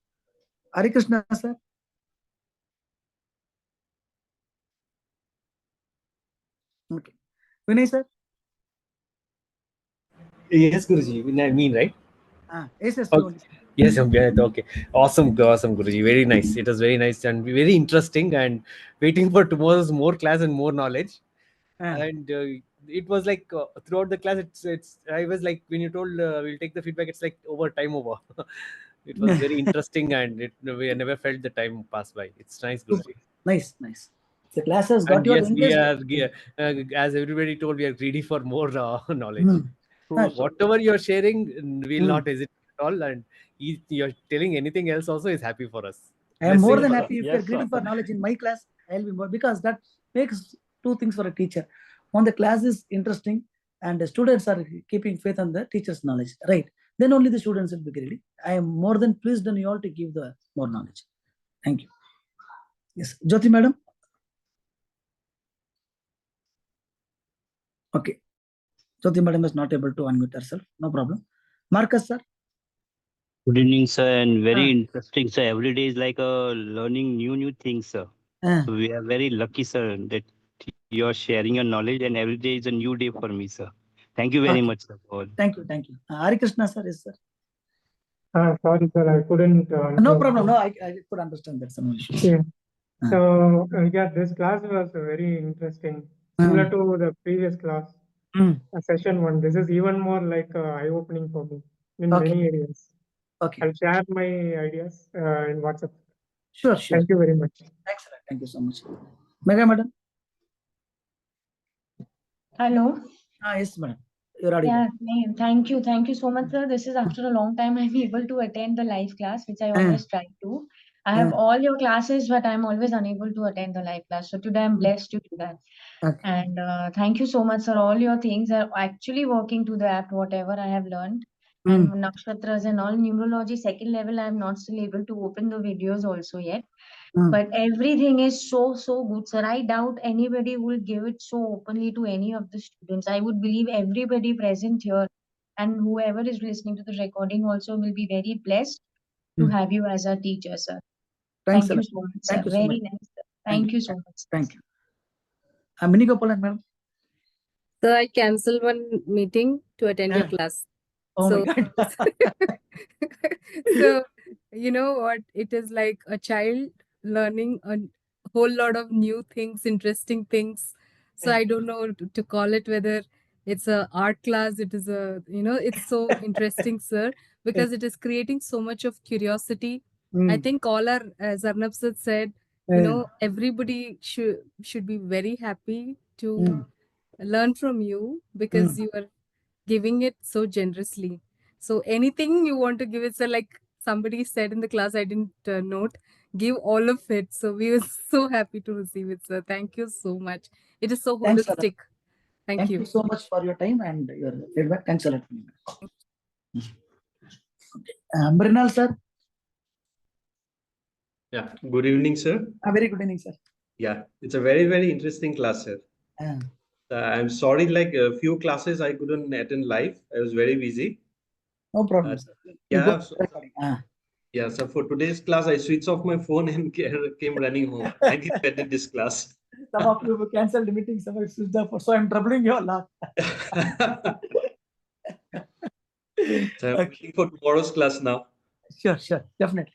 Hare Krishna, sir. Okay. Vinay, sir. Yes, Guruji. I mean, right? Yes. Okay. Yes, okay. Awesome, Guruji. Very nice. It was very nice and very interesting. And waiting for tomorrow's more class and more knowledge. And it was like throughout the class, it's. I was like, when you told we'll take the feedback, it's like time over. It was very interesting, and we never felt the time pass by. It's nice, Guruji. Nice. The class has got And your yes, we engagement. are, as everybody told, we are greedy for more knowledge. Whatever you're sharing, we'll not hesitate at all. And you're telling anything else also is happy for us. I am more than happy if you're greedy for knowledge in my class. I'll be more, because that makes 2 things for a teacher. One, the class is interesting and the students are keeping faith on the teacher's knowledge, right? Then only the students will be greedy. I am more than pleased on you all to give the more knowledge. Thank you. Yes, Jyoti madam. Okay. Jyoti madam is not able to unmute herself. No problem. Marcus, sir. Good evening, sir, and very interesting, sir. Every day is like learning new things, sir. So we are very lucky, sir, that you are sharing your knowledge, and every day is a new day for me, sir. Thank you very much, sir. Thank you. Hare Krishna, sir. Yes, sir. Sorry, sir, I couldn't. No problem. No, I could understand that. Some issue. Yeah. So, this class was very interesting. Similar to the previous class, session 1. This is even more like eye-opening for me in many areas. Okay. I'll share my ideas in WhatsApp. Sure. Thank you very much. Excellent. Thank you so much. Mega madam. Hello. Yes, madam. You're audible. Yeah, thank you so much, sir. This is after a long time I'm able to attend the live class, which I always try to. I have all your classes, but I'm always unable to attend the live class. So today I'm blessed to do that. And thank you so much, sir. All your things are actually working to the app, whatever I have learned. And nakshatras and all numerology, second level, I'm not still able to open the videos also yet. But everything is so good, sir. I doubt anybody will give it so openly to any of the students. I would believe everybody present here and whoever is listening to the recording also will be very blessed to have you as a teacher, sir. Thanks Thank you so much, sir. Thank you so Very much. nice, sir. Thank you so much. Thank you. Mini Gopalan, madam. So I canceled one meeting to attend your class. Oh my So, God. so you know what? It is like a child learning a whole lot of new things, interesting things. So I don't know to call it whether it's a art class. It is a, it's so interesting, sir, because it is creating so much of curiosity. I think all our, as Arnab sir said, everybody should be very happy to learn from you because you are giving it so generously. So anything you want to give it, so like somebody said in the class, I didn't note, give all of it. So we were so happy to receive it, sir. Thank you so much. It is so Thanks a lot. holistic. Thank you. Thank you so much for your time and your feedback. Thanks a lot. Mrinal sir. Yeah. Good evening, sir. Very good evening, sir. Yeah, it's a very, very interesting class, sir. I'm sorry, like a few classes I couldn't attend live. I was very busy. No problem, sir. Yeah. Yeah, so for today's class, I switched off my phone and came running home. I didn't attend this class. Some of you canceled the meeting, some of you switched off, so I'm troubling you a lot. So I'm waiting for tomorrow's class now. Sure, definitely.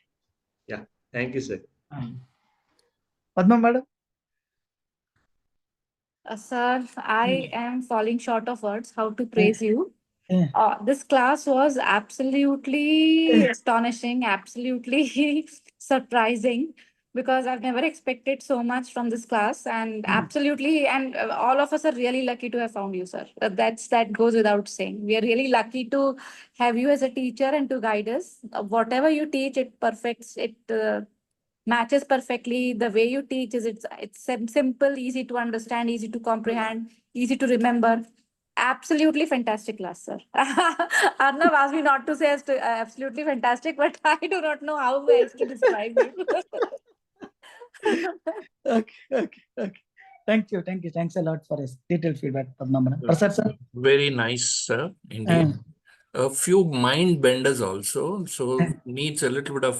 Yeah, thank you, sir. Padma madam. Sir, I am falling short of words how to praise you. This class was absolutely astonishing, absolutely surprising, because I've never expected so much from this class, and absolutely, and all of us are really lucky to have found you, sir. That goes without saying. We are really lucky to have you as a teacher and to guide us. Whatever you teach, it perfects it. Matches perfectly. The way you teach is it's simple, easy to understand, easy to comprehend, easy to remember. Absolutely fantastic class, sir. Arnav asked me not to say absolutely fantastic, but I do not know how else to describe you. Okay. Thank you. Thanks a lot for his detailed feedback, Padma madam. Prasad sir. Very nice, sir. Indeed. A few mind benders also, so needs a little bit of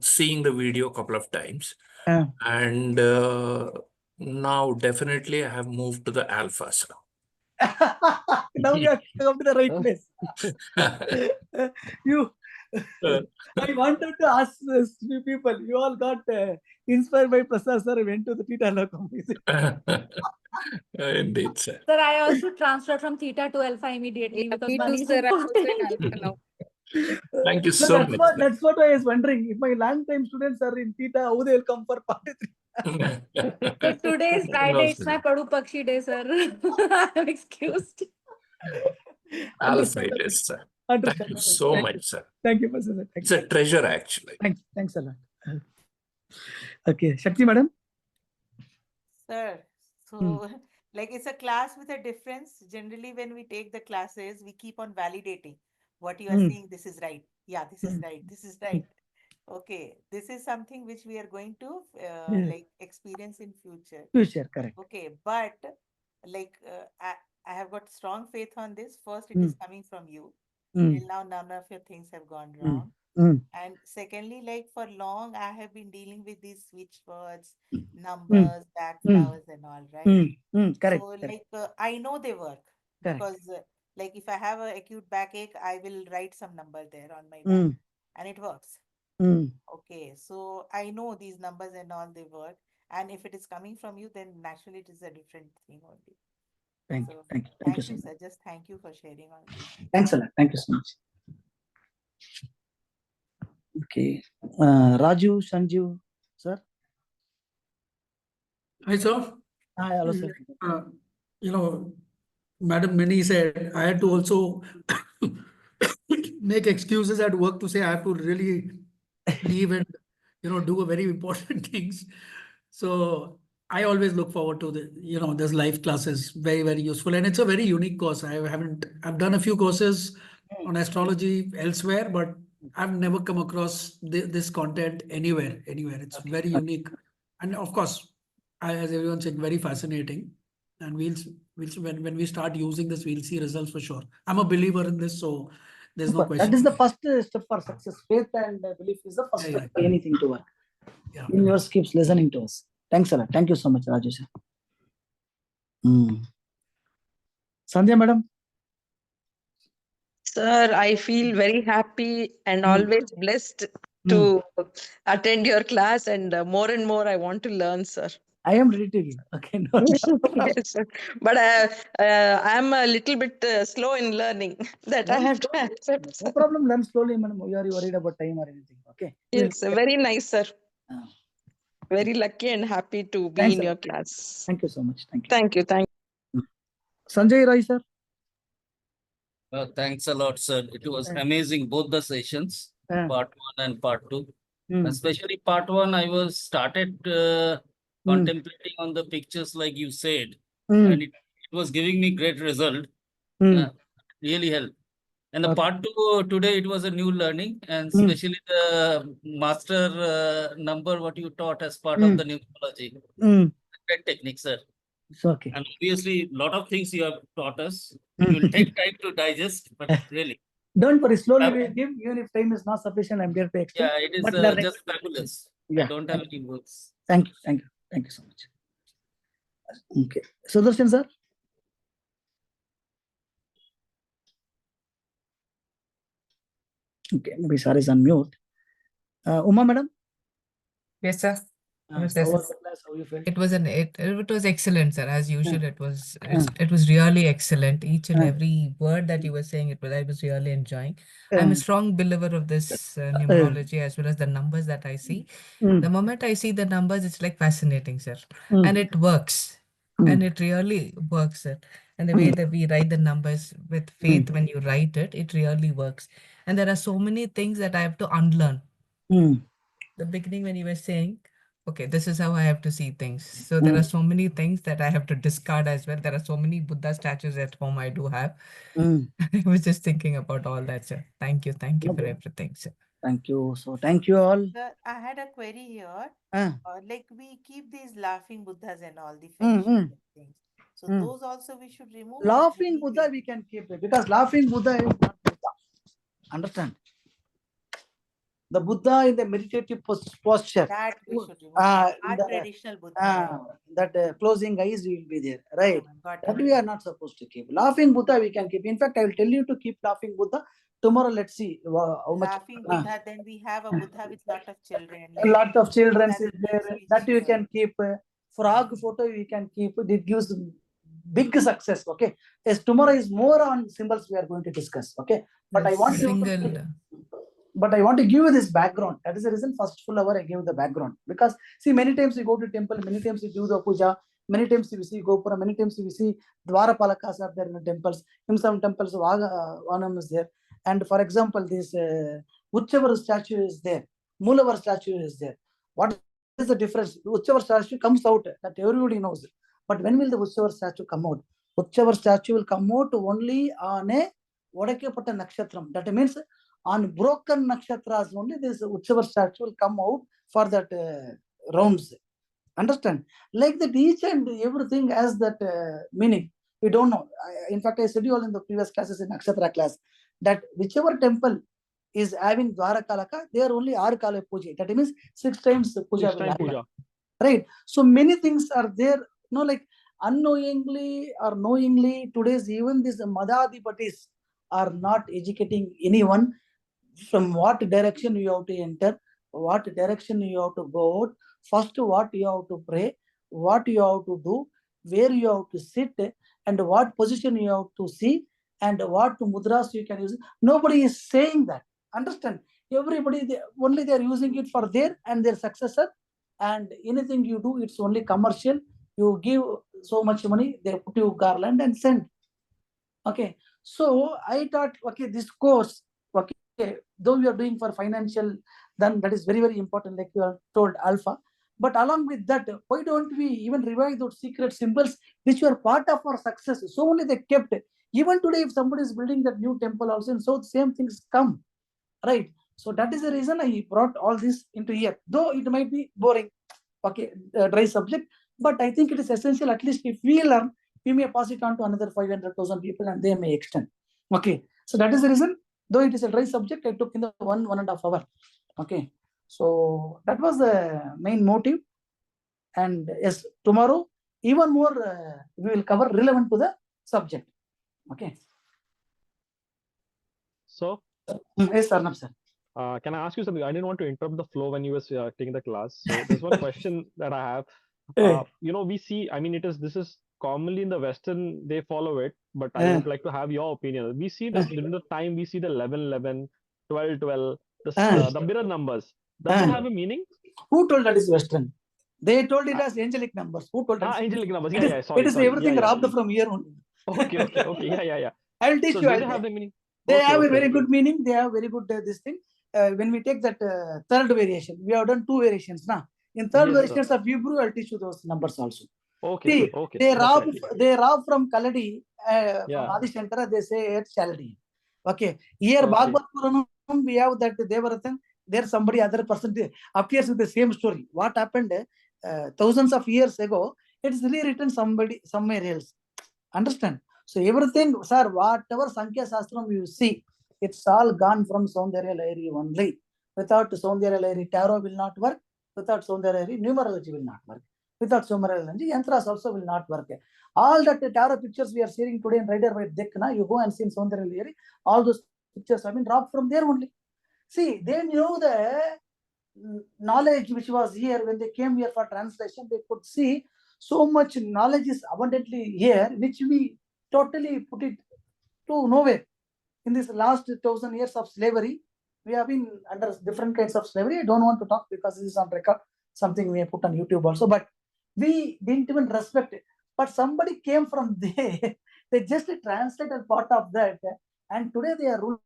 seeing the video a couple of times. And now definitely I have moved to the alpha, sir. Now you have come to the right place. I wanted to ask few people. You all got inspired by Prasad sir. Went to the Theta Locum. Indeed, sir. Sir, I also transferred from theta to alpha immediately because Me too, money is sir. I'm also in important. alpha now. Thank you so much. That's what I was wondering. If my long time students are in Theta, how they will come for part 3? So today is Friday. It's my Padu Pakshi day, sir. I'm excused. Alpha it is, sir. Thank you so much, sir. Thank you, Prasad sir. It's a treasure, actually. Thanks a lot. Okay, Shakti madam. Sir, so like it's a class with a difference. Generally, when we take the classes, we keep on validating what you are saying. This is right. Yeah, this is right. This is right. Okay, this is something which we are going to like experience in future. Future, correct. Okay, but like I have got strong faith on this. First, it is coming from you. Till now, none of your things have gone wrong. And secondly, like for long, I have been dealing with these switch words, numbers, backflowers, and all, right? Correct. So, like, I know they work because, like, if I have an acute backache, I will write some number there on my back, and it works. Okay, so I know these numbers and all they work, and if it is coming from you, then naturally it is a different thing only. Thank you so much. Sir. Just thank you for sharing all this. Thanks a lot. Thank you so much. Okay, Raju, Sanju, sir. Hi, sir. Hi, hello, sir. Madam Mini said I had to also make excuses at work to say I have to really leave and do a very important things. So I always look forward to this live classes. Very, very useful, and it's a very unique course. I've done a few courses on astrology elsewhere, but I've never come across this content anywhere. It's very unique, and of course, as everyone said, very fascinating. And when we start using this, we'll see results for sure. I'm a believer in this, so there's no question. That is the first step for success. Faith and belief is the first step for anything to work. Universe keeps listening to us. Thanks a lot. Thank you so much, Raju sir. Sandhya madam. Sir, I feel very happy and always blessed to attend your class, and more I want to learn, sir. I am ready to give. Okay, no. Yes, sir. But I'm a little bit slow in learning. That I have to accept. No problem. Learn slowly, madam. You are worried about time or anything. Okay. Yes, very nice, sir. Very lucky and happy to be in your class. Thank you so much. Thank you. Thank you. Thank you. Sanjay Roy, sir. Thanks a lot, sir. It was amazing, both the sessions, part 1 and part 2. Especially part 1, I was started contemplating on the pictures like you said, and it was giving me great result. Really helped. And the part 2 today, it was a new learning, and especially the master number what you taught as part of the numerology. Great technique, sir. It's okay. And obviously, a lot of things you have taught us. It will take time to digest, but really. Don't worry, slowly we give. Even if time is not sufficient, I'm there to explain. Yeah, it is just fabulous. Yeah. I don't have any words. Thank you. Thank you. Thank you so much. Okay. Sudarshan, sir. Okay, maybe sir is on mute. Uma, madam. Yes, sir. How was the class? How you felt? It was excellent, sir. As usual, it was really excellent. Each and every word that you were saying, I was really enjoying. I'm a strong believer of this numerology as well as the numbers that I see. The moment I see the numbers, it's like fascinating, sir, and it works, and it really works, sir. And the way that we write the numbers with faith, when you write it, it really works. And there are so many things that I have to unlearn. The beginning when you were saying, okay, this is how I have to see things. So there are so many things that I have to discard as well. There are so many Buddha statues at home I do have. I was just thinking about all that, sir. Thank you. Thank you for everything, sir. Thank you. So thank you all. Sir, I had a query here. Like we keep these laughing Buddhas and all the things. So those also we should remove. Laughing Buddha we can keep it because laughing Buddha is not Buddha. Understand? The Buddha in the meditative posture. That we should remove. Our traditional Buddha. That closing eyes will be there, right? That we are not supposed to keep. Laughing Buddha we can keep. In fact, I will tell you to keep laughing Buddha. Tomorrow, let's see how much. Laughing Buddha, then we have a Buddha with lot of children. A lot of children is there. That you can keep. Frog photo you can keep. It gives big success. Okay. Yes, tomorrow is more on symbols we are going to discuss. Okay. But I want I want to give you this background. That is the reason first full hour I gave the background. Because see, many times we go to temple, many times we do the puja, many times we see Gopura, many times we see Dwarapalakas are there in the temples. In some temples, Vanam is there. And for example, this Uchavar statue is there. Mulavar statue is there. What is the difference? The Uchavar statue comes out, that everybody knows it. But when will the Uchavar statue come out? Uchavar statue will come out only on a Vadakepata Nakshatram. That means on broken nakshatras only this Uchavar statue will come out for that rounds. Understand? Like that each and everything has that meaning. We don't know. In fact, I said you all in the previous classes in Nakshatra class that whichever temple is having Dwarakalaka, they are only Kala Puja. That means 6 times puja. Right? So many things are there, like unknowingly or knowingly, today's even these Madhadipatis are not educating anyone from what direction you have to enter, what direction you have to go out, first what you have to pray, what you have to do, where you have to sit, and what position you have to see, and what mudras you can use. Nobody is saying that. Understand? Everybody, only they are using it for their and their successor, and anything you do, it's only commercial. You give so much money, they put you garland and send. Okay. So I thought, okay, this course, okay, though we are doing for financial, then that is very, very important, like you are told alpha. But along with that, why don't we even revive those secret symbols which were part of our success? So only they kept it. Even today, if somebody is building that new temple also, and so same things come, right? So that is the reason I brought all this into here. Though it might be boring, okay, dry subject, but I think it is essential. At least if we learn, we may pass it on to another 500,000 people, and they may extend. Okay, so that is the reason. Though it is a dry subject, I took in the 1.5 hours. Okay, so that was the main motive. And yes, tomorrow even more we will cover relevant to the subject. Okay. So, yes, Arnab sir. Can I ask you something? I didn't want to interrupt the flow when you were taking the class. So there's one question that I have. We see, I mean, this is commonly in the Western, they follow it, but I would like to have your opinion. We see this during the time, we see the 11, 11, 12, 12, the mirror numbers. Does it have a meaning? Who told that is Western? They told it as angelic numbers. Who told that? Angelic numbers. It is everything robbed from here only. Okay. Yeah. I will teach so you. Does it have the meaning? They have a very good meaning. They have very good this thing. When we take that third variation, we have done 2 variations now. In third variations of Hebrew, I'll teach you those numbers also. Okay. They rob from Kaladi, from Adi Shankara, they say it's Chaladi. Okay. Here, Bhagavad Puranam, we have that Devarathan. There somebody, other person appears with the same story. What happened thousands of years ago, it's really written somewhere else. Understand? So everything, sir, whatever Sankhya Shastram you see, it's all gone from Saundarya Lahiri only. Without Saundarya Lahiri, tarot will not work. Without Saundarya Lahiri, numerology will not work. Without Saundarya Lahiri, yantras also will not work. All that tarot pictures we are seeing today in Rider White deck, you go and see in Saundarya Lahiri, all those pictures have been dropped from there only. See, they knew the knowledge which was here when they came here for translation. They could see so much knowledge is abundantly here, which we totally put it to nowhere. In this last 1,000 years of slavery, we have been under different kinds of slavery. I don't want to talk because this is on record, something we have put on YouTube also, but we didn't even respect it. But somebody came from there, they just translated part of that, and today they are ruling.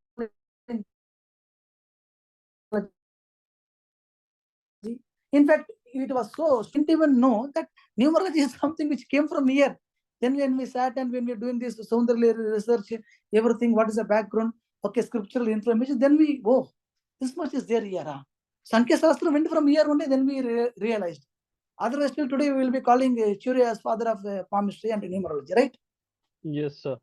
In fact, it was so, didn't even know that numerology is something which came from here. Then when we sat and when we are doing this Saundarya research, everything, what is the background, okay, scriptural information, then we, this much is there here. Sankhya Shastra went from here only, then we realized. Otherwise, till today, we will be calling Churya as father of palmistry and numerology, right? Yes, sir.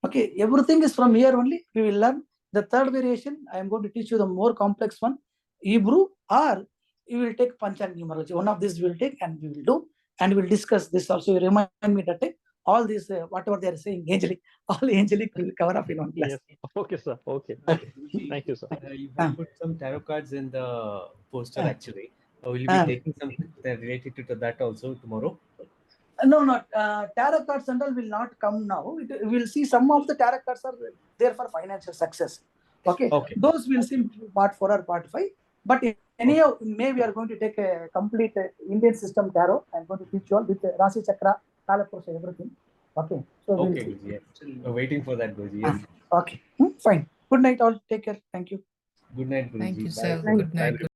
Okay, everything is from here only. We will learn. The third variation, I am going to teach you the more complex one, Hebrew, or you will take Panchang numerology. One of these we will take and we will do, and we will discuss this also. You remind me that all these, whatever they are saying, angelic, all angelic will cover up in one class. Yes. Okay, sir. Okay. Thank you, sir. You have put some tarot cards in the poster actually. Will you be taking something related to that also tomorrow? No, tarot cards and all will not come now. We will see some of the tarot cards are there for financial success. Okay. Those we'll see part 4 or part 5. But anyhow, May we are going to take a complete Indian system tarot. I'm going to teach you all with Rasi Chakra, Kala Purusha, everything. Okay. So okay, Guruji, yes. We're waiting for that, Guruji. Yes. Okay. Fine. Good night all. Take care. Thank you. Good night, Guruji. Thank you, Bye. sir. Good night.